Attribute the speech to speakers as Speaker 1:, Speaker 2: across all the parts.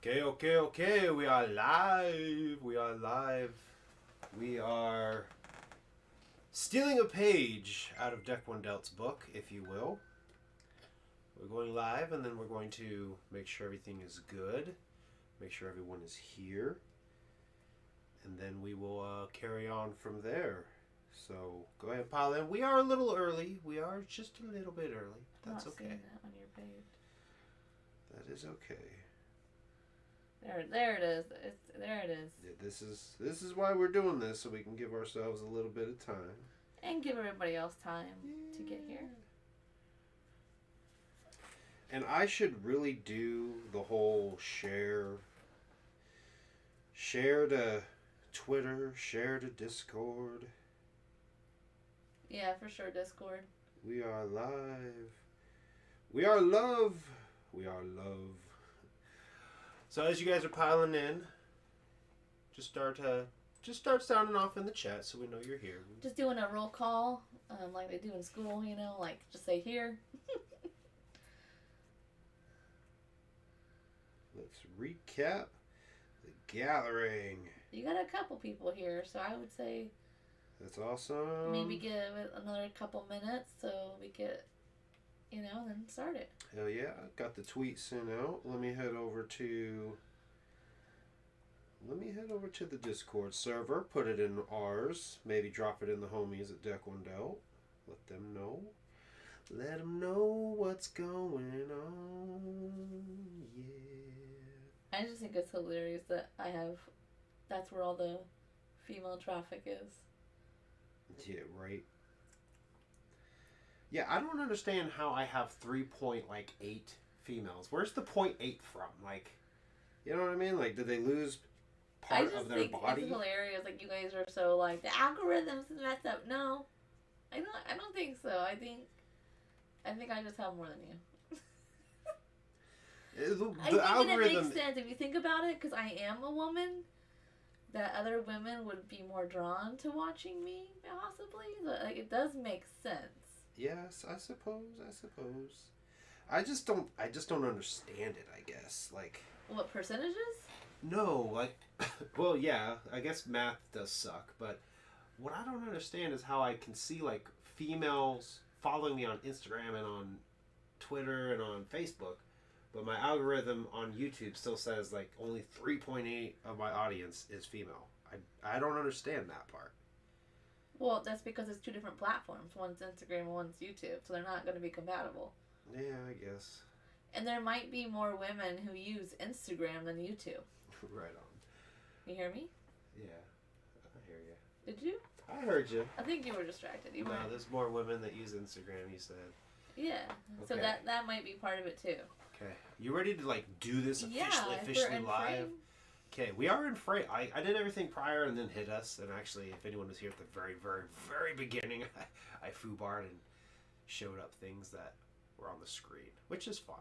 Speaker 1: Okay. We are live. We are stealing a page out of Deck One Delt's book, if you will. We're going live, and then we're going to make sure everything is good, make sure everyone is here, and then we will carry on from there. So go ahead, pile in. We are a little early. We are just a little bit early. That's okay.
Speaker 2: I'm not seeing that on your page.
Speaker 1: That is okay.
Speaker 2: There it is. There it is.
Speaker 1: Yeah, this is why we're doing this, so we can give ourselves a little bit of time.
Speaker 2: And give everybody else time to get here.
Speaker 1: And I should really do the whole share to Twitter, share to Discord.
Speaker 2: Yeah, for sure, Discord.
Speaker 1: We are live. We are love. We are love. So as you guys are piling in, just start sounding off in the chat so we know you're here.
Speaker 2: Just doing a roll call, like they do in school, like just say here.
Speaker 1: Let's recap the gathering.
Speaker 2: You got a couple people here, so I would say
Speaker 1: that's awesome.
Speaker 2: maybe give it another couple minutes so we get, then start it.
Speaker 1: Hell yeah, I got the tweet sent out. Let me head over to the Discord server, put it in ours, maybe drop it in the homies at Deck One Delt. Let them know. Let them know what's going on. Yeah.
Speaker 2: I just think it's hilarious that that's where all the female traffic is.
Speaker 1: Yeah, right. Yeah, I don't understand how I have 3.8 females. Where's the 0.8 from? Like, you know what I mean? Like, did they lose part of their body?
Speaker 2: I just think it's hilarious. Like, you guys are so like the algorithms is messed up. No, I don't think so. I think I just have more than you. I think it makes sense if you think about it, because I am a woman. That other women would be more drawn to watching me, possibly. Like, it does make sense.
Speaker 1: Yes, I suppose. I just don't understand it, I guess. Like,
Speaker 2: what, percentages?
Speaker 1: No, like, well, yeah, I guess math does suck, but what I don't understand is how I can see, like, females following me on Instagram and on Twitter and on Facebook, but my algorithm on YouTube still says, like, only 3.8 of my audience is female. I don't understand that part.
Speaker 2: Well, that's because it's two different platforms. One's Instagram and one's YouTube, so they're not going to be compatible.
Speaker 1: Yeah, I guess.
Speaker 2: And there might be more women who use Instagram than YouTube.
Speaker 1: Right on.
Speaker 2: You hear me?
Speaker 1: Yeah, I hear you.
Speaker 2: Did you?
Speaker 1: I heard you.
Speaker 2: I think you were distracted.
Speaker 1: No, there's more women that use Instagram, you said.
Speaker 2: Yeah, okay. So that might be part of it too.
Speaker 1: Okay, you ready to like do this officially live?
Speaker 2: Frame.
Speaker 1: Okay, we are in frame. I did everything prior and then hit us. And actually, if anyone was here at the very, very, very beginning, I foobarred and showed up things that were on the screen, which is fine.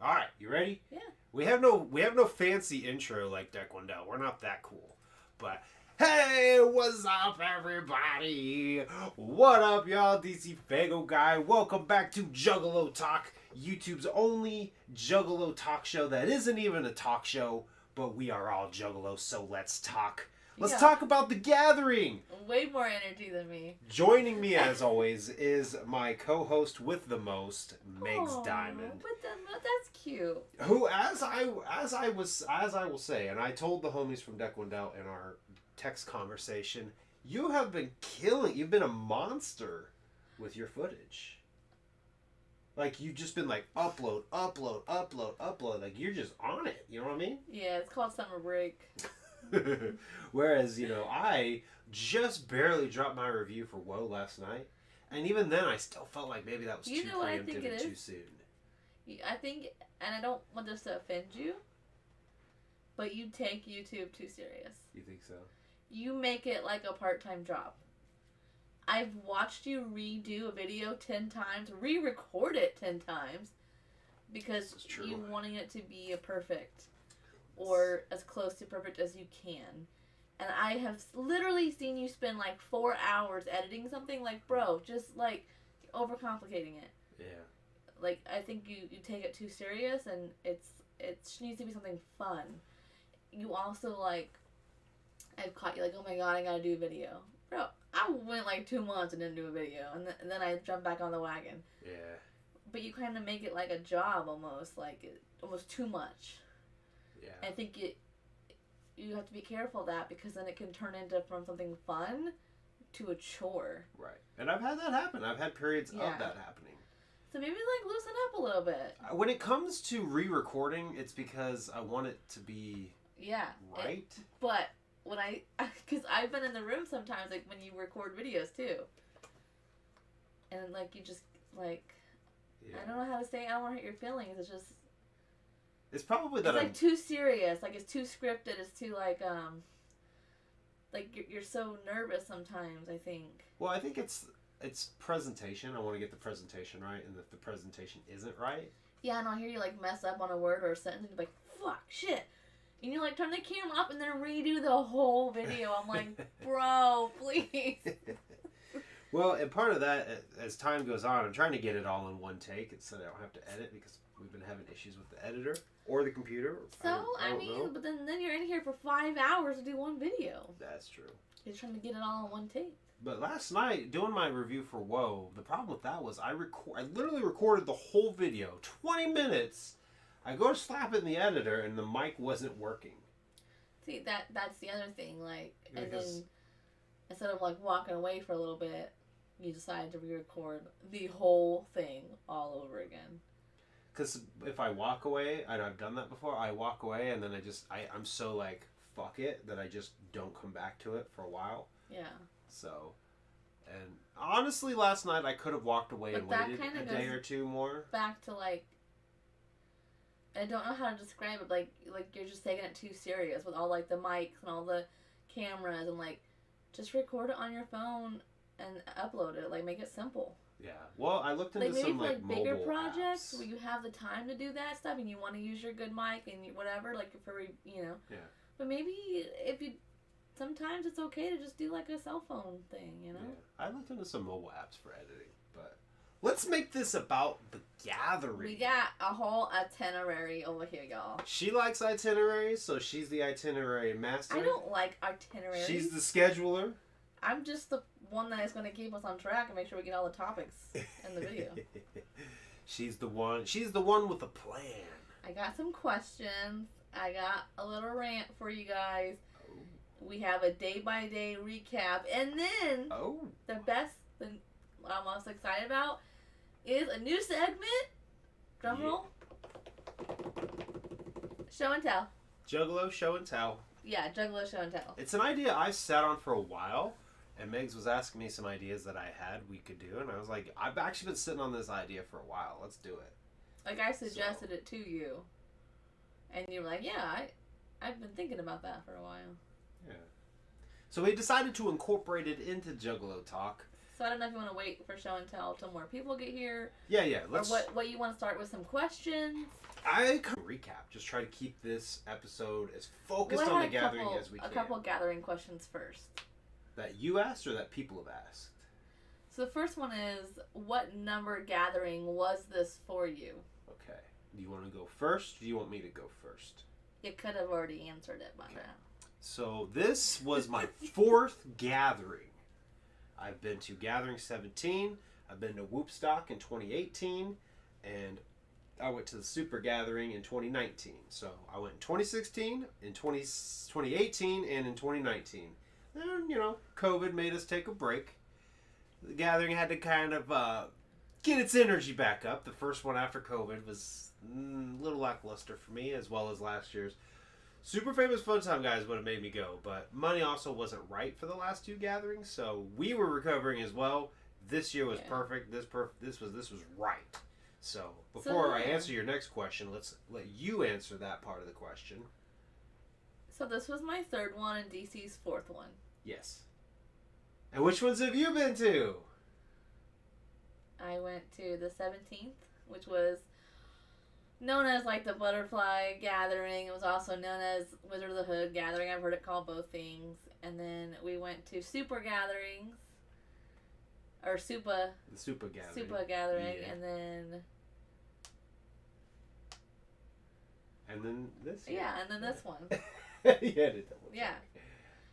Speaker 1: All right, you ready?
Speaker 2: Yeah.
Speaker 1: We have no fancy intro like Deck One Delt. We're not that cool, but. Hey, what's up, everybody? What up, y'all? DCFAYGOGUY. Welcome back to Juggalo Talk, YouTube's only Juggalo talk show that isn't even a talk show, but we are all Juggalos, so let's talk. Let's talk about the gathering.
Speaker 2: Way more energy than me.
Speaker 1: Joining me, as always, is my co-host with the most, Megs Diamond.
Speaker 2: That's cute.
Speaker 1: Who, as I will say, and I told the homies from Deck One Delt in our text conversation, you have been killing. You've been a monster with your footage. Like, you've just been like upload. Like, you're just on it. You know what I mean?
Speaker 2: Yeah, it's called summer break.
Speaker 1: Whereas, I just barely dropped my review for Woe last night, and even then, I still felt like maybe that was too preemptive and too soon.
Speaker 2: I think, and I don't want this to offend you, but you take YouTube too serious.
Speaker 1: You think so?
Speaker 2: You make it like a part-time job. I've watched you redo a video 10 times, re-record it 10 times, because you wanting it to be a perfect, or as close to perfect as you can. And I have literally seen you spend like 4 hours editing something. Like, bro, just like overcomplicating it.
Speaker 1: Yeah.
Speaker 2: like, I think you take it too serious, and it needs to be something fun. You also, like, I've caught you like, oh my god, I gotta do a video. Bro, I went like 2 months and didn't do a video, and then I jumped back on the wagon.
Speaker 1: Yeah.
Speaker 2: But you kind of make it like a job almost, like almost too much.
Speaker 1: Yeah.
Speaker 2: I think you have to be careful of that, because then it can turn into from something fun to a chore.
Speaker 1: Right. And I've had that happen. I've had periods of that happening.
Speaker 2: So maybe like loosen up a little bit.
Speaker 1: When it comes to re-recording, it's because I want it to be right.
Speaker 2: But when because I've been in the room sometimes, like when you record videos too, and like you just like, I don't know how to say it. I don't want to hurt your feelings. It's just.
Speaker 1: It's probably that
Speaker 2: it's like too serious. Like it's too scripted. It's too like you're so nervous sometimes. I think. Well,
Speaker 1: I think it's presentation. I want to get the presentation right, and if the presentation isn't right.
Speaker 2: Yeah, and I'll hear you like mess up on a word or a sentence, and you're like, "Fuck, shit," and you like turn the camera up and then redo the whole video. I'm like, bro, please.
Speaker 1: Well, and part of that, as time goes on, I'm trying to get it all in one take, so I don't have to edit, because we've been having issues with the editor or the computer.
Speaker 2: So I mean, but then you're in here for 5 hours to do one video.
Speaker 1: That's true.
Speaker 2: You're trying to get it all in one take.
Speaker 1: But last night, doing my review for Whoa, the problem with that was I literally recorded the whole video, 20 minutes. I go to slap it in the editor, and the mic wasn't working.
Speaker 2: See, that's the other thing, like, and then instead of like walking away for a little bit, you decided to re-record the whole thing all over again.
Speaker 1: Because if I walk away, and I've done that before, I walk away and then I'm so like, fuck it, that I just don't come back to it for a while.
Speaker 2: Yeah.
Speaker 1: So, and honestly, last night I could have walked away and waited a day or two more.
Speaker 2: Back to like, I don't know how to describe it, like you're just taking it too serious with all like the mics and all the cameras, and like, just record it on your phone and upload it. Like, make it simple.
Speaker 1: Yeah. Well, I looked into some like mobile
Speaker 2: bigger projects
Speaker 1: apps
Speaker 2: where you have the time to do that stuff, and you want to use your good mic and whatever, like for
Speaker 1: Yeah.
Speaker 2: But maybe if you, sometimes it's okay to just do like a cell phone thing, Yeah.
Speaker 1: I looked into some mobile apps for editing, but let's make this about the gathering.
Speaker 2: We got a whole itinerary over here, y'all.
Speaker 1: She likes itineraries, so she's the itinerary master.
Speaker 2: I don't like itineraries.
Speaker 1: She's the scheduler.
Speaker 2: I'm just the one that is going to keep us on track and make sure we get all the topics in the video.
Speaker 1: She's the one with a plan.
Speaker 2: I got some questions. I got a little rant for you guys. Oh. We have a day-by-day recap. And then the best thing I'm most excited about is a new segment. Drum roll. Show and tell.
Speaker 1: Juggalo show and tell.
Speaker 2: Yeah, Juggalo show and tell.
Speaker 1: It's an idea I've sat on for a while. And Megs was asking me some ideas that I had we could do, and I was like, I've actually been sitting on this idea for a while. Let's do it.
Speaker 2: Like, I suggested it to you, and you were like, yeah, I've been thinking about that for a while.
Speaker 1: Yeah. So we decided to incorporate it into Juggalo Talk.
Speaker 2: So I don't know if you want to wait for show and tell till more people get here.
Speaker 1: Yeah. Let's.
Speaker 2: Or what you want to start with some questions.
Speaker 1: I can recap. Just try to keep this episode as focused on the gathering as we can.
Speaker 2: A couple gathering questions first.
Speaker 1: That you asked or that people have asked?
Speaker 2: So the first one is, what number gathering was this for you?
Speaker 1: Okay. Do you want to go first, or do you want me to go first?
Speaker 2: You could have already answered it by now.
Speaker 1: So this was my fourth gathering. I've been to Gathering 17. I've been to Whoopstock in 2018. And I went to the Super Gathering in 2019. So I went in 2016, in 2018, and in 2019. And, COVID made us take a break. The gathering had to kind of get its energy back up. The first one after COVID was a little lackluster for me, as well as last year's Super Famous Fun Time guys would have made me go. But money also wasn't right for the last two gatherings, so we were recovering as well. This year was perfect. This was right. So before I answer your next question, let's let you answer that part of the question.
Speaker 2: So this was my third one and DC's fourth one.
Speaker 1: Yes. And which ones have you been to?
Speaker 2: I went to the 17th, which was known as like the Butterfly Gathering. It was also known as Wizard of the Hood Gathering. I've heard it called both things. And then we went to Super Gatherings. Or Supa.
Speaker 1: The Supa Gathering.
Speaker 2: Supa Gathering.
Speaker 1: Yeah.
Speaker 2: And then
Speaker 1: And then this year.
Speaker 2: Yeah, and then this one.
Speaker 1: You had to double check.
Speaker 2: Yeah.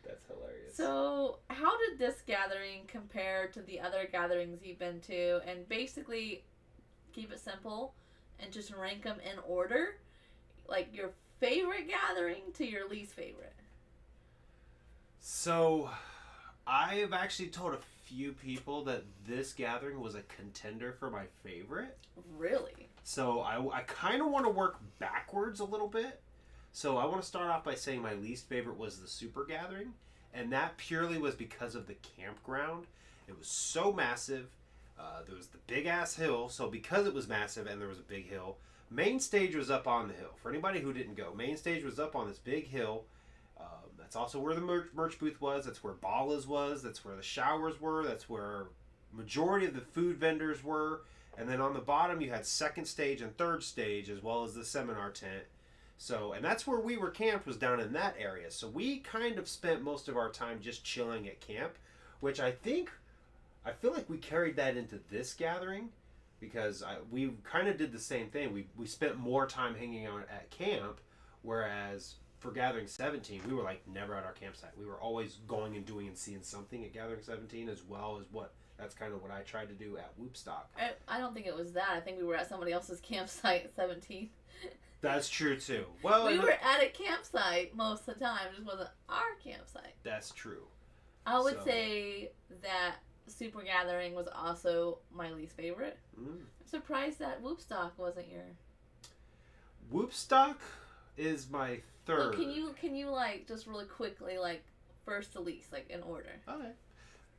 Speaker 1: That's hilarious.
Speaker 2: So, how did this gathering compare to the other gatherings you've been to? And basically, keep it simple and just rank them in order. Like your favorite gathering to your least favorite.
Speaker 1: So, I have actually told a few people that this gathering was a contender for my favorite.
Speaker 2: Really?
Speaker 1: So, I kind of want to work backwards a little bit. So, I want to start off by saying my least favorite was the Super Gathering. And that purely was because of the campground. It was so massive. There was the big-ass hill. So, because it was massive and there was a big hill, main stage was up on the hill. For anybody who didn't go, main stage was up on this big hill. That's also where the merch booth was. That's where Bala's was. That's where the showers were. That's where majority of the food vendors were. And then on the bottom, you had second stage and third stage, as well as the seminar tent. So, and that's where we were camped, was down in that area. So we kind of spent most of our time just chilling at camp, which I feel like we carried that into this gathering, because we kind of did the same thing. We spent more time hanging out at camp, whereas for Gathering 17, we were like never at our campsite. We were always going and doing and seeing something at Gathering 17, as well as that's kind of what I tried to do at Whoopstock.
Speaker 2: I don't think it was that. I think we were at somebody else's campsite at 17.
Speaker 1: That's true too. Well,
Speaker 2: we were at a campsite most of the time. It just wasn't our campsite.
Speaker 1: That's true.
Speaker 2: I would say that Super Gathering was also my least favorite. I'm surprised that Whoopstock wasn't your...
Speaker 1: Whoopstock is my third.
Speaker 2: Well, can you like just really quickly, like first to least, like in order?
Speaker 1: Okay.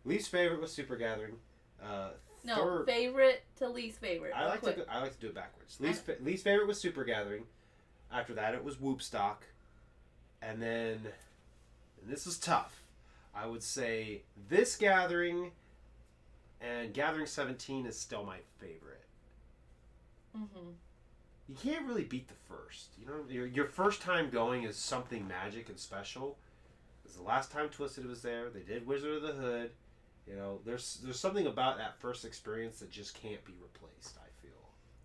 Speaker 1: Least favorite was Super Gathering.
Speaker 2: No, favorite to least favorite.
Speaker 1: I like to do it backwards. Least favorite was Super Gathering. After that, it was Whoopstock, and then, and this is tough, I would say this gathering and Gathering 17 is still my favorite.
Speaker 2: Mm-hmm.
Speaker 1: You can't really beat the first. You know, your first time going is something magic and special. It was the last time Twisted was there. They did Wizard of the Hood. You know, there's something about that first experience that just can't be replaced, I feel.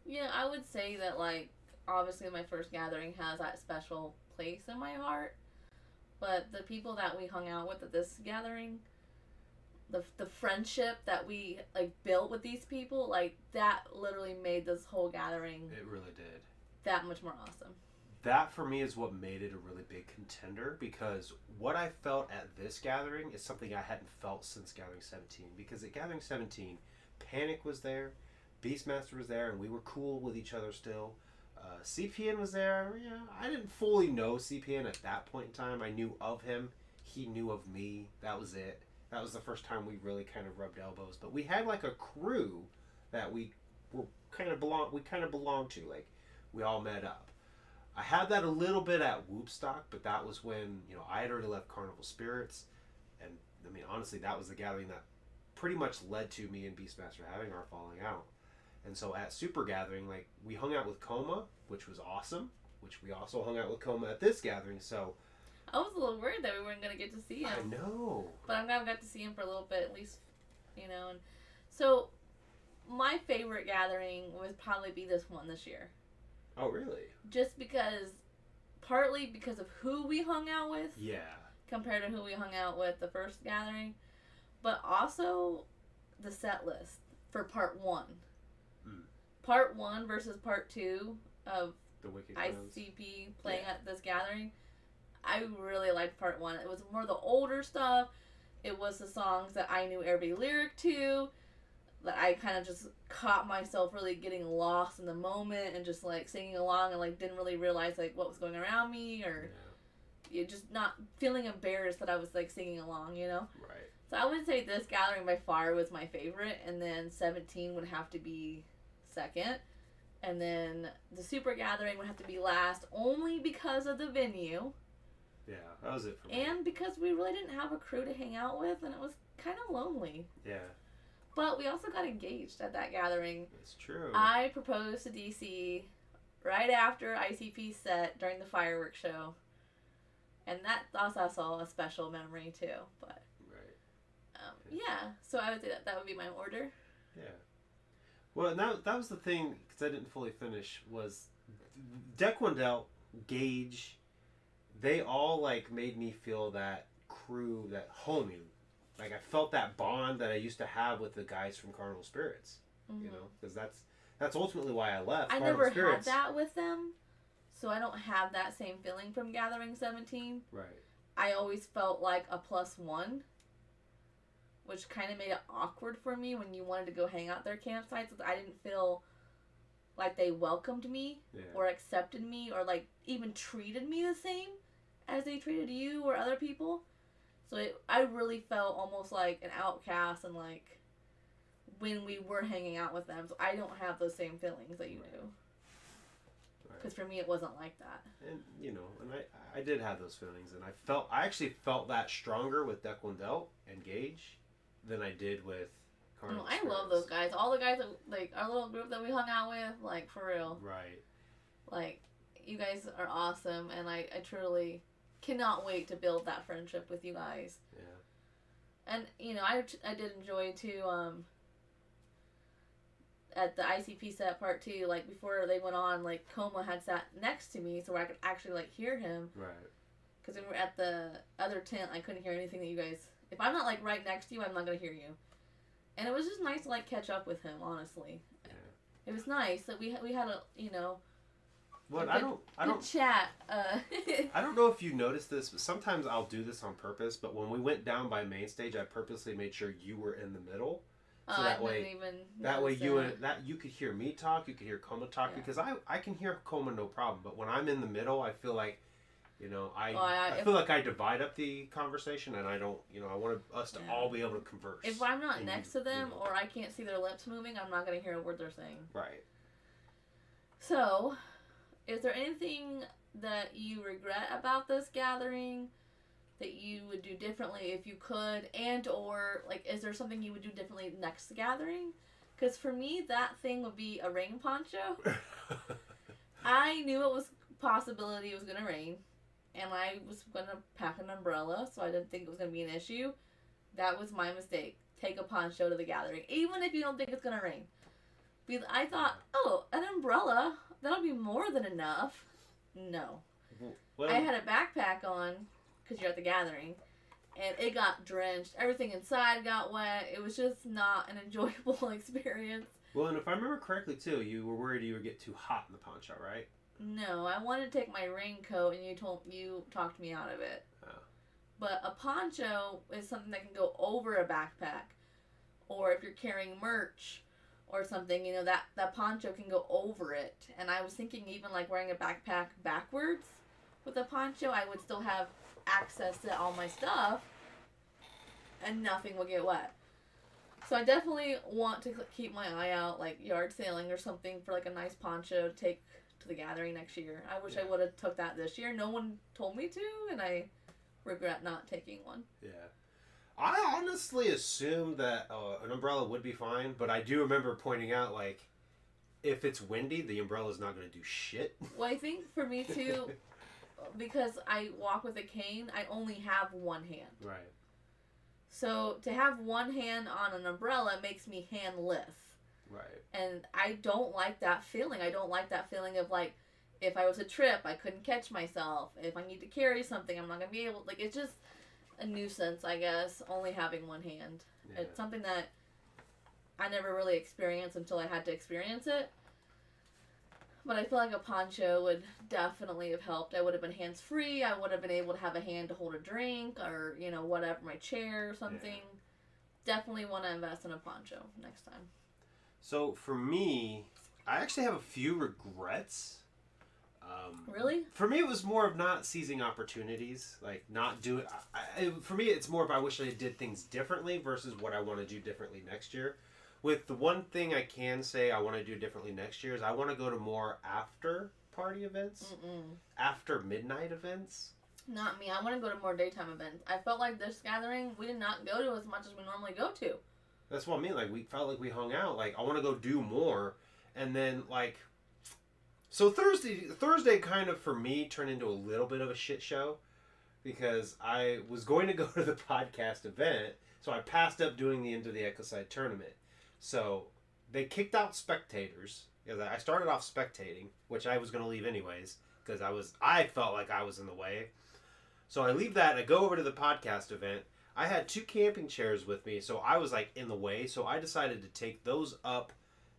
Speaker 2: Yeah, I would say that, like, obviously my first gathering has that special place in my heart. But the people that we hung out with at this gathering, the friendship that we, like, built with these people, like, that literally made this whole gathering...
Speaker 1: It really did.
Speaker 2: That much more awesome.
Speaker 1: That, for me, is what made it a really big contender, because what I felt at this gathering is something I hadn't felt since Gathering 17. Because at Gathering 17, Panic was there, Beastmaster was there, and we were cool with each other still. CPN was there. You know, I didn't fully know CPN at that point in time. I knew of him. He knew of me. That was it. That was the first time we really kind of rubbed elbows. But we had like a crew that we kind of belonged to. Like, we all met up. I had that a little bit at Whoopstock, but that was when, you know, I had already left Carnival Spirits. And, I mean, honestly, that was the gathering that pretty much led to me and Beastmaster having our falling out. And so at Super Gathering, like, we hung out with Coma, which was awesome, which we also hung out with Coma at this gathering, so...
Speaker 2: I was a little worried that we weren't going to get to see him.
Speaker 1: I know.
Speaker 2: But I'm glad we got to see him for a little bit, at least, you know. And so, my favorite gathering would probably be this one this year.
Speaker 1: Oh, really?
Speaker 2: Just because, partly because of who we hung out with.
Speaker 1: Yeah.
Speaker 2: Compared to who we hung out with the first gathering. But also, the set list for part 1. Part 1 versus part 2 of
Speaker 1: the Wicked
Speaker 2: ICP playing at this gathering. I really liked part 1. It was more the older stuff. It was the songs that I knew every lyric to. That I kind of just caught myself really getting lost in the moment and just like singing along and like didn't really realize like what was going around me or just not feeling embarrassed that I was like singing along, you know?
Speaker 1: Right.
Speaker 2: So I would say this gathering by far was my favorite, and then 17 would have to be second, and then the Super Gathering would have to be last only because of the venue.
Speaker 1: Yeah, that was it for me.
Speaker 2: And because we really didn't have a crew to hang out with, and it was kind of lonely.
Speaker 1: Yeah.
Speaker 2: But we also got engaged at that gathering.
Speaker 1: It's true.
Speaker 2: I proposed to DC right after ICP set during the fireworks show. And that also a special memory too. But yeah, so I would say that would be my order.
Speaker 1: Yeah. Well, that was the thing, because I didn't fully finish, was Deck One Dealt Gage, they all like made me feel that crew, that homie. Like I felt that bond that I used to have with the guys from Carnival Spirits. You know, because that's ultimately why I left.
Speaker 2: I
Speaker 1: Carnival
Speaker 2: never
Speaker 1: Spirits.
Speaker 2: had that with them, so I don't have that same feeling from Gathering 17.
Speaker 1: Right.
Speaker 2: I always felt like a +1, which kind of made it awkward for me when you wanted to go hang out their campsites. I didn't feel like they welcomed me or accepted me or like even treated me the same as they treated you or other people. So I really felt almost like an outcast and like when we were hanging out with them. So I don't have those same feelings that you do. Because for me it wasn't like that.
Speaker 1: And you know, and I did have those feelings, and I actually felt that stronger with Declan Delt and Gage than I did with Carnival Spirits.
Speaker 2: I love those guys. All the guys that, like, our little group that we hung out with, like, for real.
Speaker 1: Right.
Speaker 2: Like, you guys are awesome, and I truly cannot wait to build that friendship with you guys. Yeah. And, you know, I did enjoy, too, at the ICP set part 2, like, before they went on, like, Coma had sat next to me so I could actually, like, hear him.
Speaker 1: Right.
Speaker 2: Because when we were at the other tent, I couldn't hear anything that you guys... If I'm not, like, right next to you, I'm not going to hear you. And it was just nice to, like, catch up with him, honestly. Yeah. It was nice that we had a, you know...
Speaker 1: Well,
Speaker 2: I don't chat.
Speaker 1: I don't know if you noticed this, but sometimes I'll do this on purpose, but when we went down by main stage, I purposely made sure you were in the middle. So that way you could hear me talk, you could hear Coma talk, because I can hear Coma no problem, but when I'm in the middle, I feel like, you know, I feel like I divide up the conversation, and I don't, you know, I want us to all be able to converse.
Speaker 2: If I'm not next to them, or I can't see their lips moving, I'm not going to hear a word they're saying. Right. So, is there anything that you regret about this gathering that you would do differently if you could, and or like is there something you would do differently next gathering? Because for me that thing would be a rain poncho. I knew it was possibility it was going to rain, and I was going to pack an umbrella, so I didn't think it was going to be an issue. That was my mistake. Take a poncho to the gathering, even if you don't think it's going to rain. Because I thought, oh, an umbrella, that'll be more than enough. No. Well, I had a backpack on, because you're at the gathering, and it got drenched. Everything inside got wet. It was just not an enjoyable experience.
Speaker 1: Well, and if I remember correctly, too, you were worried you would get too hot in the poncho, right?
Speaker 2: No, I wanted to take my raincoat, and you talked me out of it. Oh. But a poncho is something that can go over a backpack, or if you're carrying merch or something, you know, that poncho can go over it. And I was thinking even like wearing a backpack backwards with a poncho, I would still have access to all my stuff and nothing will get wet. So I definitely want to keep my eye out, like yard sailing or something, for like a nice poncho to take to the gathering next year. I wish I would have took that this year. No one told me to, and I regret not taking one. Yeah.
Speaker 1: I honestly assumed that an umbrella would be fine, but I do remember pointing out, like, if it's windy, the umbrella's not going to do shit.
Speaker 2: Well, I think for me, too, because I walk with a cane, I only have one hand. Right. So to have one hand on an umbrella makes me handless. Right. And I don't like that feeling. I don't like that feeling of, like, if I was to trip, I couldn't catch myself. If I need to carry something, I'm not going to be able... Like, it's just a nuisance, I guess, only having one hand. Yeah. It's something that I never really experienced until I had to experience it. But I feel like a poncho would definitely have helped. I would have been hands-free. I would have been able to have a hand to hold a drink or, you know, whatever, my chair or something. Yeah. Definitely want to invest in a poncho next time.
Speaker 1: So, for me, I actually have a few regrets.
Speaker 2: Really?
Speaker 1: For me, it was more of not seizing opportunities, like not doing... for me, it's more of I wish I did things differently versus what I want to do differently next year. With the one thing I can say I want to do differently next year is I want to go to more after-party events, after midnight events.
Speaker 2: Not me. I want to go to more daytime events. I felt like this gathering, we did not go to as much as we normally go to.
Speaker 1: That's what I mean. Like, we felt like we hung out. Like, I want to go do more. And then, like... So Thursday kind of, for me, turned into a little bit of a shit show. Because I was going to go to the podcast event, so I passed up doing the Into the Ecoside tournament. So, they kicked out spectators. Because I started off spectating, which I was going to leave anyways. because I felt like I was in the way. So I leave that and I go over to the podcast event. I had 2 camping chairs with me, so I was like in the way. So I decided to take those up,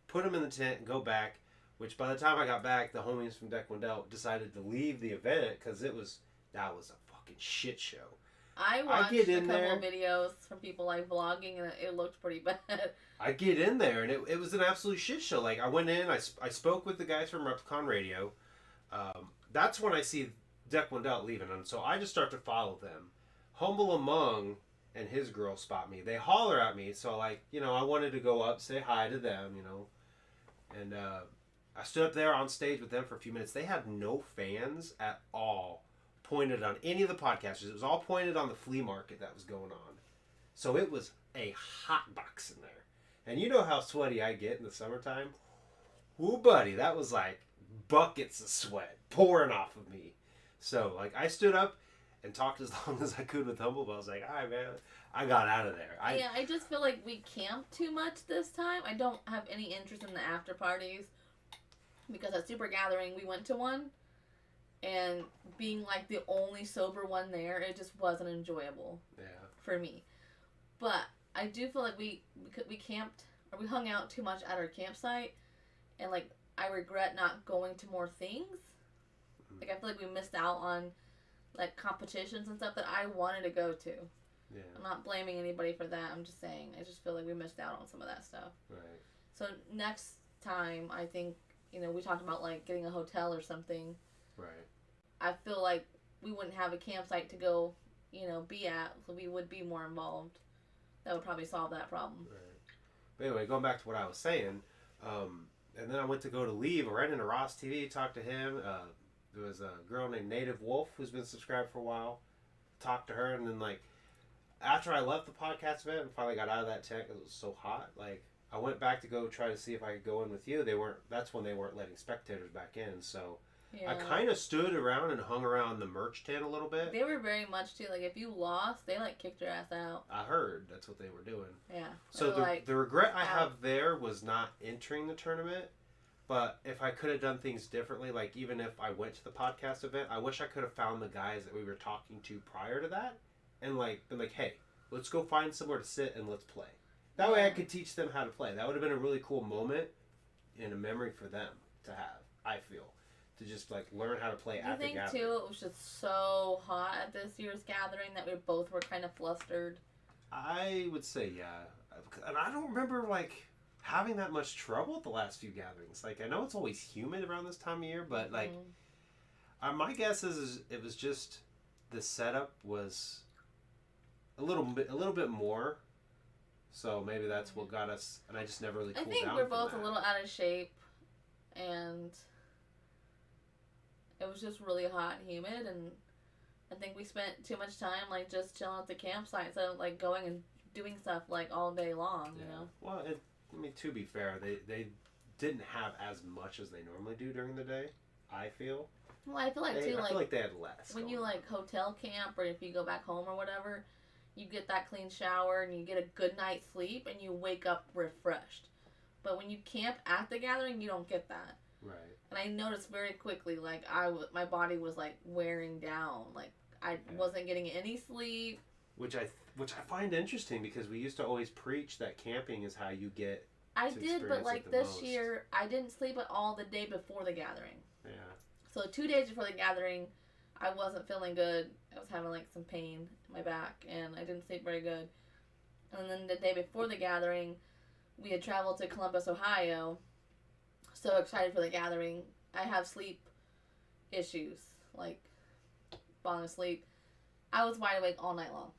Speaker 1: put them in the tent, and go back. Which by the time I got back, the homies from Deck Wendell decided to leave the event because that was a fucking shit show.
Speaker 2: I watched a couple of videos from people like vlogging, and it looked pretty bad.
Speaker 1: I get in there, and it was an absolute shit show. Like, I went in, I spoke with the guys from Replicon Radio. That's when I see Deck Wendell leaving, and so I just start to follow them. Humble Among and his girl spot me. They holler at me, so like, I wanted to go up, say hi to them, and I stood up there on stage with them for a few minutes. They had no fans at all pointed on any of the podcasters. It was all pointed on the flea market that was going on. So it was a hot box in there. And you know how sweaty I get in the summertime? Ooh, buddy, that was like buckets of sweat pouring off of me. So, like, I stood up and talked as long as I could with Humble, but I was like, all right, man, I got out of there.
Speaker 2: I just feel like we camped too much this time. I don't have any interest in the after parties. Because at Super Gathering, we went to one, and being like the only sober one there, it just wasn't enjoyable for me. But I do feel like we camped, or we hung out too much at our campsite, and like I regret not going to more things. Like I feel like we missed out on like competitions and stuff that I wanted to go to. Yeah. I'm not blaming anybody for that. I'm just saying I just feel like we missed out on some of that stuff.
Speaker 1: Right.
Speaker 2: So next time, I think. We talked about, like, getting a hotel or something.
Speaker 1: Right.
Speaker 2: I feel like we wouldn't have a campsite to go, be at, so we would be more involved. That would probably solve that problem.
Speaker 1: Right. But anyway, going back to what I was saying, and then I went to go to leave. I ran into Ross TV, talked to him. There was a girl named Native Wolf who's been subscribed for a while. Talked to her, and then, like, after I left the podcast event and finally got out of that tent because it was so hot, like, I went back to go try to see if I could go in with you. That's when they weren't letting spectators back in. So I kind of stood around and hung around the merch tent a little bit.
Speaker 2: They were very much too. Like if you lost, they like kicked your ass out.
Speaker 1: I heard that's what they were doing.
Speaker 2: Yeah.
Speaker 1: So the regret I have there was not entering the tournament. But if I could have done things differently, like even if I went to the podcast event, I wish I could have found the guys that we were talking to prior to that, and like been like, hey, let's go find somewhere to sit and let's play. That way I could teach them how to play. That would have been a really cool moment and a memory for them to have, I feel. To just, like, learn how to play at the gathering.
Speaker 2: I think, too, it was just so hot at this year's gathering that we both were kind of flustered.
Speaker 1: I would say, yeah. And I don't remember, like, having that much trouble at the last few gatherings. Like, I know it's always humid around this time of year, but, like, my guess is it was just the setup was a little bit more. So maybe that's what got us, and I just never really cooled down.
Speaker 2: I think we're both a little out of shape, and it was just really hot and humid, and I think we spent too much time, like, just chilling at the campsite instead of, like, going and doing stuff, like, all day long, you know?
Speaker 1: Well, to be fair, they didn't have as much as they normally do during the day, I feel.
Speaker 2: Well, I feel like, too,
Speaker 1: I feel like they had less.
Speaker 2: When you, like, hotel camp, or if you go back home or whatever, you get that clean shower and you get a good night's sleep and you wake up refreshed. But when you camp at the gathering, you don't get that.
Speaker 1: Right.
Speaker 2: And I noticed very quickly, like, my body was, like, wearing down. Like, I wasn't getting any sleep.
Speaker 1: Which I find interesting because we used to always preach that camping is how you get
Speaker 2: I did, but, like, this year, I didn't sleep at all the day before the gathering.
Speaker 1: Yeah.
Speaker 2: So 2 days before the gathering, I wasn't feeling good. I was having, like, some pain in my back, and I didn't sleep very good. And then the day before the gathering, we had traveled to Columbus, Ohio. So excited for the gathering. I have sleep issues, like falling asleep. I was wide awake all night long.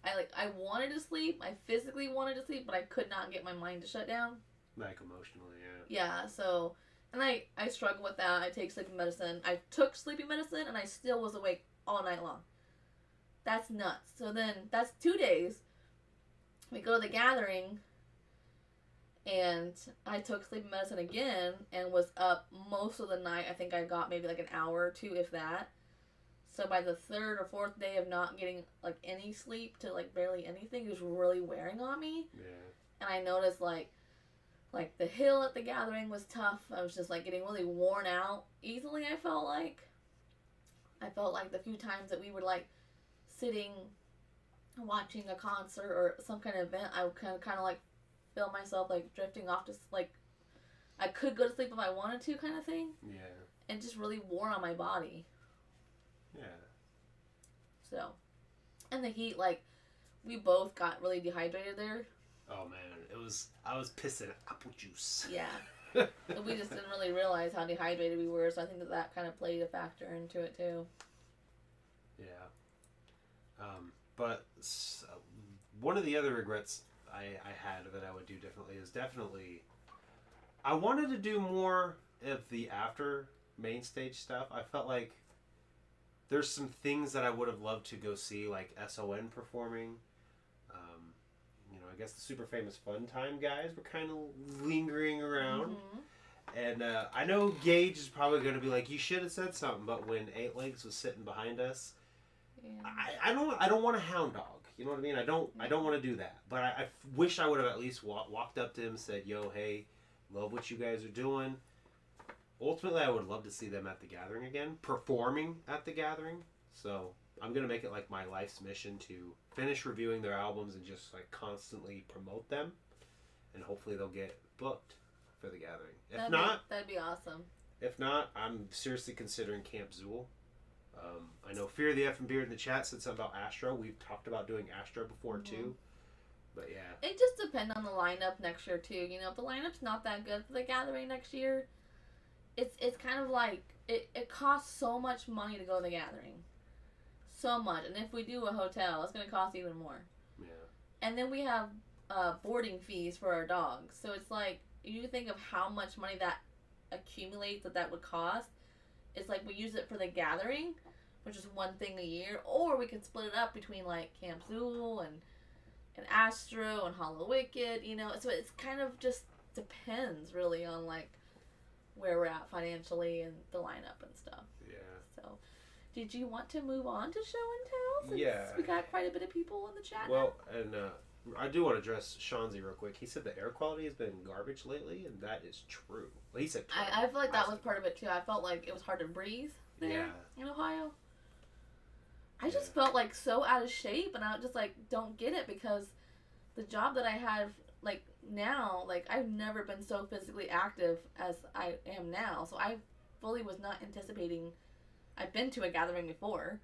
Speaker 2: I wanted to sleep. I physically wanted to sleep, but I could not get my mind to shut down.
Speaker 1: Like emotionally, yeah.
Speaker 2: Yeah, so... And I struggle with that. I take sleeping medicine. I took sleeping medicine, and I still was awake all night long. That's nuts. So then, that's 2 days. We go to the gathering, and I took sleeping medicine again, and was up most of the night. I think I got maybe like an hour or two, if that. So by the third or fourth day of not getting like any sleep to like barely anything, it was really wearing on me.
Speaker 1: Yeah.
Speaker 2: And I noticed like the hill at the gathering was tough. I was just like getting really worn out easily, I felt like. I felt like the few times that we were like sitting watching a concert or some kind of event, I would kind of like feel myself like drifting off to like I could go to sleep if I wanted to kind of thing.
Speaker 1: Yeah.
Speaker 2: And just really wore on my body.
Speaker 1: Yeah.
Speaker 2: So, and the heat, like, we both got really dehydrated there.
Speaker 1: Oh man, I was pissing apple juice.
Speaker 2: Yeah. And we just didn't really realize how dehydrated we were, so I think that kind of played a factor into it too.
Speaker 1: Yeah. But one of the other regrets I had that I would do differently is definitely I wanted to do more of the after main stage stuff. I felt like there's some things that I would have loved to go see, like SON performing. I guess the Super Famous Fun Time guys were kind of lingering around. Mm-hmm. And I know Gage is probably going to be like, you should have said something, but when Eight Legs was sitting behind us, yeah. I don't want a hound dog. You know what I mean? I don't want to do that. But I wish I would have at least walked up to him and said, yo, hey, love what you guys are doing. Ultimately, I would love to see them at the Gathering again, performing at the Gathering. So I'm going to make it like my life's mission to finish reviewing their albums and just like constantly promote them. And hopefully they'll get booked for the Gathering.
Speaker 2: That'd be awesome.
Speaker 1: If not, I'm seriously considering Camp Zool. I know Fear the F and Beard in the chat said something about Astro. We've talked about doing Astro before too. But yeah.
Speaker 2: It just depends on the lineup next year too. You know, if the lineup's not that good for the Gathering next year, it's kind of like it costs so much money to go to the Gathering. So much. And if we do a hotel, it's gonna cost even more.
Speaker 1: Yeah.
Speaker 2: And then we have boarding fees for our dogs. So it's like you think of how much money that accumulates that would cost. It's like we use it for the Gathering, which is one thing a year, or we could split it up between like Camp Zool and Astro and Hollow Wicked, you know. So it's kind of just depends really on like where we're at financially and the lineup and stuff.
Speaker 1: Yeah.
Speaker 2: So, did you want to move on to show and tell? Since
Speaker 1: yeah.
Speaker 2: We got quite a bit of people in the chat.
Speaker 1: Well, now? And I do want to address Shanzi real quick. He said the air quality has been garbage lately, and that is true. Well, he said
Speaker 2: I feel like that was part of it too. I felt like it was hard to breathe there in Ohio. I just felt like so out of shape, and I just like don't get it because the job that I had like now, like I've never been so physically active as I am now. So I fully was not anticipating. I've been to a Gathering before.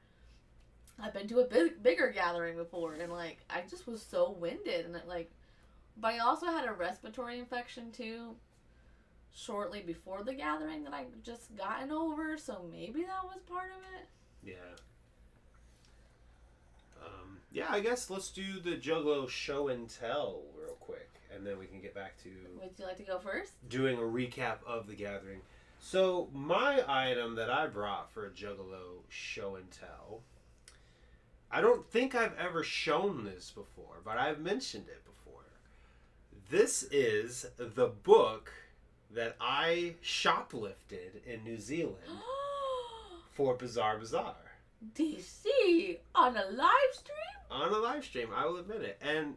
Speaker 2: I've been to a bigger Gathering before, and like I just was so winded, and but I also had a respiratory infection too. Shortly before the Gathering that I just gotten over, so maybe that was part of it.
Speaker 1: Yeah. Yeah, I guess let's do the Juggalo show and tell real quick, and then we can get back to...
Speaker 2: Would you like to go first?
Speaker 1: Doing a recap of the Gathering. So, my item that I brought for a Juggalo show and tell, I don't think I've ever shown this before, but I've mentioned it before. This is the book that I shoplifted in New Zealand for Bizarre Bazaar.
Speaker 2: DC on a live stream?
Speaker 1: On a live stream, I will admit it. And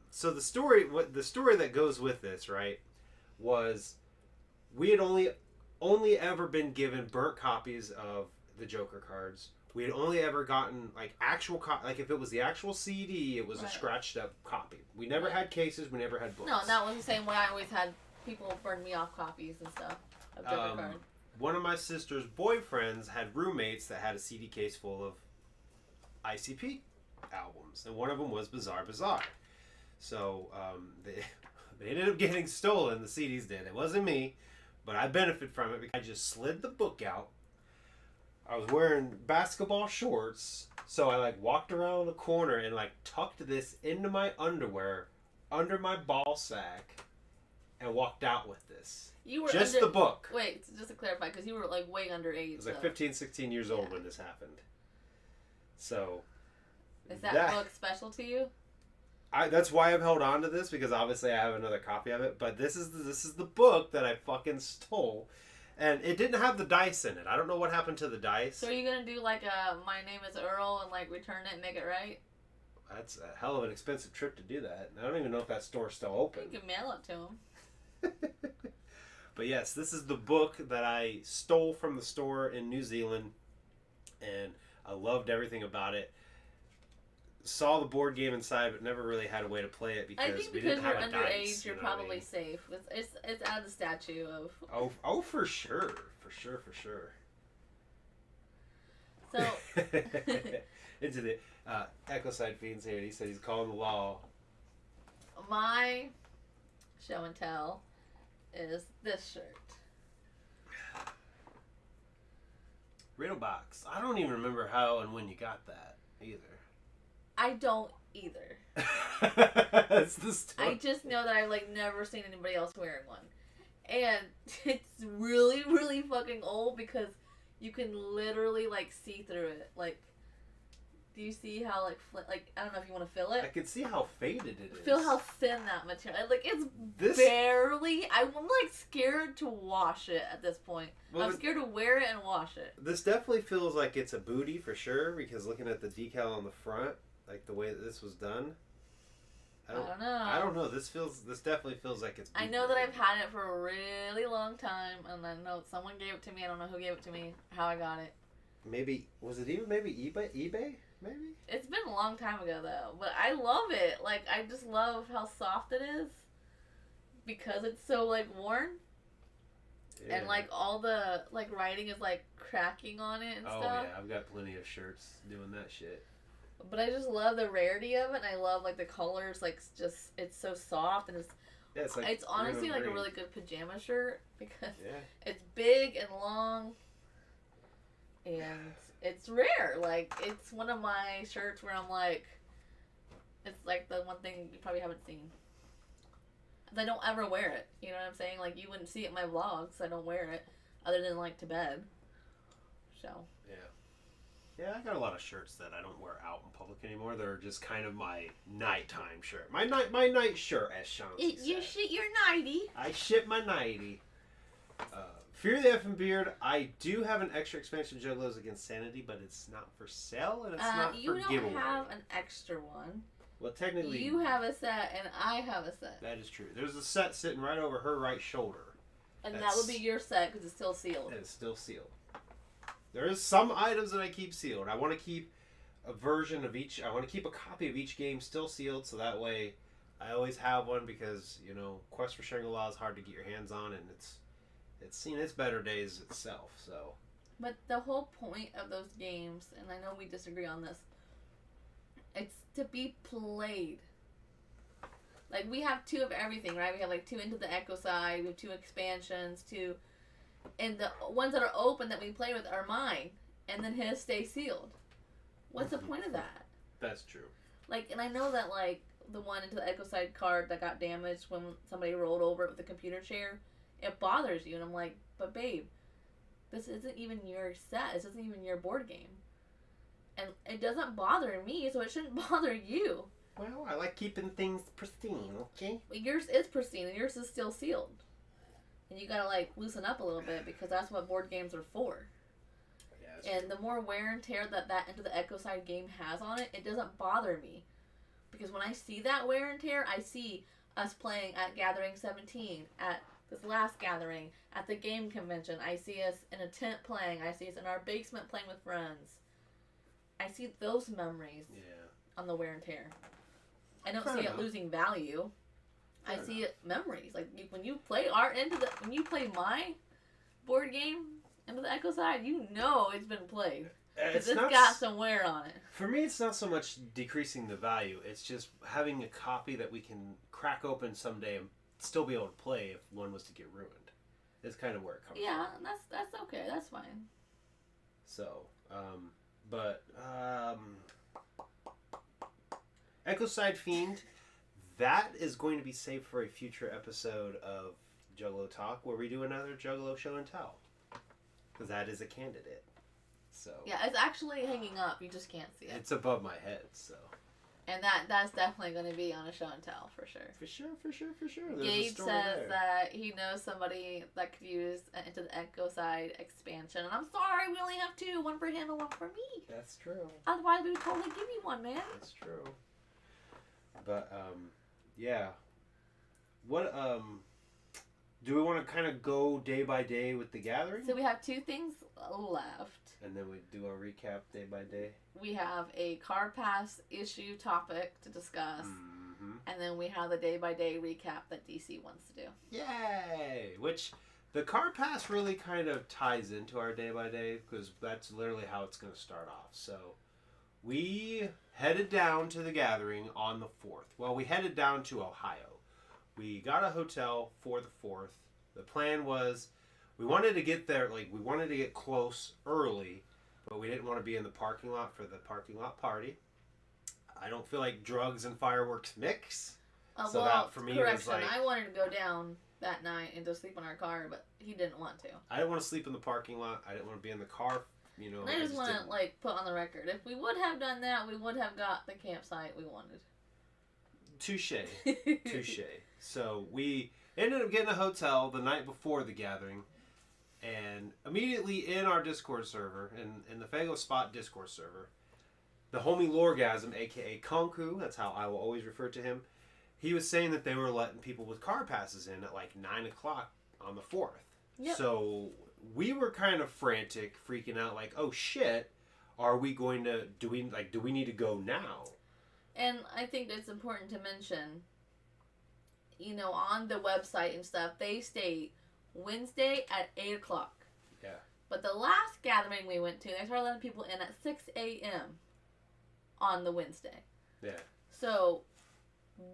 Speaker 1: so the story that goes with this, right, was we had only ever been given burnt copies of the Joker cards. We had only ever gotten like actual like if it was the actual CD, it was a scratched up copy. We never had cases. We never had books.
Speaker 2: No, that was the same way. I always had people burn me off copies and stuff of Joker cards.
Speaker 1: One of my sister's boyfriends had roommates that had a CD case full of ICP albums, and one of them was Bizarre Bazaar. So they ended up getting stolen. The CDs did. It wasn't me, but I benefit from it because I just slid the book out. I was wearing basketball shorts, so I like walked around the corner and like tucked this into my underwear under my ball sack and walked out with this.
Speaker 2: You were
Speaker 1: just the book.
Speaker 2: Wait, just to clarify, because you were like way underage.
Speaker 1: I was like 15, 16 years old when this happened. So,
Speaker 2: is that book special to you?
Speaker 1: That's why I've held on to this, because obviously I have another copy of it. But this is the book that I fucking stole, and it didn't have the dice in it. I don't know what happened to the dice.
Speaker 2: So are you gonna do like a My Name Is Earl and like return it and make it right?
Speaker 1: That's a hell of an expensive trip to do that. I don't even know if that store's still open.
Speaker 2: You can mail it to him.
Speaker 1: But yes, this is the book that I stole from the store in New Zealand. and I loved everything about it. Saw the board game inside, but never really had a way to play it because
Speaker 2: I think
Speaker 1: we
Speaker 2: because
Speaker 1: didn't have
Speaker 2: you're
Speaker 1: a
Speaker 2: underage,
Speaker 1: dice.
Speaker 2: you're probably safe. It's out of the statute of.
Speaker 1: Oh, for sure, for sure.
Speaker 2: So.
Speaker 1: Into the Echo Side Fiends here. He said he's calling the law.
Speaker 2: My show and tell is this shirt.
Speaker 1: Riddlebox. I don't even remember how and when you got that either.
Speaker 2: I don't either.
Speaker 1: That's the story.
Speaker 2: I just know that I've never seen anybody else wearing one. And it's really, really fucking old because you can literally see through it. Do you see how I don't know if you want to feel it.
Speaker 1: I can see how faded it is.
Speaker 2: Feel how thin that material. It's barely. I'm scared to wash it at this point. Well, I'm scared to wear it and wash it.
Speaker 1: This definitely feels like it's a booty for sure because looking at the decal on the front, the way that this was done. I don't know. I don't know. This definitely feels like it's.
Speaker 2: I know that I've had it for a really long time, and I know someone gave it to me. I don't know who gave it to me, how I got it.
Speaker 1: Maybe was it even eBay? Maybe?
Speaker 2: It's been a long time ago though, but I love it. I just love how soft it is because it's so worn. Yeah. And all the writing is cracking on it and stuff.
Speaker 1: Oh yeah, I've got plenty of shirts doing that shit.
Speaker 2: But I just love the rarity of it, and I love the colors. It's so soft, and it's honestly a really good pajama shirt because it's big and long, and it's rare. It's one of my shirts where I'm it's the one thing you probably haven't seen. I don't ever wear it. You know what I'm saying? You wouldn't see it in my vlogs. I don't wear it other than to bed. So.
Speaker 1: Yeah. Yeah, I got a lot of shirts that I don't wear out in public anymore. They're just kind of my nighttime shirt. My night shirt, as Shanti said.
Speaker 2: You shit your nightie.
Speaker 1: I shit my nightie. Fear the Effing Beard. I do have an extra expansion of Juggalos Against Sanity, but it's not for sale and it's not for giveaway.
Speaker 2: You don't have an extra one.
Speaker 1: Well, technically...
Speaker 2: You have a set and I have a set.
Speaker 1: That is true. There's a set sitting right over her right shoulder.
Speaker 2: And that would be your set because it's still sealed.
Speaker 1: It's still sealed. There is some items that I keep sealed. I want to keep a version of each. I want to keep a copy of each game still sealed, so that way I always have one because Quest for Shangri-La is hard to get your hands on, and it's seen its better days itself. So.
Speaker 2: But the whole point of those games, and I know we disagree on this, it's to be played. We have 2 of everything, right? We have 2 Into the Echo Side, we have 2 expansions, 2. And the ones that are open that we play with are mine. And then his stay sealed. What's the point of that?
Speaker 1: That's true.
Speaker 2: And I know that, the one Into the Echo Side card that got damaged when somebody rolled over it with a computer chair, it bothers you. And I'm but babe, this isn't even your set. This isn't even your board game. And it doesn't bother me, so it shouldn't bother you.
Speaker 1: Well, I like keeping things pristine, okay?
Speaker 2: Well, yours is pristine, and yours is still sealed. And you gotta loosen up a little bit because that's what board games are for. Yeah, and the more wear and tear that Into the Echo Side game has on it, it doesn't bother me. Because when I see that wear and tear, I see us playing at Gathering 17, at this last gathering, at the game convention. I see us in a tent playing. I see us in our basement playing with friends. I see those memories on the wear and tear. I don't see it losing value. I see it memories. When you play when you play my board game Into the Echo Side, it's been played. It's got some wear on it.
Speaker 1: For me, it's not so much decreasing the value. It's just having a copy that we can crack open someday and still be able to play if one was to get ruined. It's kind of where it comes from.
Speaker 2: Yeah, that's okay. That's fine.
Speaker 1: So, Echo Side Fiend, that is going to be saved for a future episode of Juggalo Talk where we do another Juggalo show and tell. Because that is a candidate. So
Speaker 2: yeah, it's actually hanging up. You just can't see it.
Speaker 1: It's above my head, so.
Speaker 2: And that's definitely going to be on a show and tell, for sure.
Speaker 1: For sure. There's
Speaker 2: Gabe says that he knows somebody that could use an Into the Echo Side expansion. And I'm sorry, we only have 2. One for him and one for me.
Speaker 1: That's true.
Speaker 2: Otherwise, we would totally give you one, man.
Speaker 1: That's true. But, yeah. What, do we want to kind of go day by day with the gathering?
Speaker 2: So we have 2 things left.
Speaker 1: And then we do a recap day by day.
Speaker 2: We have a car pass issue topic to discuss.
Speaker 1: Mm-hmm.
Speaker 2: And then we have the day by day recap that DC wants to do.
Speaker 1: Yay! Which the car pass really kind of ties into our day by day because that's literally how it's going to start off. So we headed down to the gathering on the 4th. Well, we headed down to Ohio. We got a hotel for the 4th. The plan was we wanted to get there, we wanted to get close early, but we didn't want to be in the parking lot for the parking lot party. I don't feel like drugs and fireworks mix. So that for me was like,
Speaker 2: I wanted to go down that night and just sleep in our car, but he didn't want to.
Speaker 1: I didn't want to sleep in the parking lot. I didn't want to be in the car, you know.
Speaker 2: And I just want to put on the record, if we would have done that, we would have got the campsite we wanted. Touche.
Speaker 1: Touche. So we ended up getting a hotel the night before the gathering, and immediately in our Discord server, in the Faygo Spot Discord server, the homie Lorgasm, aka Konku, that's how I will always refer to him, he was saying that they were letting people with car passes in at 9 o'clock on the 4th. Yep. So we were kind of frantic, freaking out, oh shit, are we going to, do we need to go now?
Speaker 2: And I think it's important to mention, on the website and stuff, they state Wednesday at 8 o'clock.
Speaker 1: Yeah.
Speaker 2: But the last gathering we went to, they started letting people in at 6 a.m. on the Wednesday.
Speaker 1: Yeah.
Speaker 2: So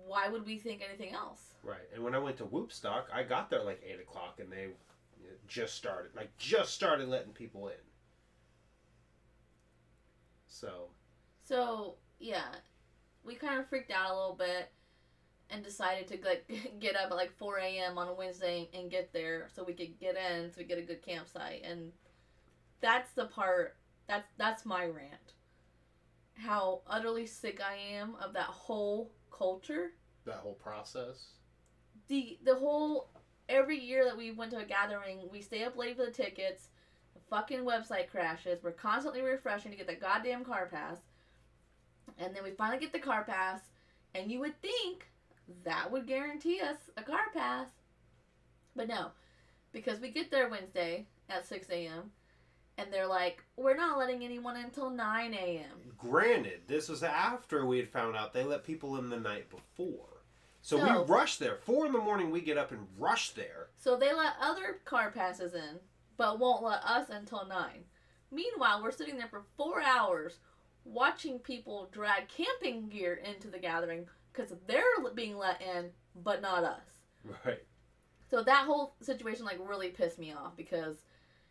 Speaker 2: why would we think anything else?
Speaker 1: Right. And when I went to Whoopstock, I got there 8 o'clock and they just started letting people in. So, yeah. We kind of freaked out a little bit and decided to get up at 4 a.m. on a Wednesday and get there so we could get in, so we get a good campsite. And that's the part, that's my rant. How utterly sick I am of that whole culture. That whole process.
Speaker 2: The whole, every year that we went to a gathering, we stay up late for the tickets, the fucking website crashes, we're constantly refreshing to get the goddamn car pass, and then we finally get the car pass, and you would think that would guarantee us a car pass. But no, because we get there Wednesday at 6 a.m., and they're like, we're not letting anyone in until 9 a.m.
Speaker 1: Granted, this was after we had found out they let people in the night before. So we rushed there. 4 in the morning, we get up and rush there.
Speaker 2: So they let other car passes in, but won't let us until 9. Meanwhile, we're sitting there for 4 hours watching people drag camping gear into the gathering because they're being let in, but not us.
Speaker 1: Right.
Speaker 2: So that whole situation really pissed me off because,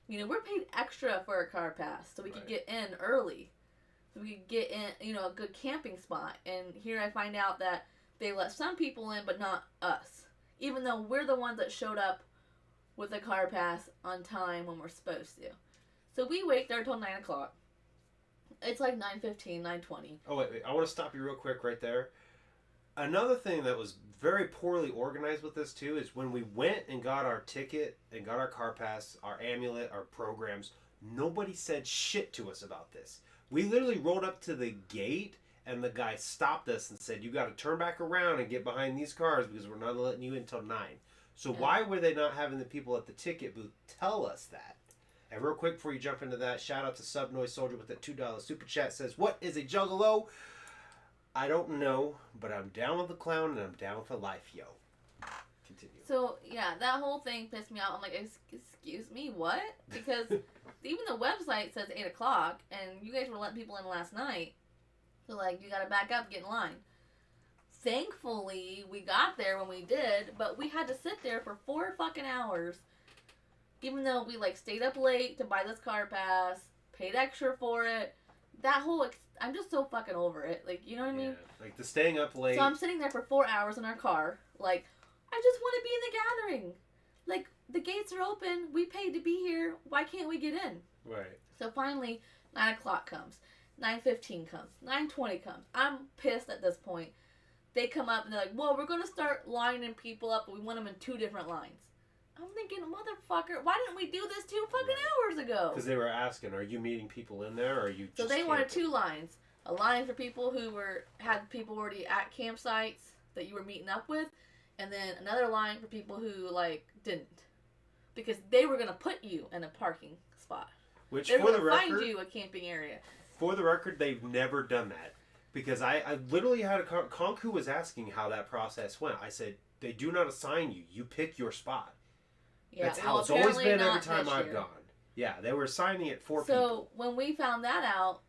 Speaker 2: we're paid extra for a car pass so we could get in early. So we could get in, a good camping spot. And here I find out that they let some people in, but not us. Even though we're the ones that showed up with a car pass on time when we're supposed to. So we wait there till 9 o'clock. It's 9:15, 9:20.
Speaker 1: Oh, wait. I want to stop you real quick right there. Another thing that was very poorly organized with this, too, is when we went and got our ticket and got our car pass, our amulet, our programs, nobody said shit to us about this. We literally rolled up to the gate, and the guy stopped us and said, you got to turn back around and get behind these cars because we're not letting you in until 9. So why were they not having the people at the ticket booth tell us that? And real quick before you jump into that, shout out to Subnoise Soldier with that $2 super chat. Says, what is a Juggalo? I don't know, but I'm down with the clown and I'm down for life, yo. Continue.
Speaker 2: So, yeah, that whole thing pissed me off. I'm like, excuse me, what? Because even the website says 8 o'clock, and you guys were letting people in last night. So, you gotta back up, get in line. Thankfully, we got there when we did, but we had to sit there for 4 fucking hours. Even though we, stayed up late to buy this car pass, paid extra for it. That whole, I'm just so fucking over it. You know what I mean?
Speaker 1: The staying up late.
Speaker 2: So I'm sitting there for 4 hours in our car. I just want to be in the gathering. The gates are open. We paid to be here. Why can't we get in?
Speaker 1: Right.
Speaker 2: So finally, 9 o'clock comes. 9:15 comes. 9:20 comes. I'm pissed at this point. They come up and they're like, well, we're going to start lining people up, but we want them in 2 different lines. I'm thinking, motherfucker, why didn't we do this 2 fucking hours ago?
Speaker 1: Because they were asking, are you meeting people in there, or are you just
Speaker 2: So they
Speaker 1: camping?
Speaker 2: wanted 2 lines. A line for people who had people already at campsites that you were meeting up with, and then another line for people who, didn't. Because they were going to put you in a parking spot.
Speaker 1: Which,
Speaker 2: they're
Speaker 1: for
Speaker 2: going
Speaker 1: the
Speaker 2: to
Speaker 1: record,
Speaker 2: find you a camping area.
Speaker 1: For the record, they've never done that. Because I literally had a Conk who was asking how that process went. I said, they do not assign you. You pick your spot.
Speaker 2: Yeah,
Speaker 1: that's how it's always been every time I've
Speaker 2: year.
Speaker 1: gone. Yeah, they were assigning it for people.
Speaker 2: So when we found that out,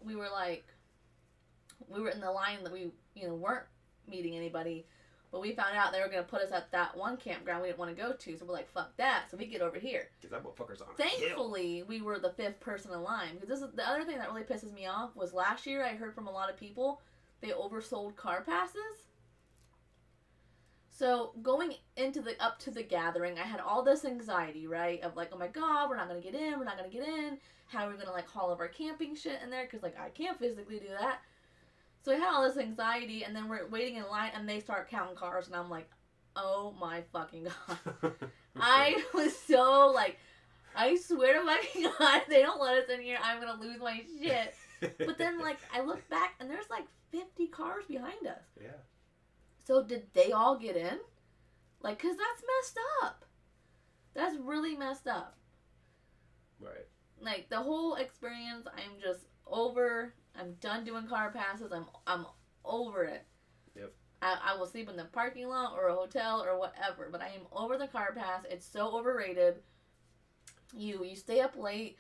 Speaker 2: we were in the line that we weren't meeting anybody, but we found out they were going to put us at that one campground we didn't want to go to. So we're like, fuck that. So we get over here.
Speaker 1: Because that motherfucker's on a
Speaker 2: Thankfully, we were the 5th person in line. Because this is the other thing that really pisses me off was last year I heard from a lot of people they oversold car passes. So going up to the gathering, I had all this anxiety, right? Of like, oh my god, we're not gonna get in. How are we gonna like haul of our camping shit in there? Because like I can't physically do that. So I had all this anxiety, and then we're waiting in line, and they start counting cars, and I'm like, oh my fucking god. I was so like, I swear to fucking god, if they don't let us in here, I'm gonna lose my shit. But then like I look back, and there's like 50 cars behind us.
Speaker 1: Yeah.
Speaker 2: So did they all get in? Like, because that's messed up. That's really messed up.
Speaker 1: Right.
Speaker 2: Like, the whole experience, I'm just over. I'm done doing car passes. I'm over it.
Speaker 1: Yep.
Speaker 2: I will sleep in the parking lot or a hotel or whatever, but I am over the car pass. It's so overrated. You stay up late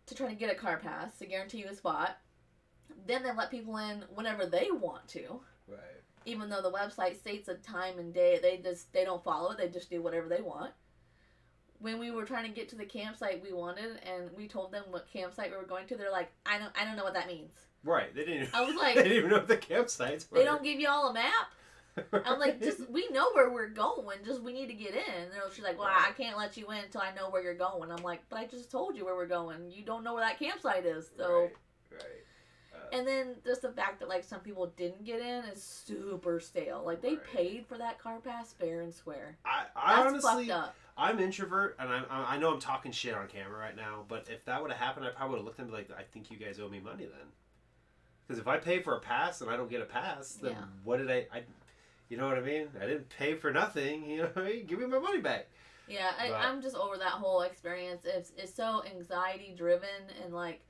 Speaker 2: to try to get a car pass to guarantee you a spot. Then they let people in whenever they want to.
Speaker 1: Right.
Speaker 2: Even though the website states a time and day, they don't follow it. They just do whatever they want. When we were trying to get to the campsite we wanted, and we told them what campsite we were going to, they're like, I don't know what that means.
Speaker 1: Right. They didn't.
Speaker 2: I was like,
Speaker 1: they didn't even know what the campsites were.
Speaker 2: They don't give y'all a map. I'm like, we know where we're going. Just we need to get in. And she's like, well, I can't let you in until I know where you're going. I'm like, but I just told you where we're going. You don't know where that campsite is, so.
Speaker 1: Right.
Speaker 2: And then just the fact that like some people didn't get in is super stale. Like they paid for that car pass fair and square.
Speaker 1: I
Speaker 2: That's
Speaker 1: honestly,
Speaker 2: fucked up.
Speaker 1: I'm introvert, and I know I'm talking shit on camera right now, but if that would have happened, I probably would have looked at them like, I think you guys owe me money then. Because if I pay for a pass and I don't get a pass, then what did I you know what I mean? I didn't pay for nothing. You know what I mean? Give me my money back.
Speaker 2: Yeah, I'm just over that whole experience. It's so anxiety driven, and like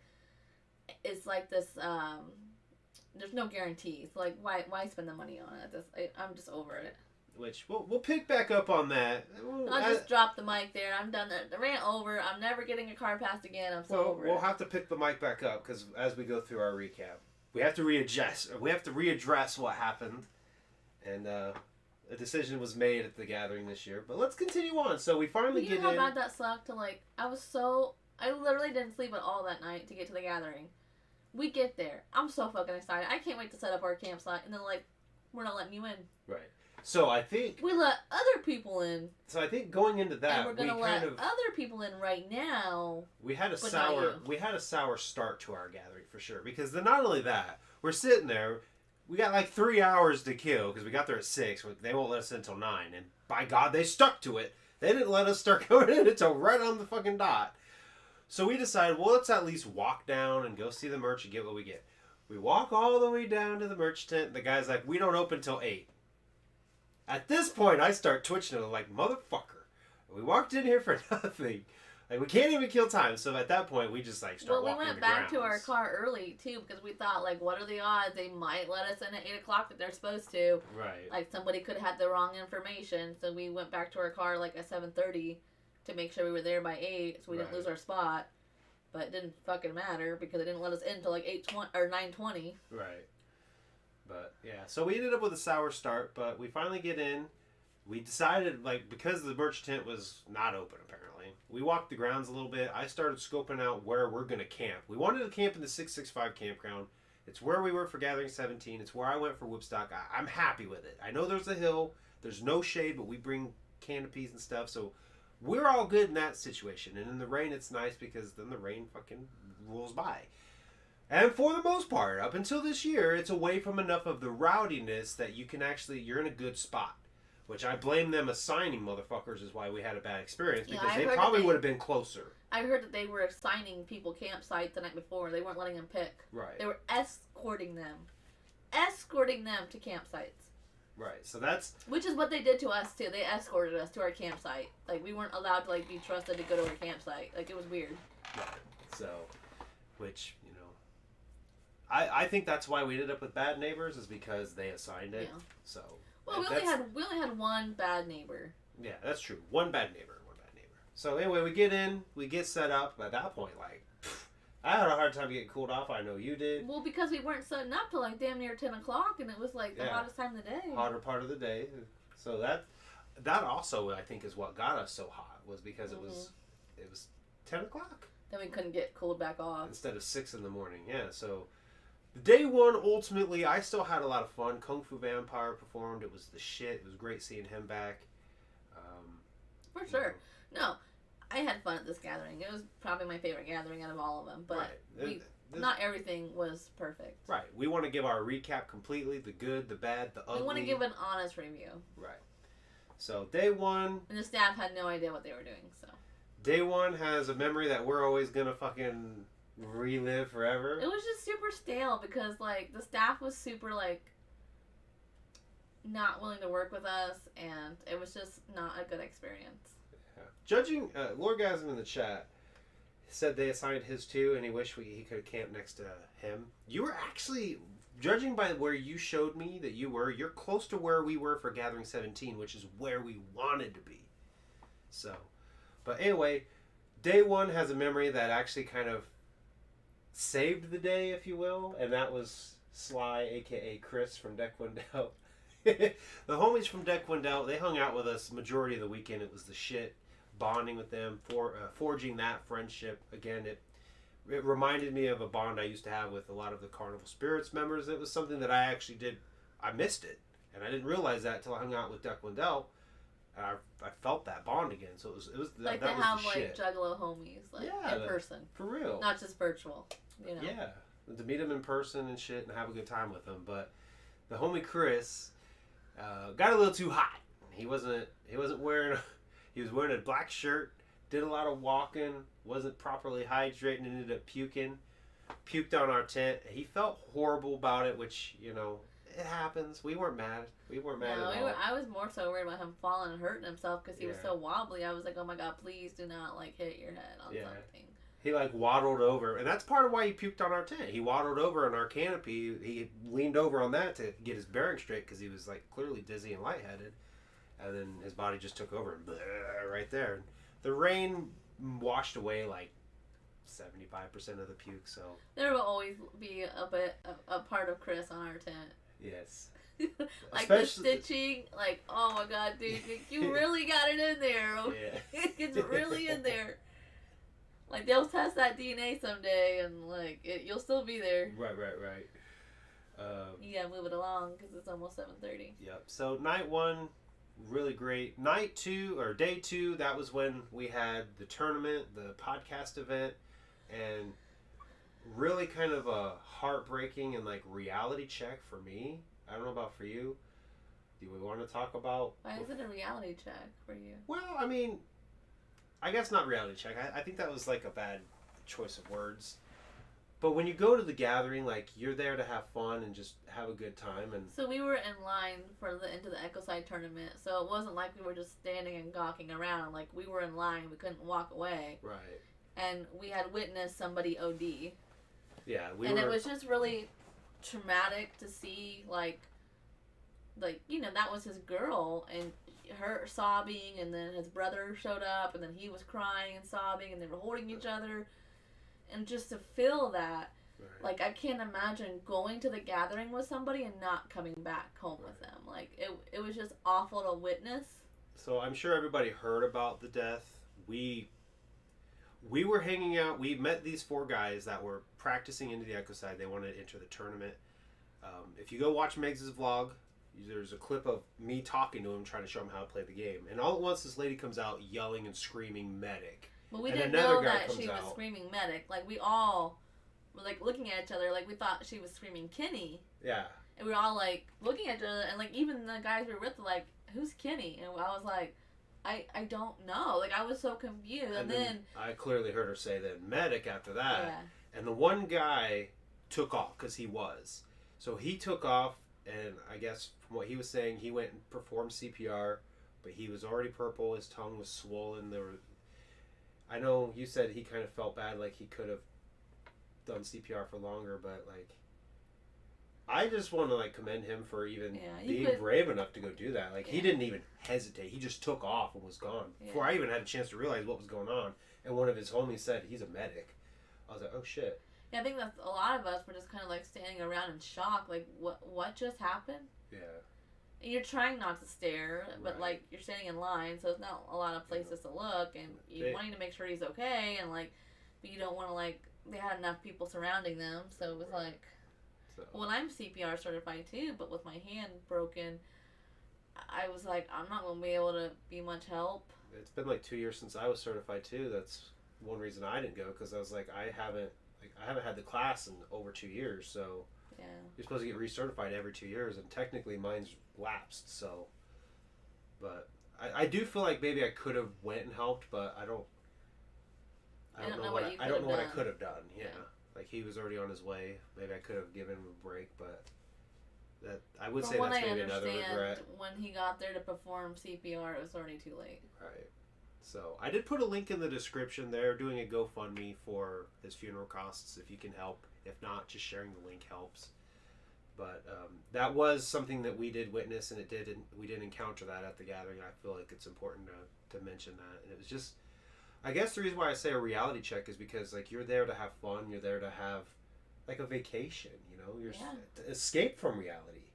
Speaker 2: it's like this. There's no guarantees. Like why spend the money on it? I'm just over it.
Speaker 1: Which we'll pick back up on that.
Speaker 2: I'll just drop the mic there. I'm done. The rant over. I'm never getting a car pass again. I'm so over it.
Speaker 1: We'll have to pick the mic back up because as we go through our recap, we have to readjust. We have to readdress what happened, and a decision was made at the gathering this year. But let's continue on. So we finally get in.
Speaker 2: You know how bad that sucked? I literally didn't sleep at all that night to get to the gathering. We get there. I'm so fucking excited. I can't wait to set up our campsite. And then like, we're not letting you in.
Speaker 1: Right. So I think
Speaker 2: we let other people in.
Speaker 1: So I think going into that,
Speaker 2: and we're gonna let other people in right now.
Speaker 1: We had a sour start to our gathering for sure, because then not only that, we're sitting there, we got like 3 hours to kill because we got there at 6. They won't let us in until 9, and by God, they stuck to it. They didn't let us start going in until right on the fucking dot. So we decided, well, let's at least walk down and go see the merch and get what we get. We walk all the way down to the merch tent. The guy's like, we don't open till 8. At this point, I start twitching and I'm like, motherfucker. We walked in here for nothing. Like, we can't even kill time. So at that point, we just like start walking.
Speaker 2: Well, we went back to our car early too because we thought like, what are the odds they might let us in at 8 o'clock that they're supposed to?
Speaker 1: Right.
Speaker 2: Like somebody could have had the wrong information, so we went back to our car like at 7:30 to make sure we were there by 8, so we didn't lose our spot. But it didn't fucking matter because they didn't let us in until like 8:20 or 9:20.
Speaker 1: Right. But yeah, so we ended up with a sour start, but we finally get in. We decided, like, because the merch tent was not open apparently, we walked the grounds a little bit. I started scoping out where we're going to camp. We wanted to camp in the 665 campground. It's where we were for Gathering 17. It's where I went for Woodstock. I'm happy with it. I know there's a hill. There's no shade, but we bring canopies and stuff, so we're all good in that situation. And in the rain, it's nice because then the rain fucking rolls by. And for the most part, up until this year, it's away from enough of the rowdiness that you can actually, you're in a good spot. Which I blame them assigning motherfuckers is why we had a bad experience, because they probably would have been closer.
Speaker 2: I heard that they were assigning people campsites the night before. They weren't letting them pick.
Speaker 1: Right.
Speaker 2: They were escorting them. Escorting them to campsites.
Speaker 1: Right, so that's...
Speaker 2: Which is what they did to us, too. They escorted us to our campsite. Like, we weren't allowed to, like, be trusted to go to our campsite. Like, it was weird.
Speaker 1: Right. So, which, you know, I think that's why we ended up with bad neighbors, is because they assigned it.
Speaker 2: Yeah.
Speaker 1: So.
Speaker 2: Well, we only had one bad neighbor.
Speaker 1: Yeah, that's true. One bad neighbor. So anyway, we get in, we get set up. At that point, like, I had a hard time getting cooled off. I know you did.
Speaker 2: Well, because we weren't setting up till like damn near 10 o'clock, and it was like the hottest time of the day.
Speaker 1: Hotter part of the day. So that also, I think, is what got us so hot, was because it was 10 o'clock.
Speaker 2: Then we couldn't get cooled back off.
Speaker 1: Instead of 6 in the morning, yeah. So day one, ultimately, I still had a lot of fun. Kung Fu Vampire performed. It was the shit. It was great seeing him back.
Speaker 2: For sure. No, I had fun at this gathering. It was probably my favorite gathering out of all of them. But not everything was perfect.
Speaker 1: Right. We want to give our recap completely. The good, the bad, the ugly.
Speaker 2: We want to give an honest review.
Speaker 1: Right. So day one.
Speaker 2: And the staff had no idea what they were doing. So
Speaker 1: day one has a memory that we're always going to fucking relive forever.
Speaker 2: It was just super stale because, like, the staff was super, like, not willing to work with us. And it was just not a good experience.
Speaker 1: Judging, Lorgasm in the chat said they assigned his too, and he wished he could have camped next to him. You were actually, judging by where you showed me that you're close to where we were for Gathering 17, which is where we wanted to be. So, but anyway, day one has a memory that actually kind of saved the day, if you will, and that was Sly, aka Chris from Deck Wendell. The homies from Deck Wendell, they hung out with us majority of the weekend. It was the shit. Bonding with them, forging that friendship. Again, it reminded me of a bond I used to have with a lot of the Carnival Spirits members. It was something that I actually did. I missed it, and I didn't realize that until I hung out with Deck Wendell, and I felt that bond again. So it was
Speaker 2: like
Speaker 1: that
Speaker 2: they
Speaker 1: was
Speaker 2: have
Speaker 1: the
Speaker 2: like
Speaker 1: shit.
Speaker 2: Juggalo homies, like in person,
Speaker 1: for real,
Speaker 2: not just virtual. You know.
Speaker 1: Yeah, to meet them in person and shit, and have a good time with them. But the homie Chris got a little too hot. He wasn't wearing. He was wearing a black shirt, did a lot of walking, wasn't properly hydrated, and ended up puked on our tent. He felt horrible about it, which, you know, it happens. We weren't mad. At all.
Speaker 2: I was more so worried about him falling and hurting himself because he was so wobbly. I was like, oh my God, please do not, like, hit your head on something.
Speaker 1: He, like, waddled over, and that's part of why he puked on our tent. He waddled over on our canopy. He leaned over on that to get his bearing straight because he was, like, clearly dizzy and lightheaded. And then his body just took over and right there. The rain washed away like 75% of the puke. So
Speaker 2: there will always be a part of Chris on our tent.
Speaker 1: Yes.
Speaker 2: Like the stitching, like, oh my God, dude, you really got it in there. Yeah. It's really in there. Like, they'll test that DNA someday, and like you'll still be there.
Speaker 1: Right.
Speaker 2: You gotta move it along because it's almost 7:30.
Speaker 1: Yep. So night one. Really great. Night two, or day two, that was when we had the tournament, the podcast event, and really kind of a heartbreaking and like reality check for me. I don't know about for you. Do we want to talk about...
Speaker 2: Why is it a reality check for you?
Speaker 1: Well, I mean, I guess not reality check. I think that was like a bad choice of words. But when you go to the gathering, like, you're there to have fun and just have a good time. And
Speaker 2: so we were in line for the into the Echo Side tournament, so it wasn't like we were just standing and gawking around. Like, we were in line, we couldn't walk away.
Speaker 1: Right.
Speaker 2: And we had witnessed somebody OD.
Speaker 1: Yeah,
Speaker 2: it was just really traumatic to see, like, you know, that was his girl, and her sobbing, and then his brother showed up, and then he was crying and sobbing, and they were holding each other. And just to feel that, like, I can't imagine going to the gathering with somebody and not coming back home with them. Like, it was just awful to witness.
Speaker 1: So I'm sure everybody heard about the death. We were hanging out. We met these 4 guys that were practicing into the Echo Side. They wanted to enter the tournament. If you go watch Meg's vlog, there's a clip of me talking to him, trying to show him how to play the game. And all at once, this lady comes out yelling and screaming medic.
Speaker 2: But we didn't know that she was screaming medic. Like, we all were, like, looking at each other like we thought she was screaming Kenny.
Speaker 1: Yeah.
Speaker 2: And we were all, like, looking at each other, and, like, even the guys we were with were like, who's Kenny? And I was like, I don't know. Like, I was so confused. And then
Speaker 1: I clearly heard her say then medic after that.
Speaker 2: Yeah.
Speaker 1: And the one guy took off because he was. So he took off, and I guess from what he was saying, he went and performed CPR, but he was already purple. His tongue was swollen. I know you said he kind of felt bad, like he could have done CPR for longer, but like, I just want to like commend him for even being brave enough to go do that. Like he didn't even hesitate; he just took off and was gone before I even had a chance to realize what was going on. And one of his homies said he's a medic. I was like, oh shit.
Speaker 2: Yeah, I think that's a lot of us were just kind of like standing around in shock, like what just happened?
Speaker 1: Yeah.
Speaker 2: And you're trying not to stare, but like you're standing in line, so it's not a lot of places to look, and you wanting to make sure he's okay, and like, but you don't want to like. They had enough people surrounding them, so it was like. So. Well, I'm CPR certified too, but with my hand broken, I was like, I'm not gonna be able to be much help.
Speaker 1: It's been like 2 years since I was certified too. That's one reason I didn't go, because I was like, I haven't had the class in over 2 years, so you're supposed to get recertified every 2 years, and technically mine's lapsed. So, but I do feel like maybe I could have went and helped, but I don't know what I could have done. Yeah. Like he was already on his way. Maybe I could have given him a break, but that I would say that's maybe another regret.
Speaker 2: When he got there to perform CPR, it was already too late.
Speaker 1: Right. So I did put a link in the description. They're doing a GoFundMe for his funeral costs if you can help. If not, just sharing the link helps. But that was something that we did witness, and we did encounter that at the gathering. I feel like it's important to mention that, and it was just. I guess the reason why I say a reality check is because like you're there to have fun, you're there to have like a vacation, you know, you're to escape from reality,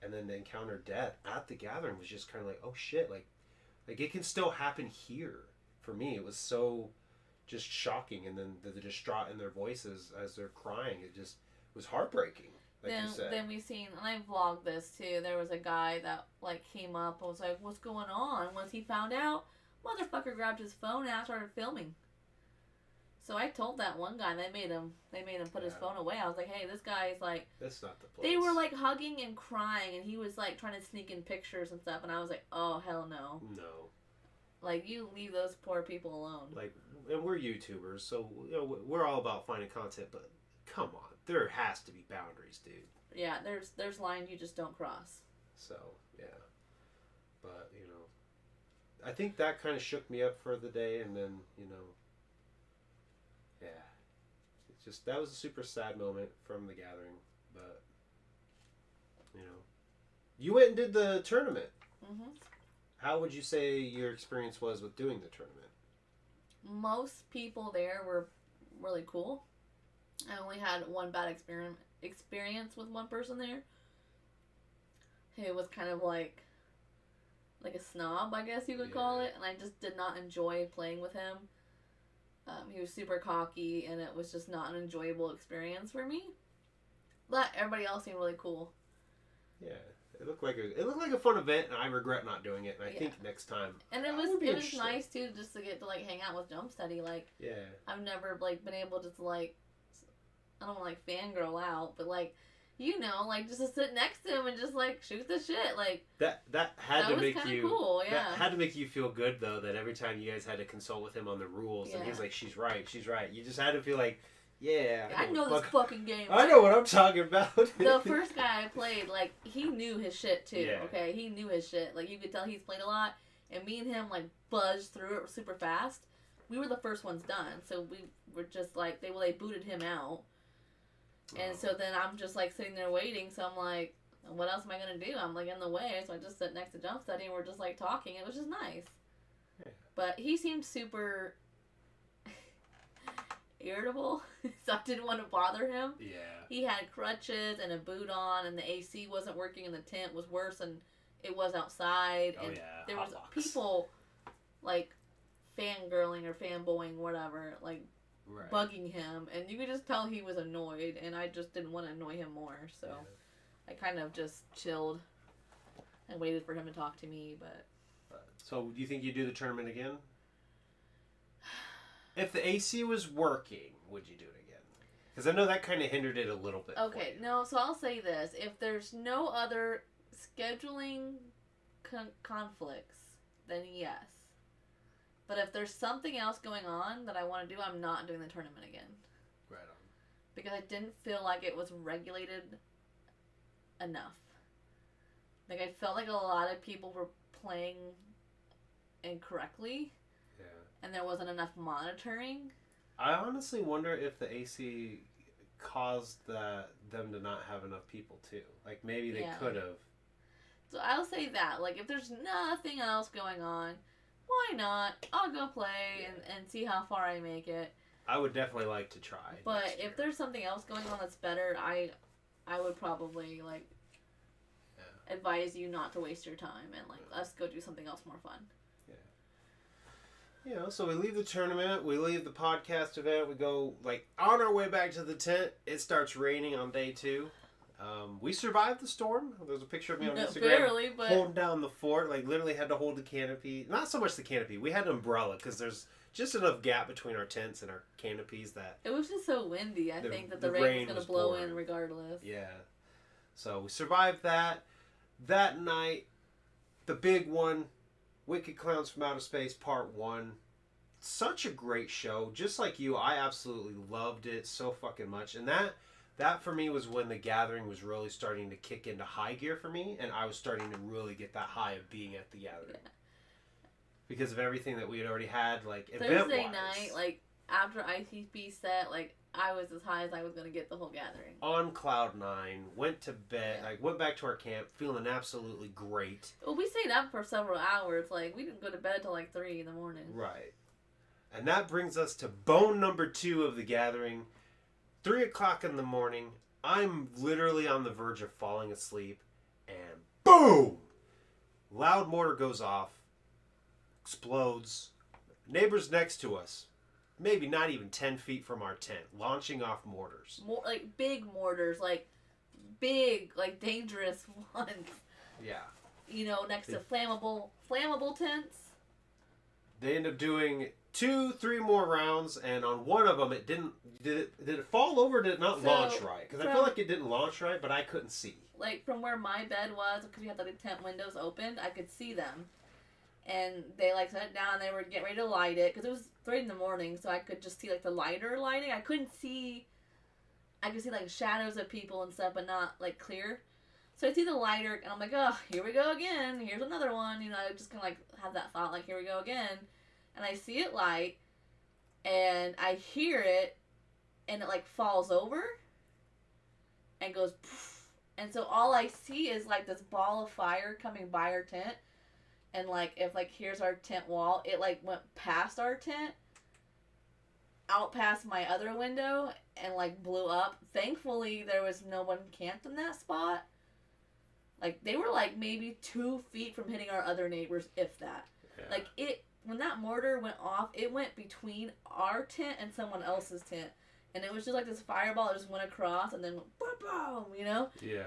Speaker 1: and then to encounter death at the gathering was just kind of like, oh shit, like it can still happen here. For me, it was so just shocking, and then the distraught in their voices as they're crying, it just was heartbreaking. Like you said.
Speaker 2: Then we seen, and I vlogged this too. There was a guy that like came up and was like, "What's going on?" Once he found out. Motherfucker grabbed his phone and started filming. So I told that one guy, they made him put his phone away. I was like, hey, this guy's like...
Speaker 1: That's not the place.
Speaker 2: They were like hugging and crying, and he was like trying to sneak in pictures and stuff, and I was like, oh, hell no.
Speaker 1: No.
Speaker 2: Like, you leave those poor people alone.
Speaker 1: Like, and we're YouTubers, so you know, we're all about finding content, but come on. There has to be boundaries, dude.
Speaker 2: Yeah, there's lines you just don't cross.
Speaker 1: So, yeah. But, you know. I think that kind of shook me up for the day, and then, you know, yeah. It's just, that was a super sad moment from the gathering, but, you know. You went and did the tournament. Mm-hmm. How would you say your experience was with doing the tournament?
Speaker 2: Most people there were really cool. I only had one bad experience with one person there. It was kind of like a snob, I guess you could call it, and I just did not enjoy playing with him. He was super cocky, and it was just not an enjoyable experience for me. But everybody else seemed really cool.
Speaker 1: Yeah, it looked like a fun event, and I regret not doing it. And I think next time.
Speaker 2: And it was nice too, just to get to like hang out with Jump Study. Like, I've never like been able to just like, I don't want to like fangirl out, but like. You know, like just to sit next to him and just like shoot the shit, like
Speaker 1: that had to make you
Speaker 2: cool, yeah.
Speaker 1: That had to make you feel good though. That every time you guys had to consult with him on the rules, and he's like, "She's right." You just had to feel like, "Yeah,
Speaker 2: I know this fucking game."
Speaker 1: I know what I'm talking about.
Speaker 2: The first guy I played, like he knew his shit too. Yeah. Okay, he knew his shit. Like you could tell he's played a lot, and me and him like buzzed through it super fast. We were the first ones done, so we were just like they booted him out. And so then I'm just like sitting there waiting. So I'm like, what else am I gonna do? I'm like in the way. So I just sit next to Jump Study and we're just like talking. It was just nice. Yeah. But he seemed super irritable, so I didn't want to bother him.
Speaker 1: Yeah.
Speaker 2: He had crutches and a boot on, and the AC wasn't working, and the tent was worse, and it was outside. And there was people like fangirling or fanboying, whatever, like. Right. Bugging him, and you could just tell he was annoyed, and I just didn't want to annoy him more, so I kind of just chilled and waited for him to talk to me. But
Speaker 1: so do you think you'd do the tournament again? If the AC was working, would you do it again? Because I know that kind of hindered it a little bit.
Speaker 2: Okay, no, so I'll say this. If there's no other scheduling conflicts, then yes. But if there's something else going on that I want to do, I'm not doing the tournament again.
Speaker 1: Right on.
Speaker 2: Because I didn't feel like it was regulated enough. Like, I felt like a lot of people were playing incorrectly.
Speaker 1: Yeah.
Speaker 2: and there wasn't enough monitoring.
Speaker 1: I honestly wonder if the AC caused them to not have enough people too. Like maybe they could have.
Speaker 2: So I'll say that. Like if there's nothing else going on, why not? I'll go play and see how far I make it.
Speaker 1: I would definitely like to try.
Speaker 2: But if there's something else going on that's better, I would probably like advise you not to waste your time and like us go do something else more fun.
Speaker 1: You know, so we leave the tournament, we leave the podcast event, we go, like, on our way back to the tent. It starts raining on day 2. We survived the storm. There's a picture of me on Instagram
Speaker 2: barely, but
Speaker 1: holding down the fort. Like, literally had to hold the canopy. Not so much the canopy. We had an umbrella because there's just enough gap between our tents and our canopies that...
Speaker 2: It was just so windy, I think, that the rain was going to blow in regardless.
Speaker 1: Yeah. So we survived that. That night, the big one... Wicked Clowns from Outer Space Part 1. Such a great show. Just like you, I absolutely loved it so fucking much. And that for me was when the gathering was really starting to kick into high gear for me. And I was starting to really get that high of being at the gathering. Yeah. Because of everything that we had already had, like, event-wise.
Speaker 2: Thursday night, like, after ITP set, like, I was as high as I was going to get the whole gathering.
Speaker 1: On cloud 9, went to bed, like went back to our camp, feeling absolutely great.
Speaker 2: Well, we stayed up for several hours. Like, we didn't go to bed till like 3 in the morning.
Speaker 1: Right. And that brings us to bone number 2 of the gathering. 3 o'clock in the morning. I'm literally on the verge of falling asleep. And boom! Loud mortar goes off. Explodes. Neighbors next to us. Maybe not even 10 feet from our tent, launching off mortars.
Speaker 2: Like big mortars, like big, like dangerous ones.
Speaker 1: Yeah.
Speaker 2: You know, next to flammable tents.
Speaker 1: They end up doing 2-3 more rounds, and on one of them, it didn't. Did it fall over? Or did it not launch right? Because I feel like it didn't launch right, but I couldn't see.
Speaker 2: Like from where my bed was, because we had the tent windows opened, I could see them. And they like set it down. They were getting ready to light it because it was 3 in the morning, so I could just see like the lighter lighting. I could see like shadows of people and stuff, but not like clear. So I see the lighter, and I'm like, oh, here we go again. Here's another one. You know, I just kind of like have that thought, like, here we go again. And I see it light, and I hear it, and it like falls over, and goes, poof. And so all I see is like this ball of fire coming by our tent. And, like, if, like, here's our tent wall, it, like, went past our tent, out past my other window, and, like, blew up. Thankfully, there was no one camped in that spot. Like, they were, like, maybe 2 feet from hitting our other neighbors, if that. Yeah. Like, when that mortar went off, it went between our tent and someone else's tent. And it was just, like, this fireball that just went across and then went, boom, boom, you know?
Speaker 1: Yeah.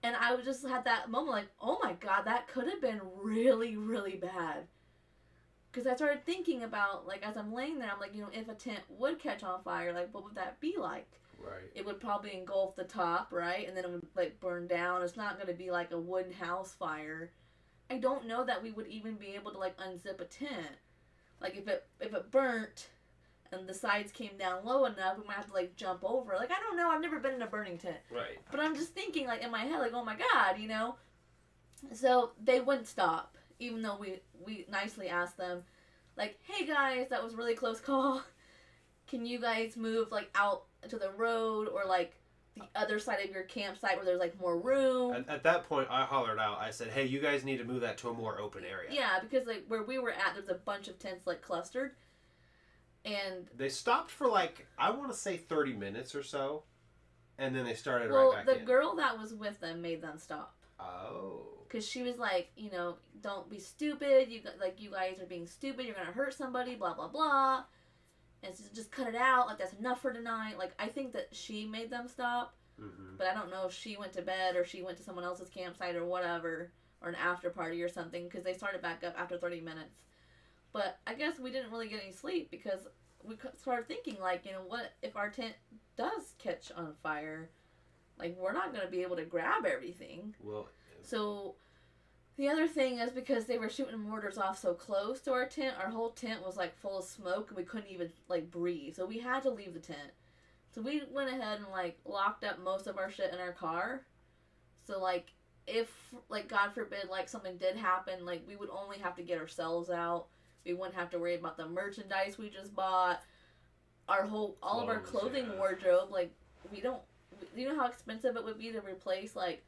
Speaker 2: And I just had that moment like, oh my god, that could have been really, really bad. Because I started thinking about, like, as I'm laying there, I'm like, you know, if a tent would catch on fire, like, what would that be like?
Speaker 1: Right.
Speaker 2: It would probably engulf the top, right? And then it would, like, burn down. It's not going to be like a wooden house fire. I don't know that we would even be able to, like, unzip a tent. Like, if it burnt and the sides came down low enough, we might have to, like, jump over. Like, I don't know. I've never been in a burning tent.
Speaker 1: Right.
Speaker 2: But I'm just thinking, like, in my head, like, oh, my God, you know? So they wouldn't stop, even though we nicely asked them, like, hey, guys, that was a really close call. Can you guys move, like, out to the road or, like, the other side of your campsite where there's, like, more room?
Speaker 1: At that point, I hollered out. I said, hey, you guys need to move that to a more open area.
Speaker 2: Yeah, because, like, where we were at, there's a bunch of tents, like, clustered. And
Speaker 1: they stopped for, like, I want to say 30 minutes or so. And then they started right back in.
Speaker 2: Well, the girl that was with them made them stop.
Speaker 1: Oh.
Speaker 2: Because she was like, you know, don't be stupid. You guys are being stupid. You're going to hurt somebody, blah, blah, blah. And so just cut it out. Like, that's enough for tonight. Like, I think that she made them stop. Mm-hmm. But I don't know if she went to bed or she went to someone else's campsite or whatever. Or an after party or something. Because they started back up after 30 minutes. But I guess we didn't really get any sleep because we started thinking, like, you know, what if our tent does catch on fire? Like, we're not going to be able to grab everything.
Speaker 1: Well,
Speaker 2: so the other thing is because they were shooting mortars off so close to our whole tent was, like, full of smoke and we couldn't even, like, breathe. So we had to leave the tent. So we went ahead and, like, locked up most of our shit in our car. So, like, if, like, God forbid, like, something did happen, like, we would only have to get ourselves out. We wouldn't have to worry about the merchandise we just bought. All of our clothing wardrobe, like, you know how expensive it would be to replace, like,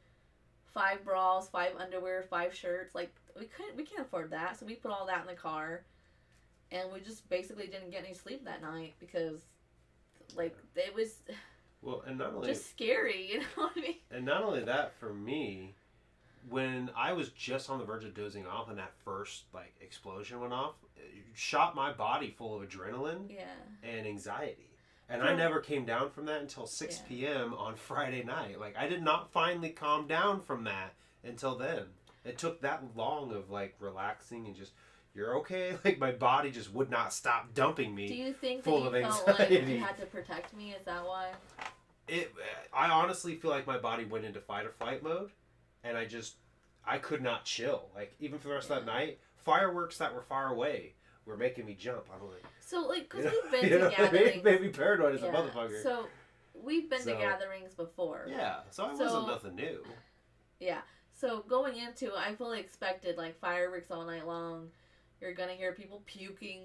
Speaker 2: 5 bras, 5 underwear, 5 shirts. Like, we can't afford that, so we put all that in the car, and we just basically didn't get any sleep that night because, like, it was
Speaker 1: and not only
Speaker 2: just scary, you know what I mean?
Speaker 1: And not only that, for me, when I was just on the verge of dozing off and that first, like, explosion went off, it shot my body full of adrenaline and anxiety. And I never came down from that until 6 p.m. on Friday night. Like, I did not finally calm down from that until then. It took that long of, like, relaxing and just, you're okay? Like, my body just would not stop dumping me.
Speaker 2: Do you think
Speaker 1: full
Speaker 2: that you
Speaker 1: of
Speaker 2: felt
Speaker 1: anxiety.
Speaker 2: like you had to protect me? Is that why?
Speaker 1: I honestly feel like my body went into fight or flight mode, and I could not chill. Like, even for the rest of that night, fireworks that were far away were making me jump. I'm like...
Speaker 2: So, like, because we've been to gatherings.
Speaker 1: It made me paranoid as a motherfucker.
Speaker 2: So, we've been to gatherings before.
Speaker 1: Yeah, so it wasn't nothing new.
Speaker 2: Yeah. So, going into it, I fully expected, like, fireworks all night long. You're gonna hear people puking,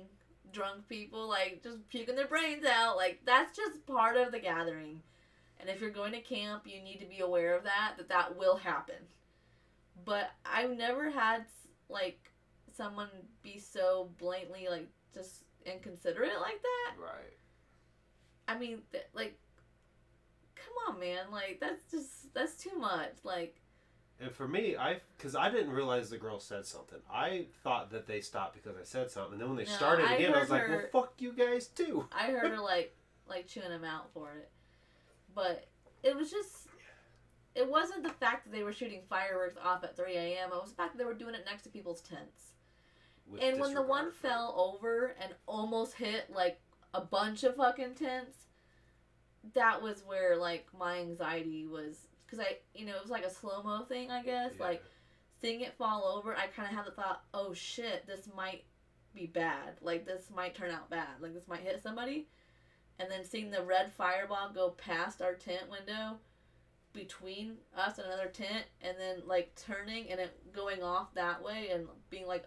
Speaker 2: drunk people, like, just puking their brains out. Like, that's just part of the gathering. And if you're going to camp, you need to be aware of that will happen. But I've never had, like, someone be so blatantly, like, just inconsiderate like that.
Speaker 1: Right.
Speaker 2: I mean, like, come on, man. Like, that's too much. Like...
Speaker 1: And for me, because I didn't realize the girl said something. I thought that they stopped because I said something. And then when they started again, I was like, well, fuck you guys, too.
Speaker 2: I heard her, like chewing him out for it. But it was just... It wasn't the fact that they were shooting fireworks off at 3 a.m. It was the fact that they were doing it next to people's tents. And when the one fell over and almost hit, like, a bunch of fucking tents, that was where, like, my anxiety was... Because it was like a slow-mo thing, I guess. Yeah. Like, seeing it fall over, I kind of had the thought, oh shit, this might be bad. Like, this might turn out bad. Like, this might hit somebody. And then seeing the red fireball go past our tent window between us and another tent, and then, like, turning and it going off that way and being like,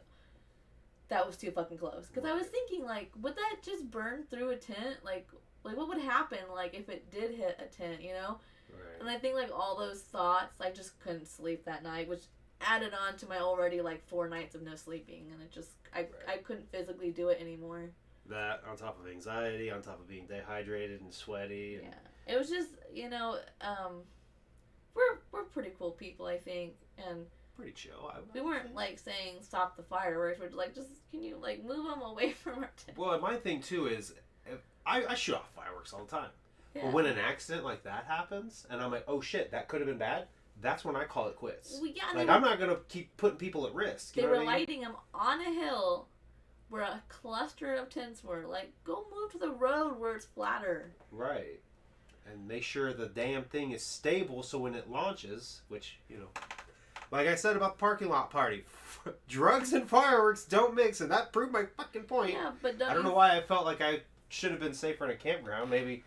Speaker 2: that was too fucking close. Because I was thinking, like, would that just burn through a tent? Like, what would happen, like, if it did hit a tent, you know? Right. And I think, like, all those thoughts, I just couldn't sleep that night, which added on to my already, like, 4 nights of no sleeping. And it just, I couldn't physically do it anymore.
Speaker 1: That, on top of anxiety, on top of being dehydrated and sweaty. And...
Speaker 2: Yeah. It was just, we're pretty cool people, I think. And
Speaker 1: pretty chill.
Speaker 2: We weren't, like, saying stop the fireworks. We're like, just, can you, like, move them away from our tent?
Speaker 1: Well, my thing, too, is I shoot off fireworks all the time. Yeah. But when an accident like that happens, and I'm like, oh shit, that could have been bad, that's when I call it quits.
Speaker 2: Well, yeah,
Speaker 1: like, I'm not going to keep putting people at risk.
Speaker 2: They were lighting them on a hill where a cluster of tents were. Like, go move to the road where it's flatter.
Speaker 1: Right. And make sure the damn thing is stable so when it launches, which, like I said about the parking lot party, drugs and fireworks don't mix, and that proved my fucking point.
Speaker 2: Yeah, but
Speaker 1: I don't know why I felt like I should have been safer in a campground. Maybe...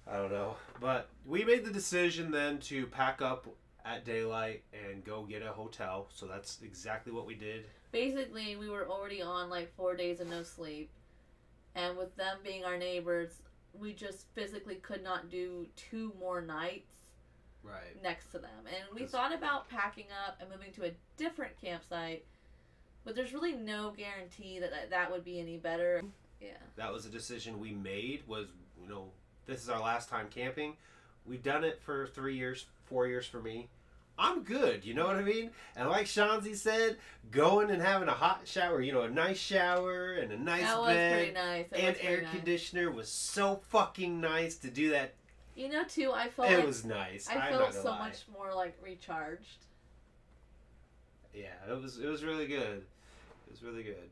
Speaker 1: I don't know. But we made the decision then to pack up at daylight and go get a hotel. So that's exactly what we did.
Speaker 2: Basically, we were already on, like, 4 days of no sleep. And with them being our neighbors, we just physically could not do 2 more nights next to them. And we thought about packing up and moving to a different campsite. But there's really no guarantee that would be any better. Yeah. That
Speaker 1: was a decision we made was, this is our last time camping. We've done it for 3 years, 4 years for me. I'm good, you know what I mean? And like Shanzi said, going and having a hot shower, a nice shower and a nice bed.
Speaker 2: That was pretty nice.
Speaker 1: And air conditioner was so fucking nice to do that.
Speaker 2: Too, I felt
Speaker 1: it was nice.
Speaker 2: I felt so much more, like, recharged.
Speaker 1: Yeah, it was really good. It was really good.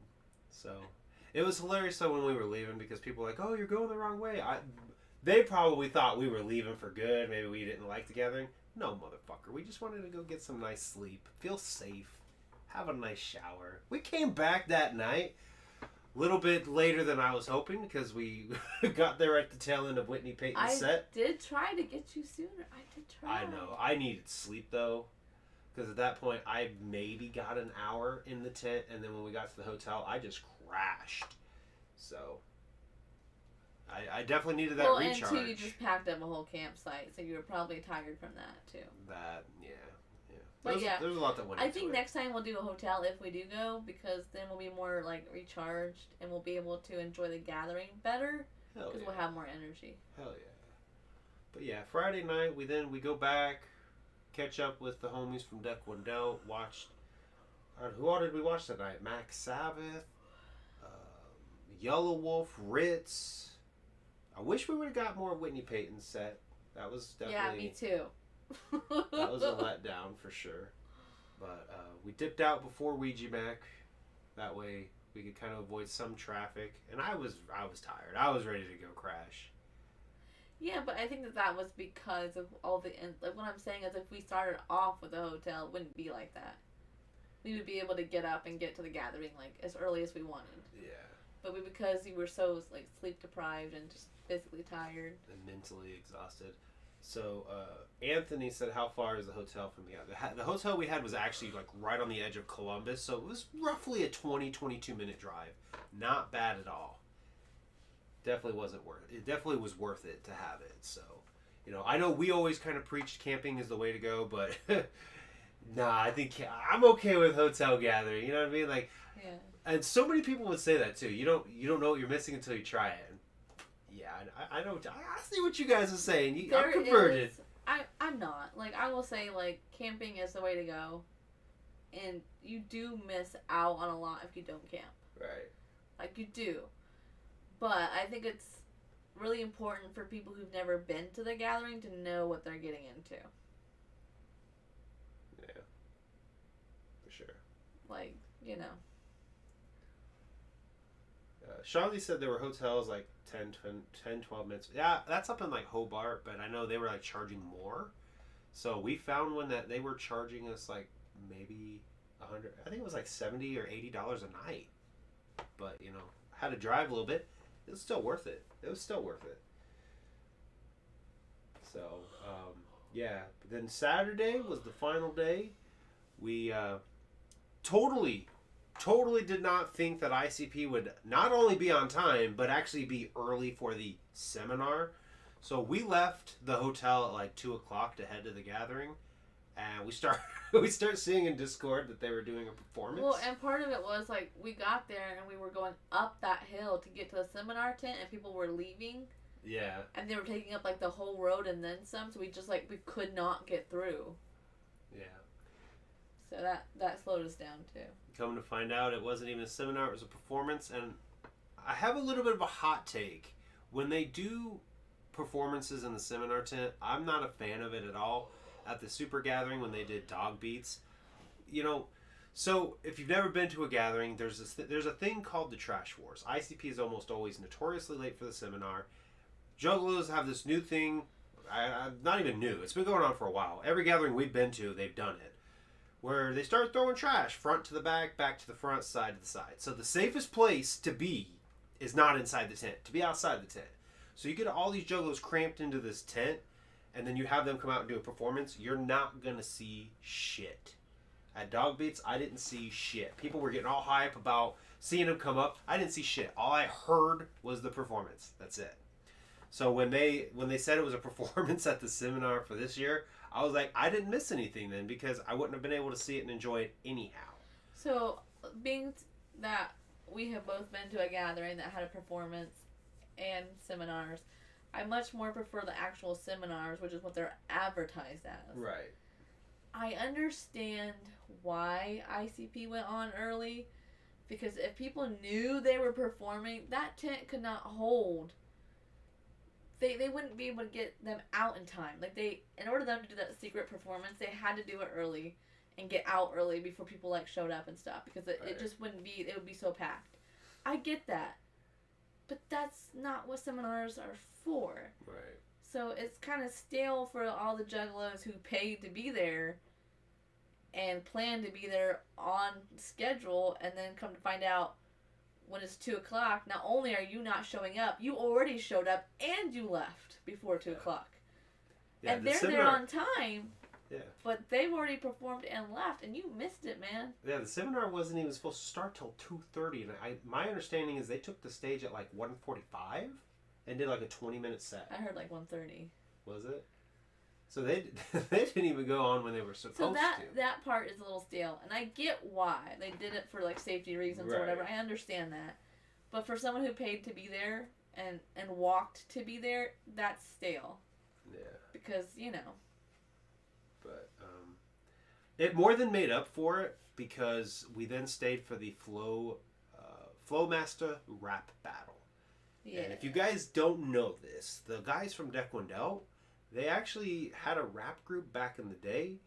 Speaker 1: So, it was hilarious though when we were leaving because people were like, oh, you're going the wrong way. They probably thought we were leaving for good. Maybe we didn't like the gathering. No, motherfucker. We just wanted to go get some nice sleep. Feel safe. Have a nice shower. We came back that night a little bit later than I was hoping because we got there at the tail end of Whitney Payton's set.
Speaker 2: I did try to get you sooner. I did try.
Speaker 1: I know. I needed sleep, though. Because at that point, I maybe got an hour in the tent, and then when we got to the hotel, I just crashed. So, I definitely needed that recharge.
Speaker 2: Well, and 2, you just packed up a whole campsite, so you were probably tired from that, too.
Speaker 1: But there's a lot that went into it.
Speaker 2: I think next time we'll do a hotel if we do go, because then we'll be more, like, recharged, and we'll be able to enjoy the gathering better, because we'll have more energy.
Speaker 1: Hell yeah. But yeah, Friday night, we go back, catch up with the homies from Deck One Delt, watched, who all did we watch that night? Max Sabbath, Yellow Wolf, Ritz. I wish we would have got more Whitney Payton's set. That was definitely...
Speaker 2: Yeah, me too.
Speaker 1: That was a letdown for sure. But we dipped out before Ouija Mac. That way we could kind of avoid some traffic. And I was tired. I was ready to go crash.
Speaker 2: Yeah, but I think that was because of all the... Like, what I'm saying is if we started off with a hotel, it wouldn't be like that. We would be able to get up and get to the gathering, like, as early as we wanted.
Speaker 1: Yeah. But
Speaker 2: because we were so, like, sleep deprived and just physically tired.
Speaker 1: And mentally exhausted. So, Anthony said, how far is the hotel from here? The hotel we had was actually, like, right on the edge of Columbus, so it was roughly a 22 minute drive. Not bad at all. Definitely wasn't worth it. It definitely was worth it to have it, so... You know, I know we always kind of preached camping is the way to go, but... nah, I think... I'm okay with hotel gathering, you know what I mean? Like...
Speaker 2: Yeah.
Speaker 1: And so many people would say that, too. You don't know what you're missing until you try it. Yeah, I know. I see what you guys are saying. I'm converted.
Speaker 2: I'm not. Like, I will say, like, camping is the way to go. And you do miss out on a lot if you don't camp.
Speaker 1: Right.
Speaker 2: Like, you do. But I think it's really important for people who've never been to the gathering to know what they're getting into.
Speaker 1: Yeah. For sure.
Speaker 2: Like, you know.
Speaker 1: Charlie said there were hotels like 10, 12 minutes. Yeah, that's up in like Hobart, but I know they were like charging more. So we found one that they were charging us like maybe $100. I think it was like $70 or $80 a night. But you know, I had to drive a little bit. It was still worth it. It was still worth it. So yeah. But then Saturday was the final day. We totally did not think that ICP would not only be on time, but actually be early for the seminar. So we left the hotel at like 2 o'clock to head to the gathering, and we start seeing in Discord that they were doing a performance.
Speaker 2: Well, and part of it was like we got there and we were going up that hill to get to the seminar tent, and people were leaving.
Speaker 1: Yeah.
Speaker 2: And they were taking up like the whole road and then some, so we just like we could not get through.
Speaker 1: Yeah.
Speaker 2: So that slowed us down too.
Speaker 1: Coming to find out, it wasn't even a seminar, it was a performance. And I have a little bit of a hot take. When they do performances in the seminar tent, I'm not a fan of it at all. At the Super Gathering, when they did dog beats, you know, so if you've never been to a gathering, there's a thing called the Trash Wars. ICP is almost always notoriously late for the seminar. Juggalos have this new thing, not even new, it's been going on for a while. Every gathering we've been to, they've done it, where they start throwing trash front to the back to the front, side to the side. So the safest place to be is not inside the tent, to be outside the tent. So you get all these Juggalos cramped into this tent, and then you have them come out and do a performance. You're not going to see shit. At Dog Beats, I didn't see shit. People were getting all hype about seeing them come up. I didn't see shit. All I heard was the performance. That's it. So when they said it was a performance at the seminar for this year, I was like, I didn't miss anything then, because I wouldn't have been able to see it and enjoy it anyhow.
Speaker 2: So, being that we have both been to a gathering that had a performance and seminars, I much more prefer the actual seminars, which is what they're advertised as.
Speaker 1: Right.
Speaker 2: I understand why ICP went on early, because if people knew they were performing, that tent could not hold. They wouldn't be able to get them out in time. Like, in order for them to do that secret performance, they had to do it early and get out early before people, like, showed up and stuff, because it just wouldn't be, it would be so packed. I get that. But that's not what seminars are for.
Speaker 1: Right.
Speaker 2: So it's kind of stale for all the Juggalos who paid to be there and planned to be there on schedule, and then come to find out when it's 2 o'clock, not only are you not showing up, you already showed up and you left before 2 o'clock. Yeah, and they're there on time.
Speaker 1: Yeah.
Speaker 2: But they've already performed and left, and you missed it, man.
Speaker 1: Yeah, the seminar wasn't even supposed to start till 2:30, and my understanding is they took the stage at like 1:45 and did like a 20-minute set.
Speaker 2: I heard like 1:30.
Speaker 1: Was it? So they didn't even go on when they were supposed to.
Speaker 2: So that part is a little stale, and I get why they did it for like safety reasons or whatever. I understand that, but for someone who paid to be there and walked to be there, that's stale.
Speaker 1: Yeah. Because
Speaker 2: But
Speaker 1: it more than made up for it because we then stayed for the Flowmaster rap battle. Yeah. And if you guys don't know this, the guys from Dekwandelt, they actually had a rap group back in the day,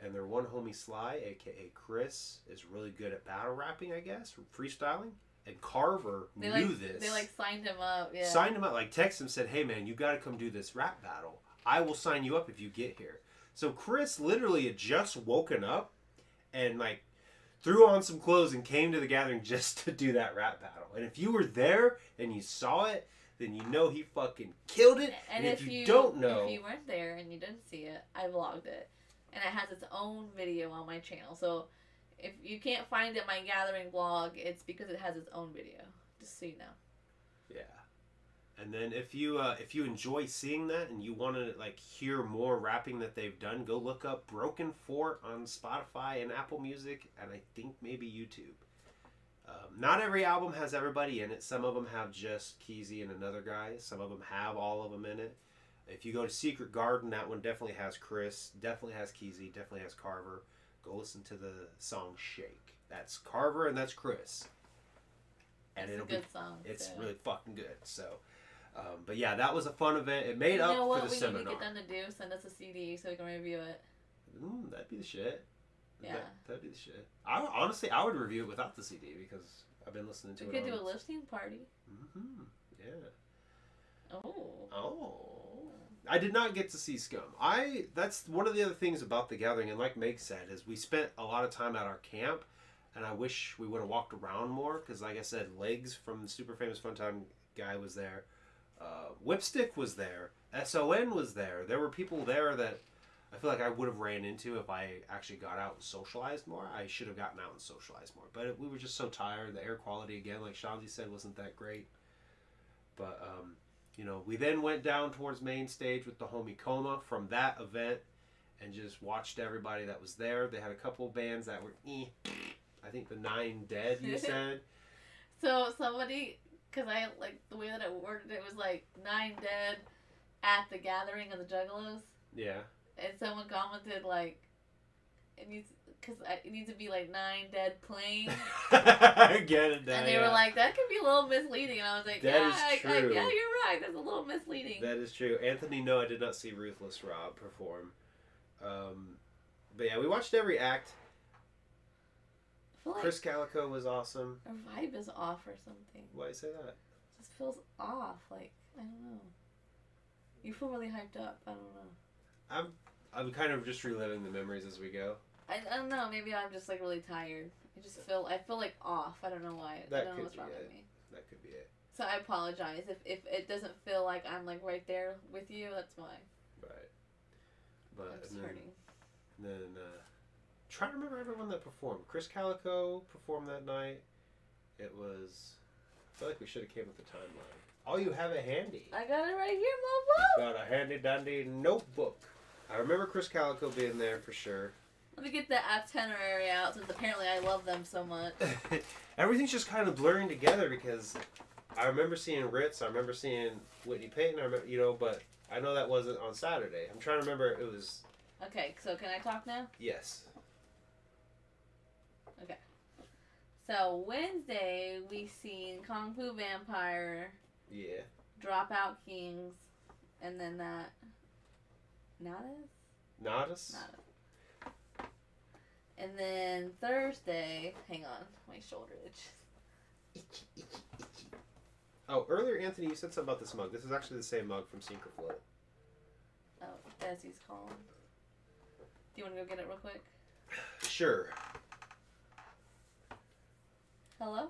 Speaker 1: and their one homie Sly, aka Chris, is really good at battle rapping, I guess, freestyling. And Carver knew this.
Speaker 2: They signed him up, yeah.
Speaker 1: Signed him up, texted him, said, "Hey man, you gotta come do this rap battle. I will sign you up if you get here." So Chris literally had just woken up and threw on some clothes and came to the gathering just to do that rap battle. And if you were there and you saw it, then you know he fucking killed it. And if you don't know...
Speaker 2: If you weren't there and you didn't see it, I vlogged it. And it has its own video on my channel. So if you can't find it in my gathering vlog, it's because it has its own video. Just so you know.
Speaker 1: Yeah. And then if you enjoy seeing that and you want to hear more rapping that they've done, go look up Broken Fort on Spotify and Apple Music, and I think maybe YouTube. Not every album has everybody in it. Some of them have just Keezy and another guy. Some of them have all of them in it. If you go to Secret Garden, that one definitely has Chris, definitely has Keezy, definitely has Carver. Go listen to the song Shake. That's Carver and that's Chris. And
Speaker 2: it's a good song.
Speaker 1: It's really fucking good. So, but yeah, that was a fun event. It made up for the seminar.
Speaker 2: You know what we need to get them to do? Send us a CD so we can review it.
Speaker 1: That'd be the shit.
Speaker 2: Yeah.
Speaker 1: That'd be the shit. Honestly, I would review it without the CD because I've been listening to it.
Speaker 2: We could do a listening party.
Speaker 1: Mm-hmm. Yeah.
Speaker 2: Oh.
Speaker 1: I did not get to see Scum. That's one of the other things about the gathering, and like Meg said, is we spent a lot of time at our camp, and I wish we would have walked around more, because like I said, Legs from the Super Famous Fun Time guy was there. Whipstick was there. SON was there. There were people there that I feel like I would have ran into if I actually got out and socialized more. I should have gotten out and socialized more. But we were just so tired. The air quality, again, like Shanzi said, wasn't that great. But, we then went down towards main stage with the homie Coma from that event and just watched everybody that was there. They had a couple bands that were I think the 9 Dead, you said.
Speaker 2: So somebody, because I the way that I worded it was 9 Dead at the gathering of the Juggalos.
Speaker 1: Yeah.
Speaker 2: And someone commented it needs to be 9 Dead playing.
Speaker 1: Get it down.
Speaker 2: And they were like, that could be a little misleading. And I was like,
Speaker 1: that is true.
Speaker 2: Yeah, you're right. That's a little misleading.
Speaker 1: That is true. Anthony, no, I did not see Ruthless Rob perform. But yeah, we watched every act. Chris Calico was awesome.
Speaker 2: Our vibe is off or something.
Speaker 1: Why do you say that? It
Speaker 2: just feels off. I don't know. You feel really hyped up. I don't know.
Speaker 1: I'm kind of just reliving the memories as we go.
Speaker 2: I don't know. Maybe I'm just really tired. I feel off. I don't know why. I don't know what's wrong with me.
Speaker 1: That could be it.
Speaker 2: So I apologize if it doesn't feel like I'm right there with you. That's why.
Speaker 1: Right. But
Speaker 2: I'm just hurting.
Speaker 1: Then trying to remember everyone that performed. Chris Calico performed that night. It was. I feel like we should have came with the timeline. Oh, you have it handy.
Speaker 2: I got it right here, mofo.
Speaker 1: Got a handy dandy notebook. I remember Chris Calico being there for sure.
Speaker 2: Let me get the itinerary out since apparently I love them so much.
Speaker 1: Everything's just kind of blurring together because I remember seeing Ritz, I remember seeing Whitney Payton, but I know that wasn't on Saturday. I'm trying to remember it was...
Speaker 2: Okay, so can I talk now?
Speaker 1: Yes.
Speaker 2: Okay. So Wednesday we seen Kung Fu Vampire.
Speaker 1: Yeah.
Speaker 2: Dropout Kings, and then that... Nodus? And then Thursday, hang on, my shoulder itches.
Speaker 1: Oh, earlier, Anthony, you said something about this mug. This is actually the same mug from Sinker Float.
Speaker 2: Oh, as he's calling. Do you want to go get it real quick?
Speaker 1: Sure.
Speaker 2: Hello?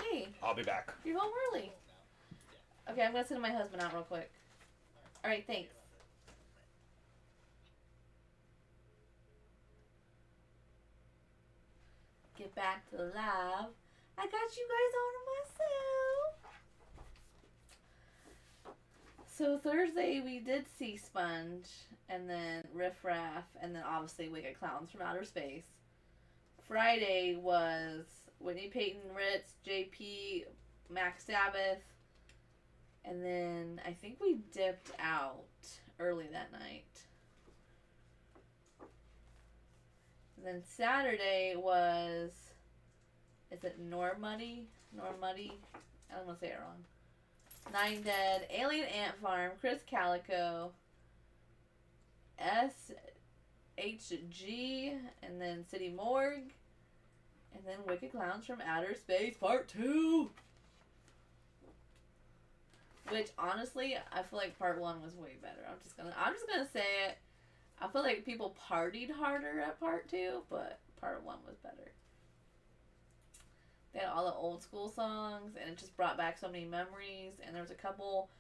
Speaker 2: Hey.
Speaker 1: I'll be back.
Speaker 2: You're home early. Okay, I'm going to send my husband out real quick. Alright, thanks. get back to the live, I got you guys all to myself. So Thursday we did see Sponge, and then Riff Raff, and then obviously Wicked Clowns from Outer Space. Friday was Whitney Peyton, Ritz, JP, Max Sabbath, and then I think we dipped out early that night. And then Saturday was, is it Normuddy? Normuddy? I don't want to say it wrong. Nine Dead, Alien Ant Farm, Chris Calico, SHG, and then City Morgue, and then Wicked Clowns from Outer Space Part 2. Which honestly, I feel like Part 1 was way better. I'm just gonna say it. I feel like people partied harder at Part 2, but Part 1 was better. They had all the old school songs, and it just brought back so many memories, and there was a couple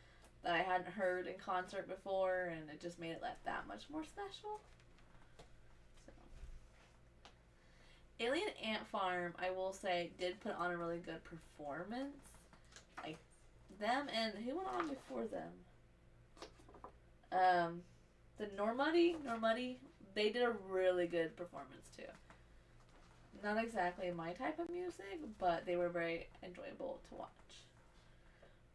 Speaker 2: that I hadn't heard in concert before, and it just made it that much more special. So. Alien Ant Farm, I will say, did put on a really good performance. Like, them, and who went on before them? The Normuddy, they did a really good performance too. Not exactly my type of music, but they were very enjoyable to watch.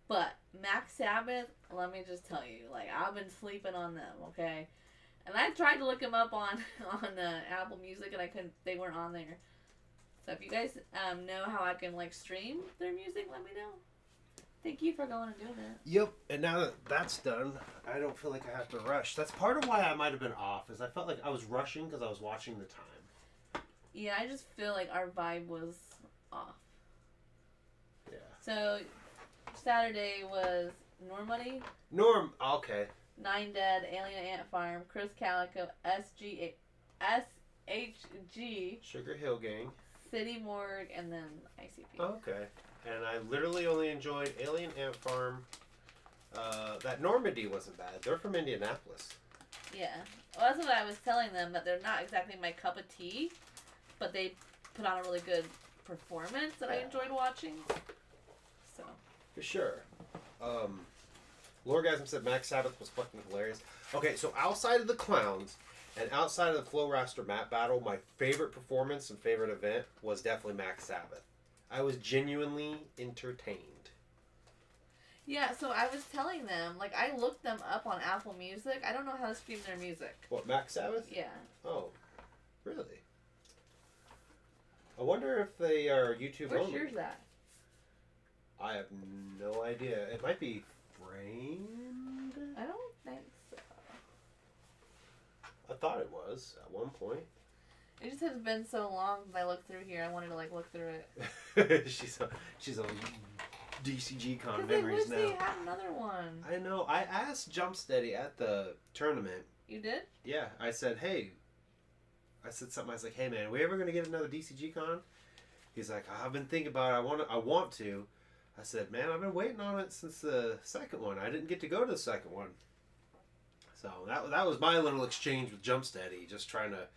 Speaker 2: But Max Sabbath, let me just tell you, like, I've been sleeping on them, okay? And I tried to look them up on Apple Music, and I couldn't. They weren't on there. So if you guys know how I can like stream their music, let me know. Thank you for going and doing that.
Speaker 1: Yep, and now that that's done, I don't feel like I have to rush. That's part of why I might have been off, is I felt like I was rushing because I was watching the time.
Speaker 2: Yeah, I just feel like our vibe was off.
Speaker 1: Yeah.
Speaker 2: So, Saturday was Normuddy.
Speaker 1: Okay.
Speaker 2: Nine Dead, Alien Ant Farm, Chris Calico, SHG,
Speaker 1: Sugar Hill Gang,
Speaker 2: City Morgue, and then ICP.
Speaker 1: Okay. And I literally only enjoyed Alien Ant Farm. That Normandy wasn't bad. They're from Indianapolis.
Speaker 2: Yeah. Well, that's what I was telling them, that they're not exactly my cup of tea, but they put on a really good performance that I enjoyed watching. So.
Speaker 1: For sure. Lorgasm said Max Sabbath was fucking hilarious. Okay, so outside of the clowns and outside of the Flow Raster Map Battle, my favorite performance and favorite event was definitely Max Sabbath. I was genuinely entertained.
Speaker 2: Yeah, so I was telling them, like, I looked them up on Apple Music. I don't know how to stream their music.
Speaker 1: What, Max Sabbath?
Speaker 2: Yeah.
Speaker 1: Oh, really? I wonder if they are YouTube
Speaker 2: Where's
Speaker 1: only.
Speaker 2: yours at?
Speaker 1: I have no idea. It might be framed.
Speaker 2: I don't think so.
Speaker 1: I thought it was at one point.
Speaker 2: It just has been so long since I looked through here. I wanted to like look through it.
Speaker 1: she's a DCG con
Speaker 2: They
Speaker 1: memories
Speaker 2: wish
Speaker 1: now.
Speaker 2: they had another one.
Speaker 1: I know. I asked Jumpsteady at the tournament.
Speaker 2: You did?
Speaker 1: Yeah, I said, hey. I said something. I was like, hey man, are we ever gonna get another DCG con? He's like, I've been thinking about it. I want to. I said, man, I've been waiting on it since the second one. I didn't get to go to the second one. So that was my little exchange with Jumpsteady, just trying to.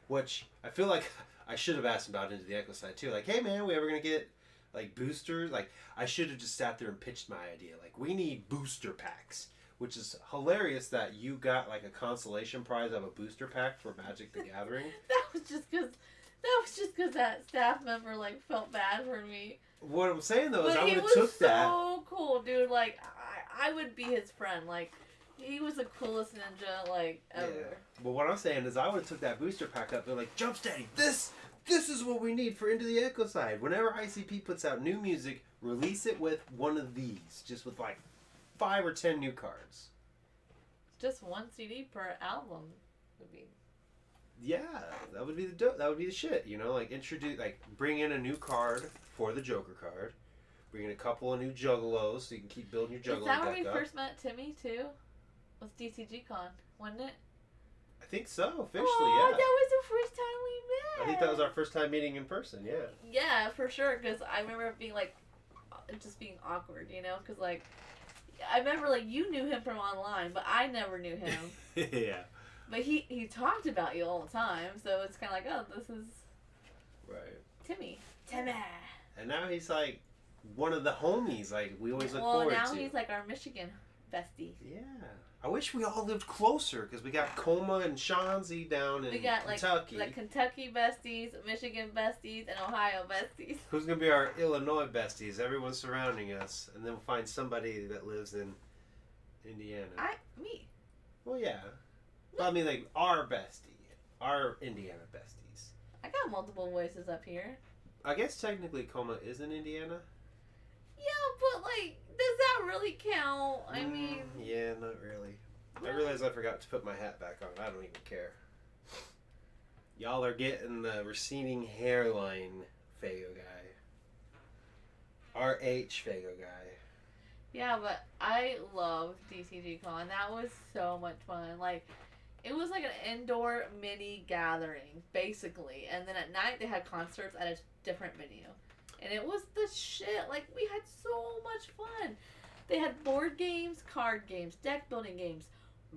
Speaker 1: Which I feel like I should have asked about Into the Echo Side too. Like, hey man, we ever gonna get like boosters? Like, I should have just sat there and pitched my idea. Like, we need booster packs, which is hilarious that you got like a consolation prize of a booster pack for Magic the Gathering.
Speaker 2: That was just because that staff member like felt bad for me.
Speaker 1: What I'm saying though is
Speaker 2: But
Speaker 1: I would have
Speaker 2: he was
Speaker 1: took that.
Speaker 2: so cool, dude. Like I would be his friend. Like he was the coolest ninja like ever.
Speaker 1: Yeah. But what I'm saying is I would have took that booster pack up. They're like, Jumpsteady, this is what we need for Into the Echo Side. Whenever ICP puts out new music, release it with one of these, just with like 5 or 10 new cards.
Speaker 2: Just one CD per album would be.
Speaker 1: Yeah, that would be the shit. You know, like bring in a new card for the Joker card. Bring in a couple of new Juggalos so you can keep building your Juggalo deck up.
Speaker 2: Is that where we first met Timmy too? Was DCG Con, wasn't it?
Speaker 1: I think so, officially,
Speaker 2: oh,
Speaker 1: yeah.
Speaker 2: that was the first time we met.
Speaker 1: I think that was our first time meeting in person, yeah.
Speaker 2: Yeah, for sure, because I remember it being like, just being awkward, you know? Because like, I remember like you knew him from online, but I never knew him.
Speaker 1: Yeah.
Speaker 2: But he talked about you all the time, so it's kind of like, oh, this is...
Speaker 1: Right.
Speaker 2: Timmy.
Speaker 1: And now he's like one of the homies. Like we always look forward to.
Speaker 2: Well, now he's like our Michigan bestie.
Speaker 1: Yeah. I wish we all lived closer because we got Coma and Shanzi down in Kentucky.
Speaker 2: Like Kentucky besties, Michigan besties, and Ohio besties.
Speaker 1: Who's going to be our Illinois besties? Everyone's surrounding us. And then we'll find somebody that lives in Indiana.
Speaker 2: Me.
Speaker 1: Well, yeah. Well, I mean, like, our bestie. Our Indiana besties.
Speaker 2: I got multiple voices up here.
Speaker 1: I guess technically Coma is in Indiana.
Speaker 2: Yeah, but, like, does that really count? I mean...
Speaker 1: Yeah, not really. I realized I forgot to put my hat back on. I don't even care. Y'all are getting the receding hairline Faygo guy. RH Faygo guy.
Speaker 2: Yeah, but I loved DCG Con. That was so much fun. Like, it was like an indoor mini gathering, basically. And then at night they had concerts at a different venue. And it was the shit. Like, we had so much fun. They had board games, card games, deck building games,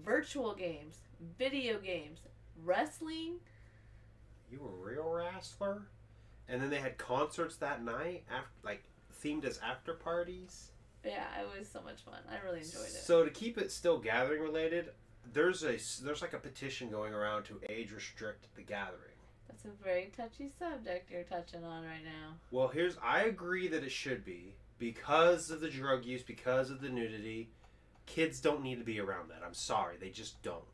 Speaker 2: virtual games, video games, wrestling.
Speaker 1: You were a real wrestler? And then they had concerts that night, after, like, themed as after parties?
Speaker 2: Yeah, it was so much fun. I really enjoyed it.
Speaker 1: So to keep it still gathering related, there's like a petition going around to age restrict the gathering.
Speaker 2: That's a very touchy subject you're touching on right now.
Speaker 1: Well, I agree that it should be. Because of the drug use, because of the nudity, kids don't need to be around that. I'm sorry, they just don't.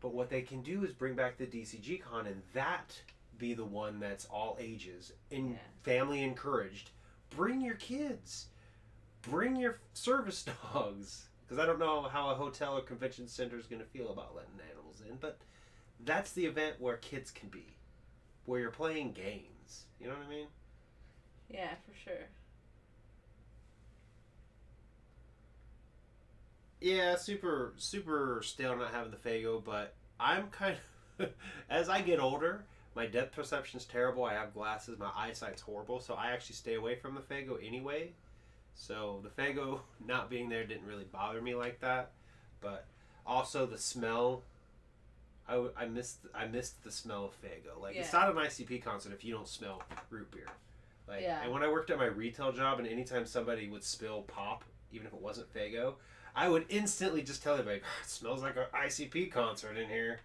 Speaker 1: But what they can do is bring back the DCG Con and that be the one that's all ages and family encouraged. Bring your kids. Bring your service dogs. Because I don't know how a hotel or convention center is going to feel about letting animals in, but that's the event where kids can be. Where you're playing games. You know what I mean?
Speaker 2: Yeah, for sure.
Speaker 1: Yeah, super stale not having the Faygo, but I'm kind of... As I get older, my depth perception's terrible. I have glasses. My eyesight's horrible, so I actually stay away from the Faygo anyway. So the Faygo not being there didn't really bother me like that. But also the smell... I missed the smell of Faygo. Like, it's not an ICP concert if you don't smell root beer. Like, and when I worked at my retail job, and anytime somebody would spill pop, even if it wasn't Faygo, I would instantly just tell everybody, oh, it smells like an ICP concert in here.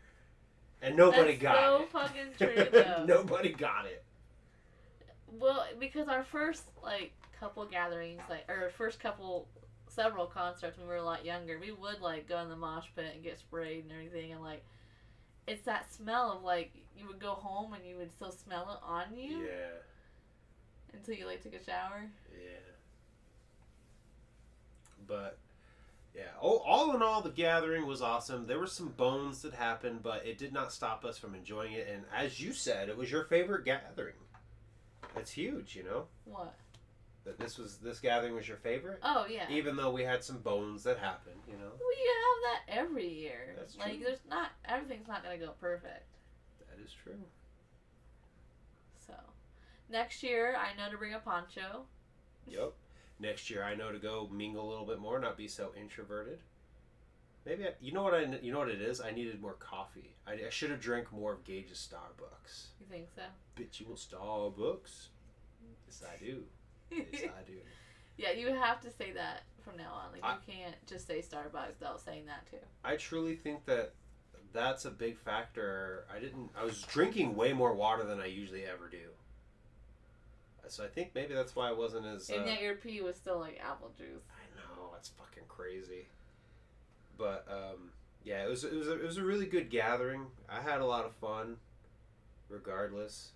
Speaker 1: And nobody got it.
Speaker 2: That's so fucking true, though.
Speaker 1: Nobody got it.
Speaker 2: Well, because our first, like, couple gatherings, like, or several concerts when we were a lot younger, we would, like, go in the mosh pit and get sprayed and everything, and, like, it's that smell of, like, you would go home and you would still smell it on you.
Speaker 1: Yeah.
Speaker 2: Until you, like, took a shower.
Speaker 1: Yeah. But... yeah, all in all, the gathering was awesome. There were some bones that happened, but it did not stop us from enjoying it. And as you said, it was your favorite gathering. That's huge, you know?
Speaker 2: What?
Speaker 1: That this gathering was your favorite?
Speaker 2: Oh, yeah.
Speaker 1: Even though we had some bones that happened, you know?
Speaker 2: Well, you have that every year.
Speaker 1: That's true.
Speaker 2: Like, everything's not going to go perfect.
Speaker 1: That is true.
Speaker 2: So, next year, I know to bring a poncho.
Speaker 1: Yep. Next year, I know to go mingle a little bit more, not be so introverted. Maybe you know what it is? I needed more coffee. I should have drank more of Gage's Starbucks.
Speaker 2: You think so?
Speaker 1: Bitch, you want Starbucks? Yes, I do. Yes, I do.
Speaker 2: Yeah, you have to say that from now on. Like, you can't just say Starbucks without saying that too.
Speaker 1: I truly think that's a big factor. I was drinking way more water than I usually ever do. So I think maybe that's why I wasn't as...
Speaker 2: and yet your pee was still like apple juice.
Speaker 1: I know, that's fucking crazy. But, yeah, it was a really good gathering. I had a lot of fun, regardless.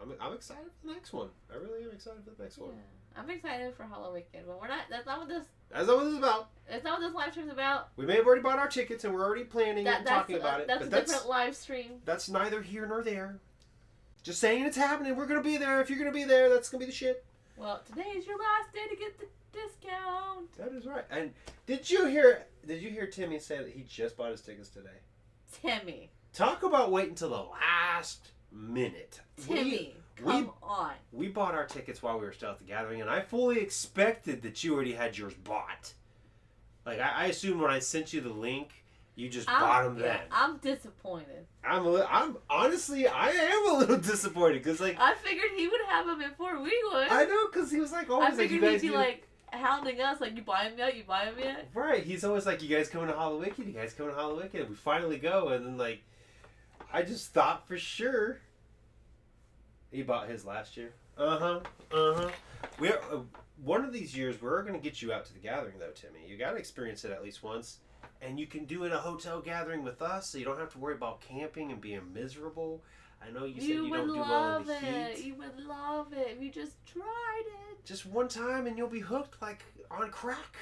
Speaker 1: I'm excited for the next one. I really am excited for the next one.
Speaker 2: I'm excited for Halloween Weekend, but that's not what this
Speaker 1: is about.
Speaker 2: That's not what this live stream's about.
Speaker 1: We may have already bought our tickets and we're already planning and talking about it.
Speaker 2: That's a different live stream.
Speaker 1: That's neither here nor there. Just saying it's happening. We're going to be there. If you're going to be there, that's going to be the shit.
Speaker 2: Well, today is your last day to get the discount.
Speaker 1: That is right. And did you hear Timmy say that he just bought his tickets today?
Speaker 2: Timmy.
Speaker 1: Talk about waiting until the last minute.
Speaker 2: Timmy, come on.
Speaker 1: We bought our tickets while we were still at the gathering, and I fully expected that you already had yours bought. Like, I assumed when I sent you the link You just bought them then.
Speaker 2: I'm disappointed.
Speaker 1: I'm honestly, I am a little disappointed because like
Speaker 2: I figured he would have them before we would.
Speaker 1: I know, because he was like always
Speaker 2: I
Speaker 1: like,
Speaker 2: figured he'd be like hounding us, like, you buy them yet? You buy them yet?
Speaker 1: Right. He's always like, you guys coming to Hollowicked? You guys coming to Hollowicked? And we finally go, and then like, I just thought for sure. He bought his last year. We're one of these years we're going to get you out to the gathering though, Timmy. You got to experience it at least once, and you can do it a hotel gathering with us, so you don't have to worry about camping and being miserable. I know you said you don't do well in the heat.
Speaker 2: You would love it if you just tried it.
Speaker 1: Just one time, and you'll be hooked like on crack.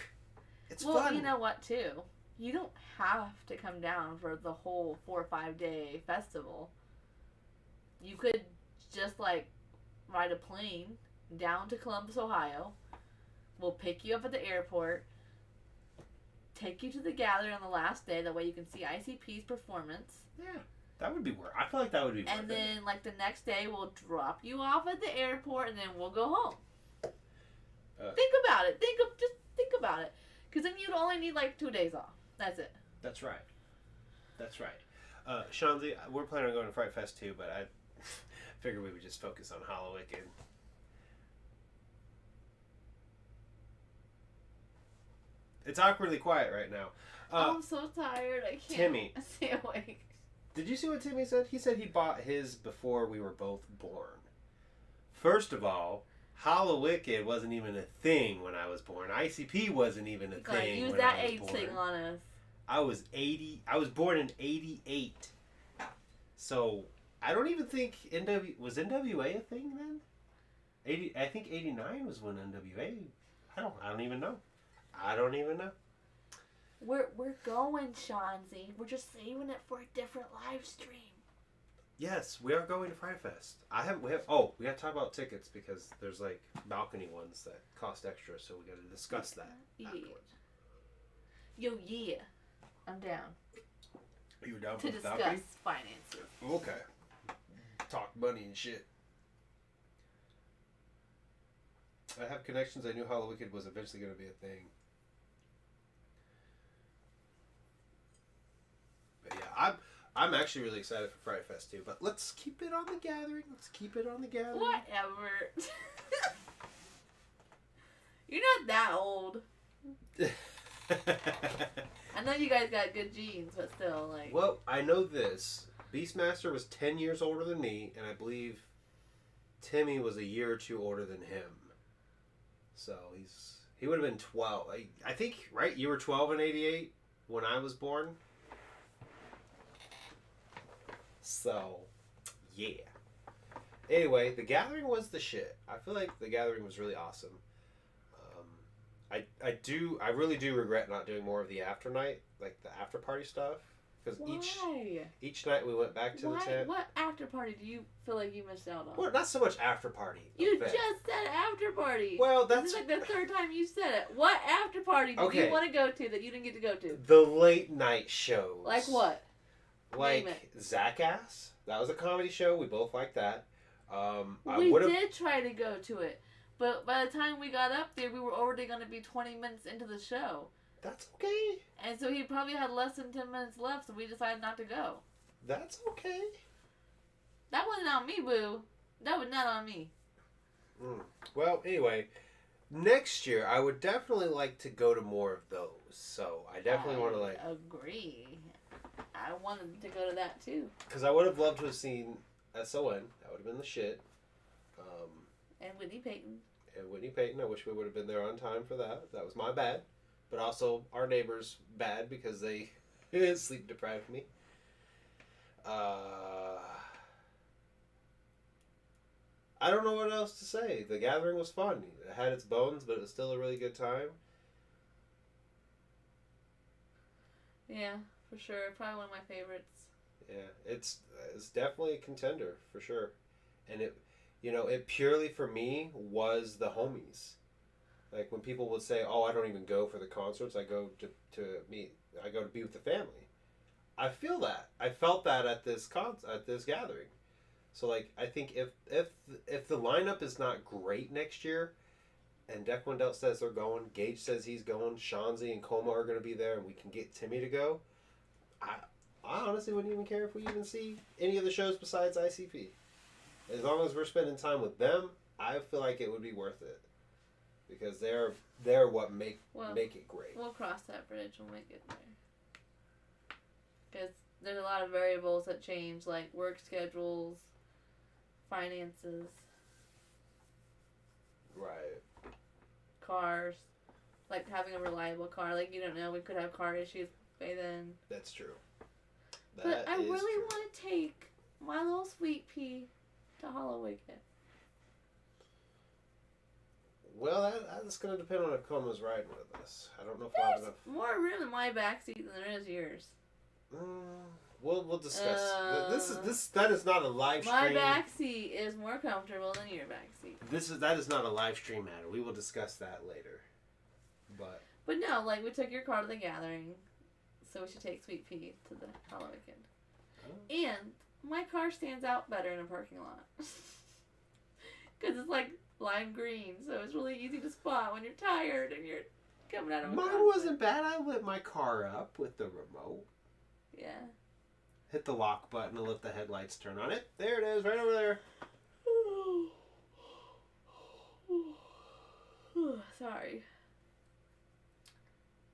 Speaker 1: It's fun.
Speaker 2: Well, you know what too? You don't have to come down for the whole 4 or 5 day festival. You could just like ride a plane down to Columbus, Ohio. We'll pick you up at the airport, take you to the gathering on the last day. That way you can see ICP's performance.
Speaker 1: Yeah, that would be worth. I feel like that would be worth it.
Speaker 2: And then like the next day we'll drop you off at the airport, and then we'll go home. Think about it. Just think about it. Because then you'd only need like 2 days off. That's it.
Speaker 1: That's right. That's right. Shanzi, we're planning on going to Fright Fest too, but I figured we would just focus on Hollowicked. It's awkwardly quiet right now.
Speaker 2: I'm so tired. I can't
Speaker 1: Timmy,
Speaker 2: stay awake.
Speaker 1: Did you see what Timmy said? He said he bought his before we were both born. First of all, Hollowicked wasn't even a thing when I was born. ICP wasn't even a thing
Speaker 2: use
Speaker 1: when
Speaker 2: that
Speaker 1: I was
Speaker 2: age
Speaker 1: born.
Speaker 2: thing on us.
Speaker 1: I was born in 88. So, I don't even think was NWA a thing then? I think 89 was when NWA. I don't even know.
Speaker 2: We're going, Shanzi. We're just saving it for a different live stream.
Speaker 1: Yes, we are going to Fright Fest. We got to talk about tickets because there's like balcony ones that cost extra, so we got to discuss that afterwards.
Speaker 2: Yeah. I'm down.
Speaker 1: You were down
Speaker 2: to
Speaker 1: for the balcony?
Speaker 2: To discuss finances.
Speaker 1: Okay. Talk money and shit. I have connections. I knew Hollowicked was eventually going to be a thing. But yeah, I'm actually really excited for Fright Fest too. But let's keep it on the gathering.
Speaker 2: Whatever. You're not that old. I know you guys got good genes, but still, like...
Speaker 1: Well, I know this. Beastmaster was 10 years older than me, and I believe Timmy was a year or two older than him. So, he would have been 12. I think, right? You were 12 in 88 when I was born? So, yeah. Anyway, the gathering was the shit. I feel like the gathering was really awesome. I really do regret not doing more of the after night, like the after party stuff. Because each night we went back to the tent.
Speaker 2: What after party do you feel like you missed out on?
Speaker 1: Well, not so much after party.
Speaker 2: You just said after party.
Speaker 1: Well, that's...
Speaker 2: This is like the third time you said it. What after party did you want to go to that you didn't get to go to?
Speaker 1: The late night shows.
Speaker 2: Like what?
Speaker 1: Like Zackass. That was a comedy show. We both liked that.
Speaker 2: We did try to go to it. But by the time we got up there, we were already going to be 20 minutes into the show.
Speaker 1: That's okay.
Speaker 2: And so he probably had less than 10 minutes left, so we decided not to go.
Speaker 1: That's okay.
Speaker 2: That wasn't on me, boo. That was not on me.
Speaker 1: Well, anyway, next year I would definitely like to go to more of those. So I definitely want to like...
Speaker 2: agree. I wanted to go to that too.
Speaker 1: Because I would have loved to have seen SON. That would have been the shit.
Speaker 2: And Whitney Payton.
Speaker 1: I wish we would have been there on time for that. That was my bad. But also our neighbors' bad because they sleep deprived me. I don't know what else to say. The gathering was fun. It had its bones, but it was still a really good time.
Speaker 2: Yeah, for sure. Probably one of my favorites.
Speaker 1: Yeah, it's definitely a contender for sure. And it purely for me was the homies. Like when people would say, "Oh, I don't even go for the concerts. I go to be with the family." I feel that. I felt that at this gathering. So like I think if the lineup is not great next year, and Deck Wendell says they're going, Gage says he's going, Shanzi and Coma are going to be there, and we can get Timmy to go, I honestly wouldn't even care if we even see any of the shows besides ICP. As long as we're spending time with them, I feel like it would be worth it. Because they're what make it great.
Speaker 2: We'll cross that bridge when we get there. Because there's a lot of variables that change, like work schedules, finances.
Speaker 1: Right.
Speaker 2: Cars. Like having a reliable car. Like, you don't know, we could have car issues by then.
Speaker 1: That's true.
Speaker 2: But I really want to take my little sweet pea to Halloween.
Speaker 1: Well, that's going to depend on if Coma's riding with us. I don't know if we'll have enough.
Speaker 2: More room in my backseat than there is yours.
Speaker 1: We'll discuss. That is not a live stream.
Speaker 2: My backseat is more comfortable than your backseat.
Speaker 1: That is not a live stream matter. We will discuss that later.
Speaker 2: But no, like we took your car to the gathering, so we should take Sweet Pea to the Halloween. Oh. And my car stands out better in a parking lot because it's like lime green, so it's really easy to spot when you're tired and you're coming out of a
Speaker 1: Mine
Speaker 2: conflict.
Speaker 1: wasn't bad. I lit my car up with the remote.
Speaker 2: Yeah.
Speaker 1: Hit the lock button and let the headlights turn on it. There it is, right over there.
Speaker 2: Sorry.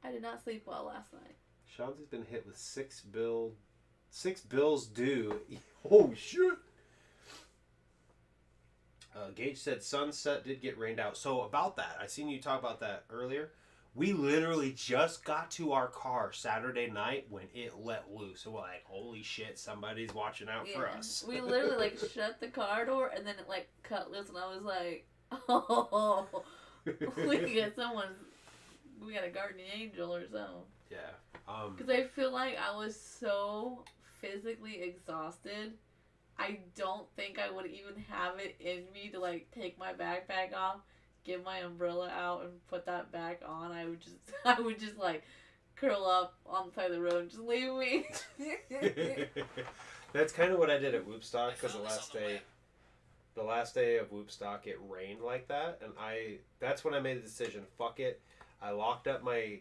Speaker 2: I did not sleep well last night.
Speaker 1: Shanzi's been hit with 6 bills due. Oh, shit. Gage said Sunset did get rained out. So about that, I seen you talk about that earlier. We literally just got to our car Saturday night when it let loose. So we're like, holy shit, somebody's watching out for us.
Speaker 2: We literally like shut the car door and then it like cut loose and I was like, oh, we got a guardian angel or something.
Speaker 1: Yeah.
Speaker 2: Because I feel like I was so physically exhausted. I don't think I would even have it in me to like take my backpack off, get my umbrella out, and put that back on. I would just like curl up on the side of the road and just leave me.
Speaker 1: That's kind of what I did at Whoopstock because the last day of Whoopstock it rained like that, and that's when I made the decision. Fuck it. I locked up my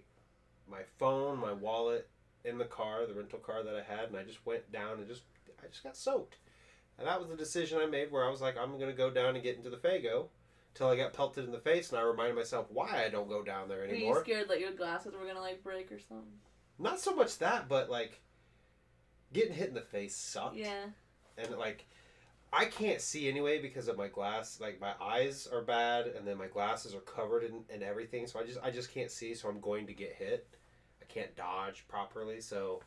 Speaker 1: phone, my wallet in the car, the rental car that I had, and I just went down and I just got soaked. And that was the decision I made where I was like, I'm going to go down and get into the Faygo till I got pelted in the face, and I reminded myself why I don't go down there anymore.
Speaker 2: Were you scared that your glasses were going to like break or something?
Speaker 1: Not so much that, but like getting hit in the face sucked.
Speaker 2: Yeah.
Speaker 1: And like I can't see anyway because of my glass. Like my eyes are bad, and then my glasses are covered in everything. So I just can't see. So I'm going to get hit. I can't dodge properly. So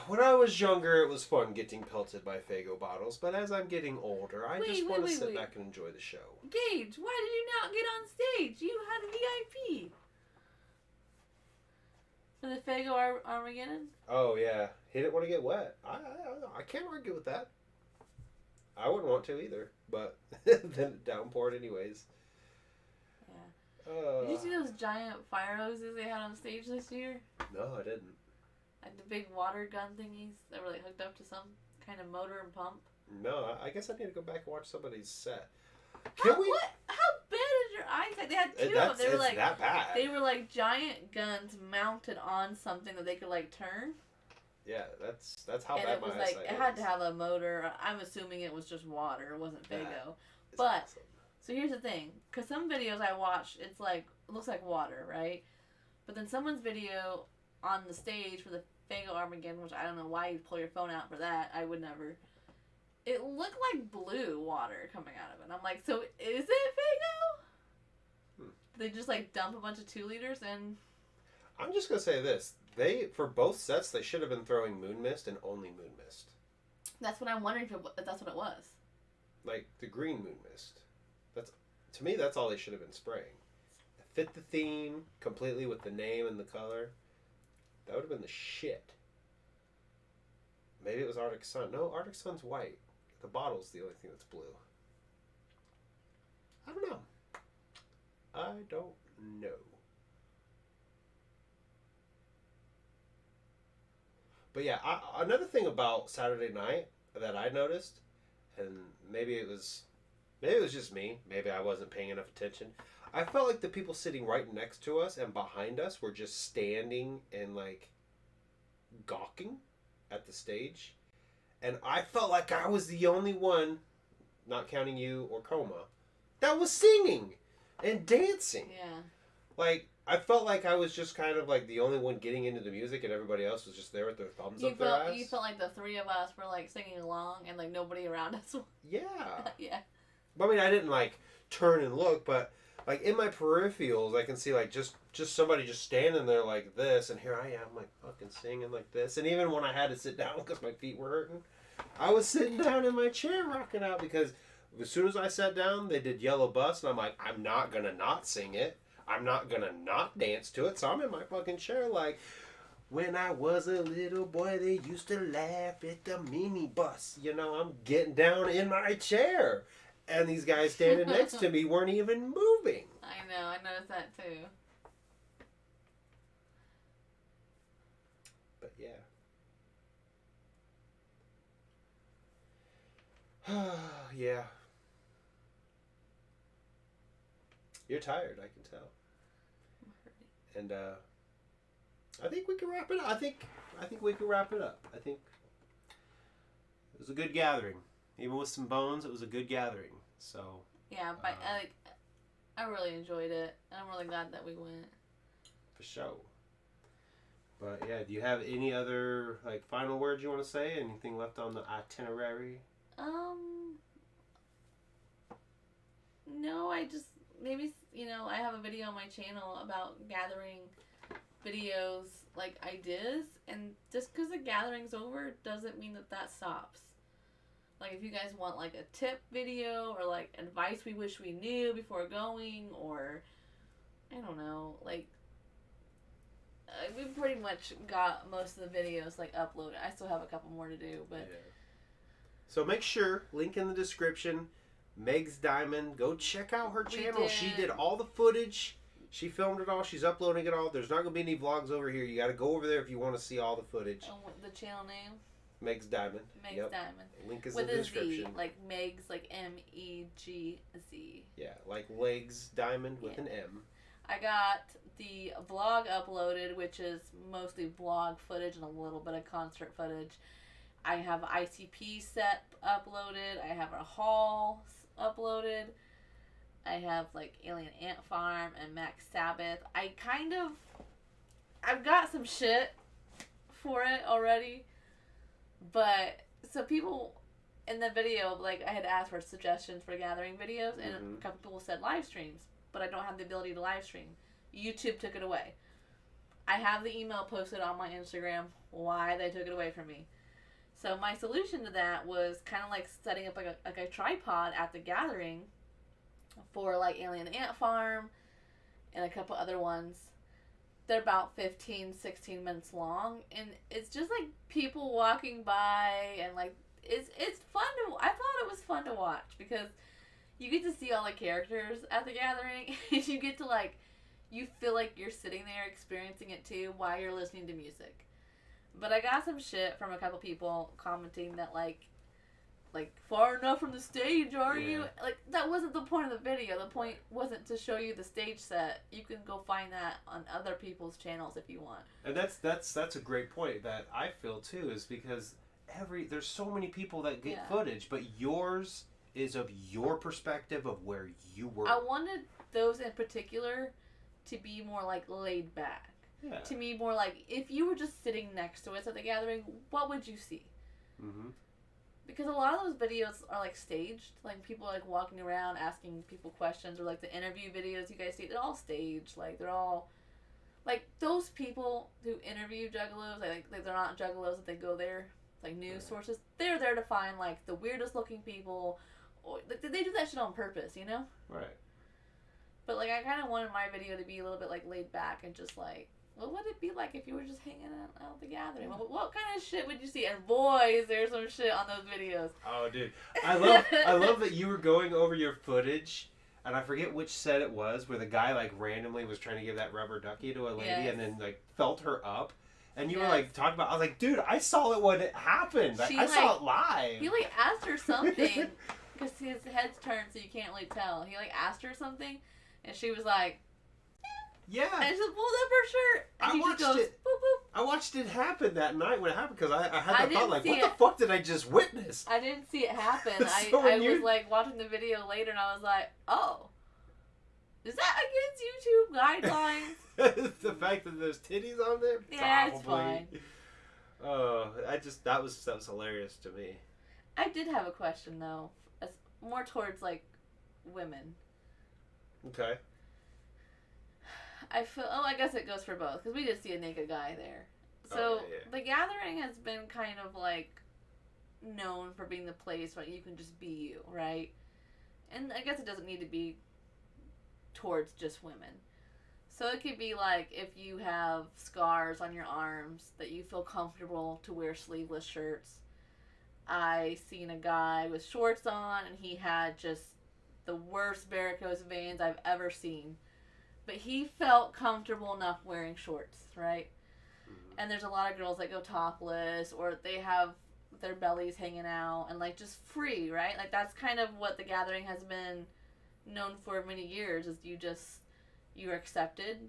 Speaker 1: when I was younger, it was fun getting pelted by Faygo bottles. But as I'm getting older, I just want to sit back and enjoy the show.
Speaker 2: Gage, why did you not get on stage? You had a VIP. For the Faygo Armageddon?
Speaker 1: Oh yeah, he didn't want to get wet. I can't argue with that. I wouldn't want to either, but then it downpoured anyways.
Speaker 2: Yeah. Did you see those giant fire hoses they had on stage this year?
Speaker 1: No, I didn't.
Speaker 2: Like the big water gun thingies that were like hooked up to some kind of motor and pump?
Speaker 1: No, I guess I need to go back and watch somebody's set.
Speaker 2: How bad is your eyesight? They had two of them. They were like
Speaker 1: that bad.
Speaker 2: They were like giant guns mounted on something that they could like turn.
Speaker 1: Yeah, that's how bad my eyesight is.
Speaker 2: It had to have a motor. I'm assuming it was just water. It wasn't Faygo. But
Speaker 1: awesome.
Speaker 2: So here's the thing, because some videos I watched, it looks like water, right? But then someone's video on the stage for the Faygo Armageddon, which I don't know why you'd pull your phone out for that. I would never. It looked like blue water coming out of it. And I'm like, so is it Faygo? They just like dump a bunch of 2 liters and.
Speaker 1: I'm just gonna say this: for both sets, they should have been throwing moon mist and only moon mist.
Speaker 2: That's what I'm wondering if that's what it was.
Speaker 1: Like the green moon mist. To me, that's all they should have been spraying. Fit the theme completely with the name and the color. That would have been the shit. Maybe it was Arctic Sun. No, Arctic Sun's white. The bottle's the only thing that's blue. I don't know. But yeah, another thing about Saturday night that I noticed, and maybe it was just me. Maybe I wasn't paying enough attention. I felt like the people sitting right next to us and behind us were just standing and like gawking at the stage. And I felt like I was the only one, not counting you or Coma, that was singing and dancing.
Speaker 2: Yeah.
Speaker 1: Like, I felt like I was just kind of like the only one getting into the music, and everybody else was just there with their thumbs up their ass.
Speaker 2: You felt like the three of us were like singing along, and like nobody around us.
Speaker 1: Yeah.
Speaker 2: Yeah.
Speaker 1: But, I mean, I didn't like turn and look, but like in my peripherals, I can see like just somebody just standing there like this, and here I am like fucking singing like this. And even when I had to sit down because my feet were hurting, I was sitting down in my chair rocking out, because as soon as I sat down, they did Yellow Bus, and I'm like, I'm not gonna not sing it. I'm not gonna not dance to it. So I'm in my fucking chair like, when I was a little boy, they used to laugh at the minibus. You know, I'm getting down in my chair. And these guys standing next to me weren't even moving.
Speaker 2: I know, I noticed that too.
Speaker 1: But yeah. Yeah. You're tired, I can tell. And I think we can wrap it up. I think we can wrap it up. I think it was a good gathering. Even with some bones, it was a good gathering. So
Speaker 2: yeah, but I really enjoyed it. I'm really glad that we went.
Speaker 1: For sure. But yeah, do you have any other like final words you want to say? Anything left on the itinerary?
Speaker 2: No, I just maybe I have a video on my channel about gathering videos like ideas, and just because the gathering's over doesn't mean that stops. Like, if you guys want, like, a tip video or, like, advice we wish we knew before going, or, I don't know, like, we pretty much got most of the videos, like, uploaded. I still have a couple more to do, but...
Speaker 1: Yeah. So make sure, link in the description, Meg's Diamond, go check out her channel. She did all the footage. She filmed it all. She's uploading it all. There's not going to be any vlogs over here. You got to go over there if you want to see all the footage.
Speaker 2: The channel name?
Speaker 1: Meg's Diamond.
Speaker 2: Meg's Diamond.
Speaker 1: Link is
Speaker 2: with
Speaker 1: in the description.
Speaker 2: Z, like Meg's, like MEGZ.
Speaker 1: Yeah, like Legs Diamond with an M.
Speaker 2: I got the vlog uploaded, which is mostly vlog footage and a little bit of concert footage. I have ICP set uploaded. I have a haul uploaded. I have like Alien Ant Farm and Max Sabbath. I've got some shit for it already. But, so people in the video, like, I had asked for suggestions for gathering videos, and a couple people said live streams, but I don't have the ability to live stream. YouTube took it away. I have the email posted on my Instagram why they took it away from me. So my solution to that was kind of like setting up like a tripod at the gathering for, like, Alien Ant Farm and a couple other ones. They're about 15, 16 minutes long, and it's just like people walking by, and like it's fun to. I thought it was fun to watch because you get to see all the characters at the gathering, and you get to you feel like you're sitting there experiencing it too while you're listening to music. But I got some shit from a couple people commenting that like far enough from the stage, are you? Like, that wasn't the point of the video. The point wasn't to show you the stage set. You can go find that on other people's channels if you want.
Speaker 1: And that's a great point that I feel too, is because there's so many people that get footage, but yours is of your perspective of where you were.
Speaker 2: I wanted those in particular to be more like laid back.
Speaker 1: Yeah.
Speaker 2: To me, more like if you were just sitting next to us at the gathering, what would you see? Mm-hmm. Because a lot of those videos are like staged, like people are like walking around asking people questions, or like the interview videos you guys see, they're all staged. Like they're all, like those people who interview Juggalos, like they're not Juggalos that they go there, like news sources. They're there to find like the weirdest looking people, or like they do that shit on purpose, you know?
Speaker 1: Right.
Speaker 2: But like I kind of wanted my video to be a little bit like laid back and just like, what would it be like if you were just hanging out at the gathering? What kind of shit would you see? And boy, is there some shit on those videos.
Speaker 1: Oh, dude. I love that you were going over your footage, and I forget which set it was, where the guy, like, randomly was trying to give that rubber ducky to a lady and then, like, felt her up. And you were, like, talking about, I was like, dude, I saw it when it happened. I saw it live.
Speaker 2: He, like, asked her something, because his head's turned so you can't really tell. He, like, asked her something, and she was like...
Speaker 1: Yeah.
Speaker 2: And she just pulled up her shirt. And
Speaker 1: I watched
Speaker 2: just goes,
Speaker 1: it.
Speaker 2: Boop, boop.
Speaker 1: I watched it happen that night when it happened because I had the thought like, what
Speaker 2: the
Speaker 1: fuck did I just witness?
Speaker 2: I didn't see it happen.
Speaker 1: So
Speaker 2: I was like watching the video later and I was like, oh, is that against YouTube guidelines?
Speaker 1: The fact that there's titties on there?
Speaker 2: Yeah,
Speaker 1: probably.
Speaker 2: it's fine.
Speaker 1: That was hilarious to me.
Speaker 2: I did have a question though, more towards like women.
Speaker 1: Okay.
Speaker 2: I guess it goes for both because we did see a naked guy there. So the gathering has been kind of like known for being the place where you can just be you, right? And I guess it doesn't need to be towards just women. So it could be like if you have scars on your arms that you feel comfortable to wear sleeveless shirts. I seen a guy with shorts on and he had just the worst varicose veins I've ever seen. But he felt comfortable enough wearing shorts, right? Mm-hmm. And there's a lot of girls that go topless or they have their bellies hanging out and like just free, right? Like that's kind of what the gathering has been known for many years is you're accepted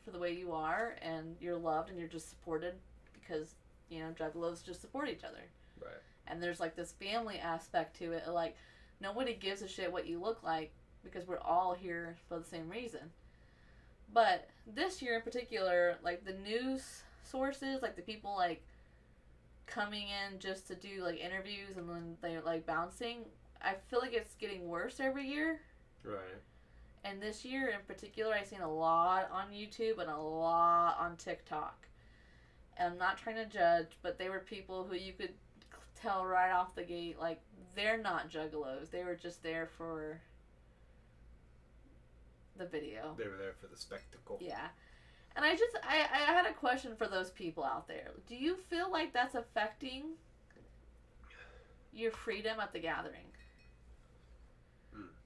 Speaker 2: for the way you are and you're loved and you're just supported because, you know, Juggalos just support each other.
Speaker 1: Right.
Speaker 2: And there's like this family aspect to it. Like nobody gives a shit what you look like because we're all here for the same reason. But this year in particular, like the news sources, like the people like coming in just to do like interviews and then they're like bouncing, I feel like it's getting worse every year.
Speaker 1: Right.
Speaker 2: And this year in particular, I've seen a lot on YouTube and a lot on TikTok. And I'm not trying to judge, but they were people who you could tell right off the gate, like, they're not Juggalos. They were just there for the video.
Speaker 1: They were there for the spectacle.
Speaker 2: Yeah. And I had a question for those people out there. Do you feel like that's affecting your freedom at the gathering?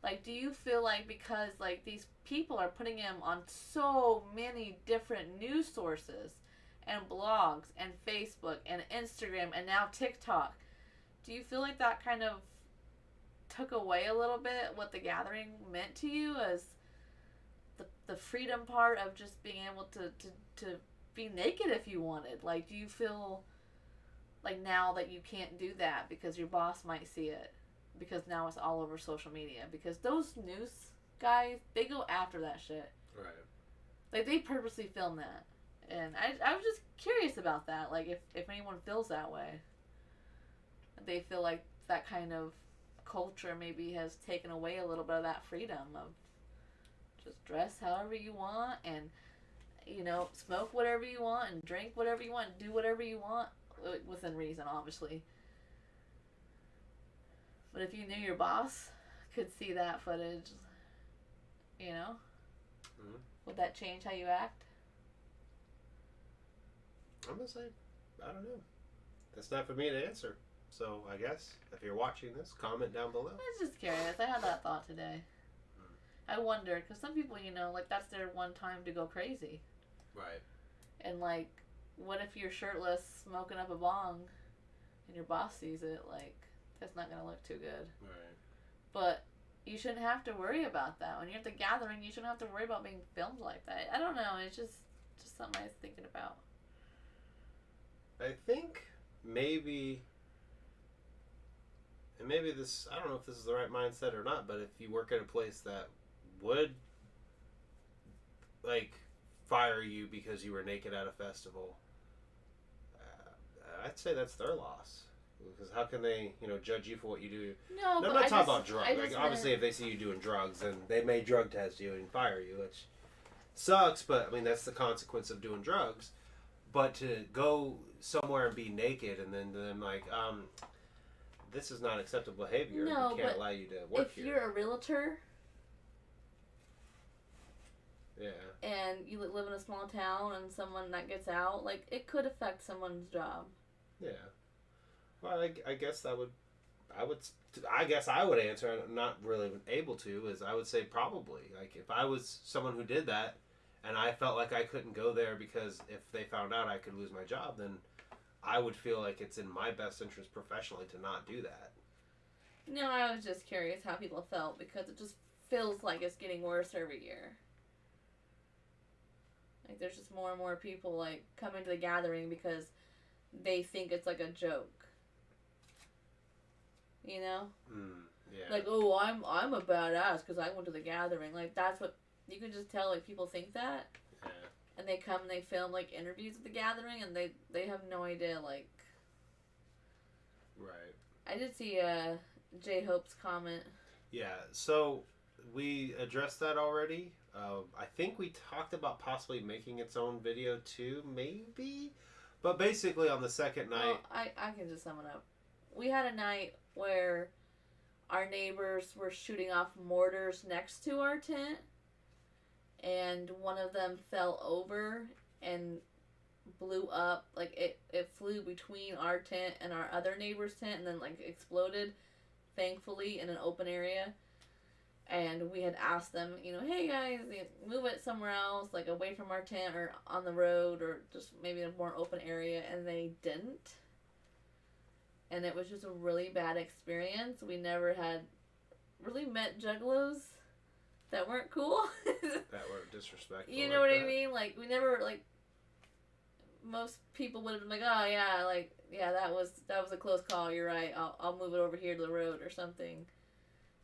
Speaker 2: Like, do you feel like because, like, these people are putting him on so many different news sources and blogs and Facebook and Instagram and now TikTok, do you feel like that kind of took away a little bit what the gathering meant to you as the freedom part of just being able to be naked if you wanted? Like, do you feel like now that you can't do that because your boss might see it? Because now it's all over social media. Because those news guys, they go after that shit.
Speaker 1: Right.
Speaker 2: Like, they purposely film that. And I was just curious about that. Like, if anyone feels that way. They feel like that kind of culture maybe has taken away a little bit of that freedom of just dress however you want and, you know, smoke whatever you want and drink whatever you want and do whatever you want. Within reason, obviously. But if you knew your boss could see that footage, you know, would that change how you act?
Speaker 1: I'm going to say, I don't know. That's not for me to answer. So I guess if you're watching this, comment down below.
Speaker 2: I was just curious. I had that thought today. I wondered, because some people, you know, like that's their one time to go crazy.
Speaker 1: Right.
Speaker 2: And like, what if you're shirtless smoking up a bong and your boss sees it? Like, that's not going to look too good.
Speaker 1: Right.
Speaker 2: But you shouldn't have to worry about that. When you're at the gathering, you shouldn't have to worry about being filmed like that. I don't know. It's just something I was thinking about.
Speaker 1: I think maybe this, I don't know if this is the right mindset or not, but if you work at a place that would, like, fire you because you were naked at a festival, I'd say that's their loss. Because how can they, you know, judge you for what you do?
Speaker 2: No,
Speaker 1: I'm
Speaker 2: but
Speaker 1: not talking about drugs. Like, obviously, if they see you doing drugs, then they may drug test you and fire you, which sucks. But I mean, that's the consequence of doing drugs. But to go somewhere and be naked and then like, this is not acceptable behavior.
Speaker 2: No,
Speaker 1: we can't allow you to work here.
Speaker 2: If you're a realtor,
Speaker 1: yeah,
Speaker 2: and you live in a small town, and someone that gets out, like, it could affect someone's job.
Speaker 1: Yeah. Well, I guess I would answer. I'm not really able to. Is I would say probably. Like, if I was someone who did that, and I felt like I couldn't go there because if they found out I could lose my job, then I would feel like it's in my best interest professionally to not do that.
Speaker 2: No, I was just curious how people felt because it just feels like it's getting worse every year. Like, there's just more and more people, like, coming to the gathering because they think it's, like, a joke. You know?
Speaker 1: Yeah.
Speaker 2: Like, oh, I'm a badass because I went to the gathering. Like, that's what, you can just tell, like, people think that.
Speaker 1: Yeah.
Speaker 2: And they come and they film, like, interviews at the gathering, and they have no idea, like...
Speaker 1: Right.
Speaker 2: I did see J-Hope's comment.
Speaker 1: Yeah, so we addressed that already. I think we talked about possibly making its own video too, maybe? But basically on the second night...
Speaker 2: Well, I can just sum it up. We had a night where our neighbors were shooting off mortars next to our tent, and one of them fell over and blew up. Like, it flew between our tent and our other neighbor's tent and then, like, exploded, thankfully, in an open area. And we had asked them, you know, hey guys, move it somewhere else, like away from our tent or on the road or just maybe a more open area, and they didn't. And it was just a really bad experience. We never had really met Juggalos that weren't cool.
Speaker 1: that were disrespectful.
Speaker 2: You know what I mean? Like, we never, like, most people would have been like, oh yeah, like, yeah, that was a close call, you're right, I'll move it over here to the road or something.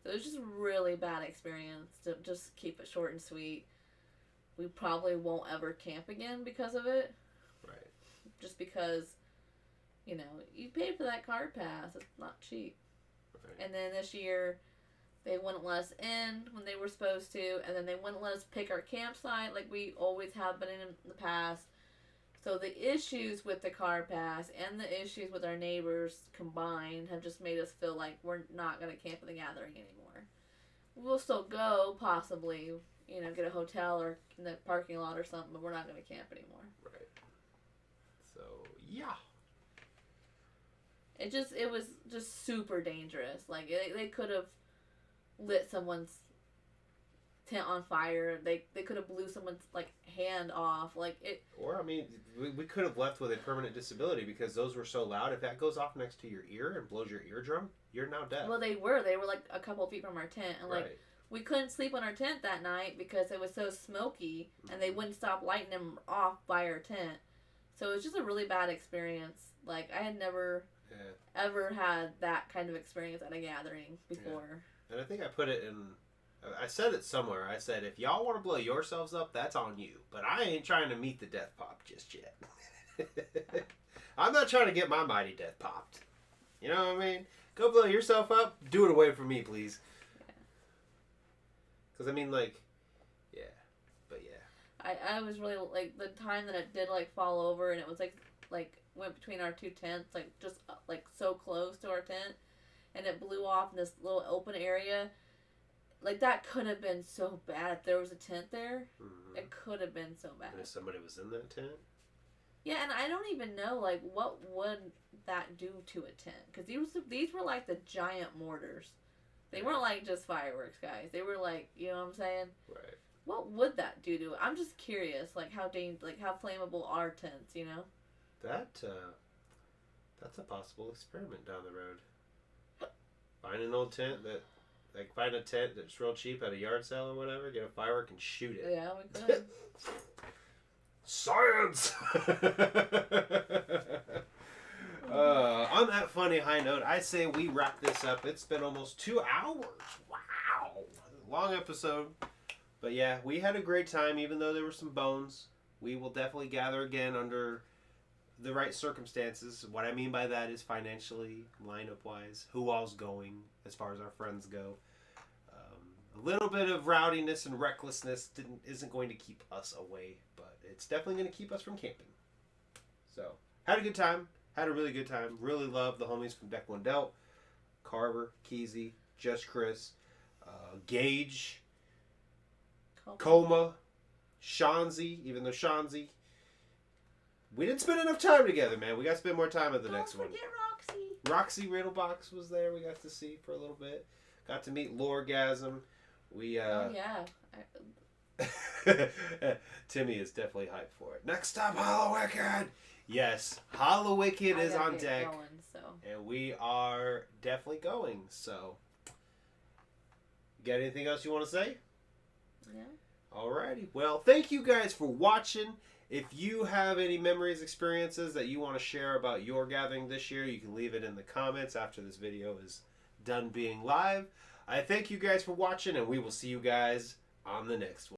Speaker 2: So it was just a really bad experience. To just keep it short and sweet. We probably won't ever camp again because of it.
Speaker 1: Right.
Speaker 2: Just because, you know, you pay for that card pass. It's not cheap. Right. And then this year, they wouldn't let us in when they were supposed to. And then they wouldn't let us pick our campsite like we always have been in the past. So the issues with the car pass and the issues with our neighbors combined have just made us feel like we're not going to camp at the gathering anymore. We'll still go, possibly, you know, get a hotel or in the parking lot or something, but we're not going to camp anymore.
Speaker 1: Right. So, yeah.
Speaker 2: It was just super dangerous. Like, they could have lit someone's tent on fire. They could have blew someone's, like, hand off. Like, it...
Speaker 1: Or, I mean, we could have left with a permanent disability because those were so loud. If that goes off next to your ear and blows your eardrum, you're now deaf.
Speaker 2: Well, they were like a couple feet from our tent, and, like, right. We couldn't sleep on our tent that night because it was so smoky, and they wouldn't stop lighting them off by our tent. So it was just a really bad experience. Like, I had never ever had that kind of experience at a gathering before.
Speaker 1: Yeah. And I think I put it in... I said it somewhere. I said, if y'all want to blow yourselves up, that's on you. But I ain't trying to meet the death pop just yet. I'm not trying to get my mighty death popped. You know what I mean? Go blow yourself up. Do it away from me, please. Because, I mean, like, yeah. But, yeah.
Speaker 2: I was really, like, the time that it did, like, fall over and it was, like, went between our two tents, like, just, like, so close to our tent. And it blew off in this little open area. Like, that could have been so bad if there was a tent there. Mm-hmm. It could have been so bad.
Speaker 1: And if somebody was in that tent?
Speaker 2: Yeah, and I don't even know, like, what would that do to a tent? Because these were, like, the giant mortars. They weren't, like, just fireworks, guys. They were, like, you know what I'm saying?
Speaker 1: Right.
Speaker 2: What would that do to it? I'm just curious, like, how flammable are tents, you know?
Speaker 1: That's a possible experiment down the road. Find an old tent that... Like, find a tent that's real cheap at a yard sale or whatever, get a firework and shoot it.
Speaker 2: Yeah, we could.
Speaker 1: Science! On that funny high note, I say we wrap this up. It's been almost 2 hours. Wow! Long episode. But yeah, we had a great time, even though there were some bones. We will definitely gather again under the right circumstances. What I mean by that is financially, lineup-wise, who all's going, as far as our friends go. A little bit of rowdiness and recklessness isn't going to keep us away, but it's definitely going to keep us from camping. So, had a good time. Had a really good time. Really loved the homies from Deck One Delt. Carver, Keezy, Just Chris, Gage, Coma, Shanzi, even though Shanzi. We didn't spend enough time together, man. We got to spend more time at the next one.
Speaker 2: Don't forget Roxy.
Speaker 1: Roxy Riddlebox was there. We got to see for a little bit. Got to meet Lorgasm. We,
Speaker 2: Oh, yeah.
Speaker 1: Timmy is definitely hyped for it. Next up, Hollowicked! Yes, Hollowicked is on deck.
Speaker 2: Going, so.
Speaker 1: And we are definitely going, so. Got anything else you want to say?
Speaker 2: Yeah.
Speaker 1: Alrighty. Well, thank you guys for watching. If you have any memories, experiences that you want to share about your gathering this year, you can leave it in the comments after this video is done being live. I thank you guys for watching, and we will see you guys on the next one.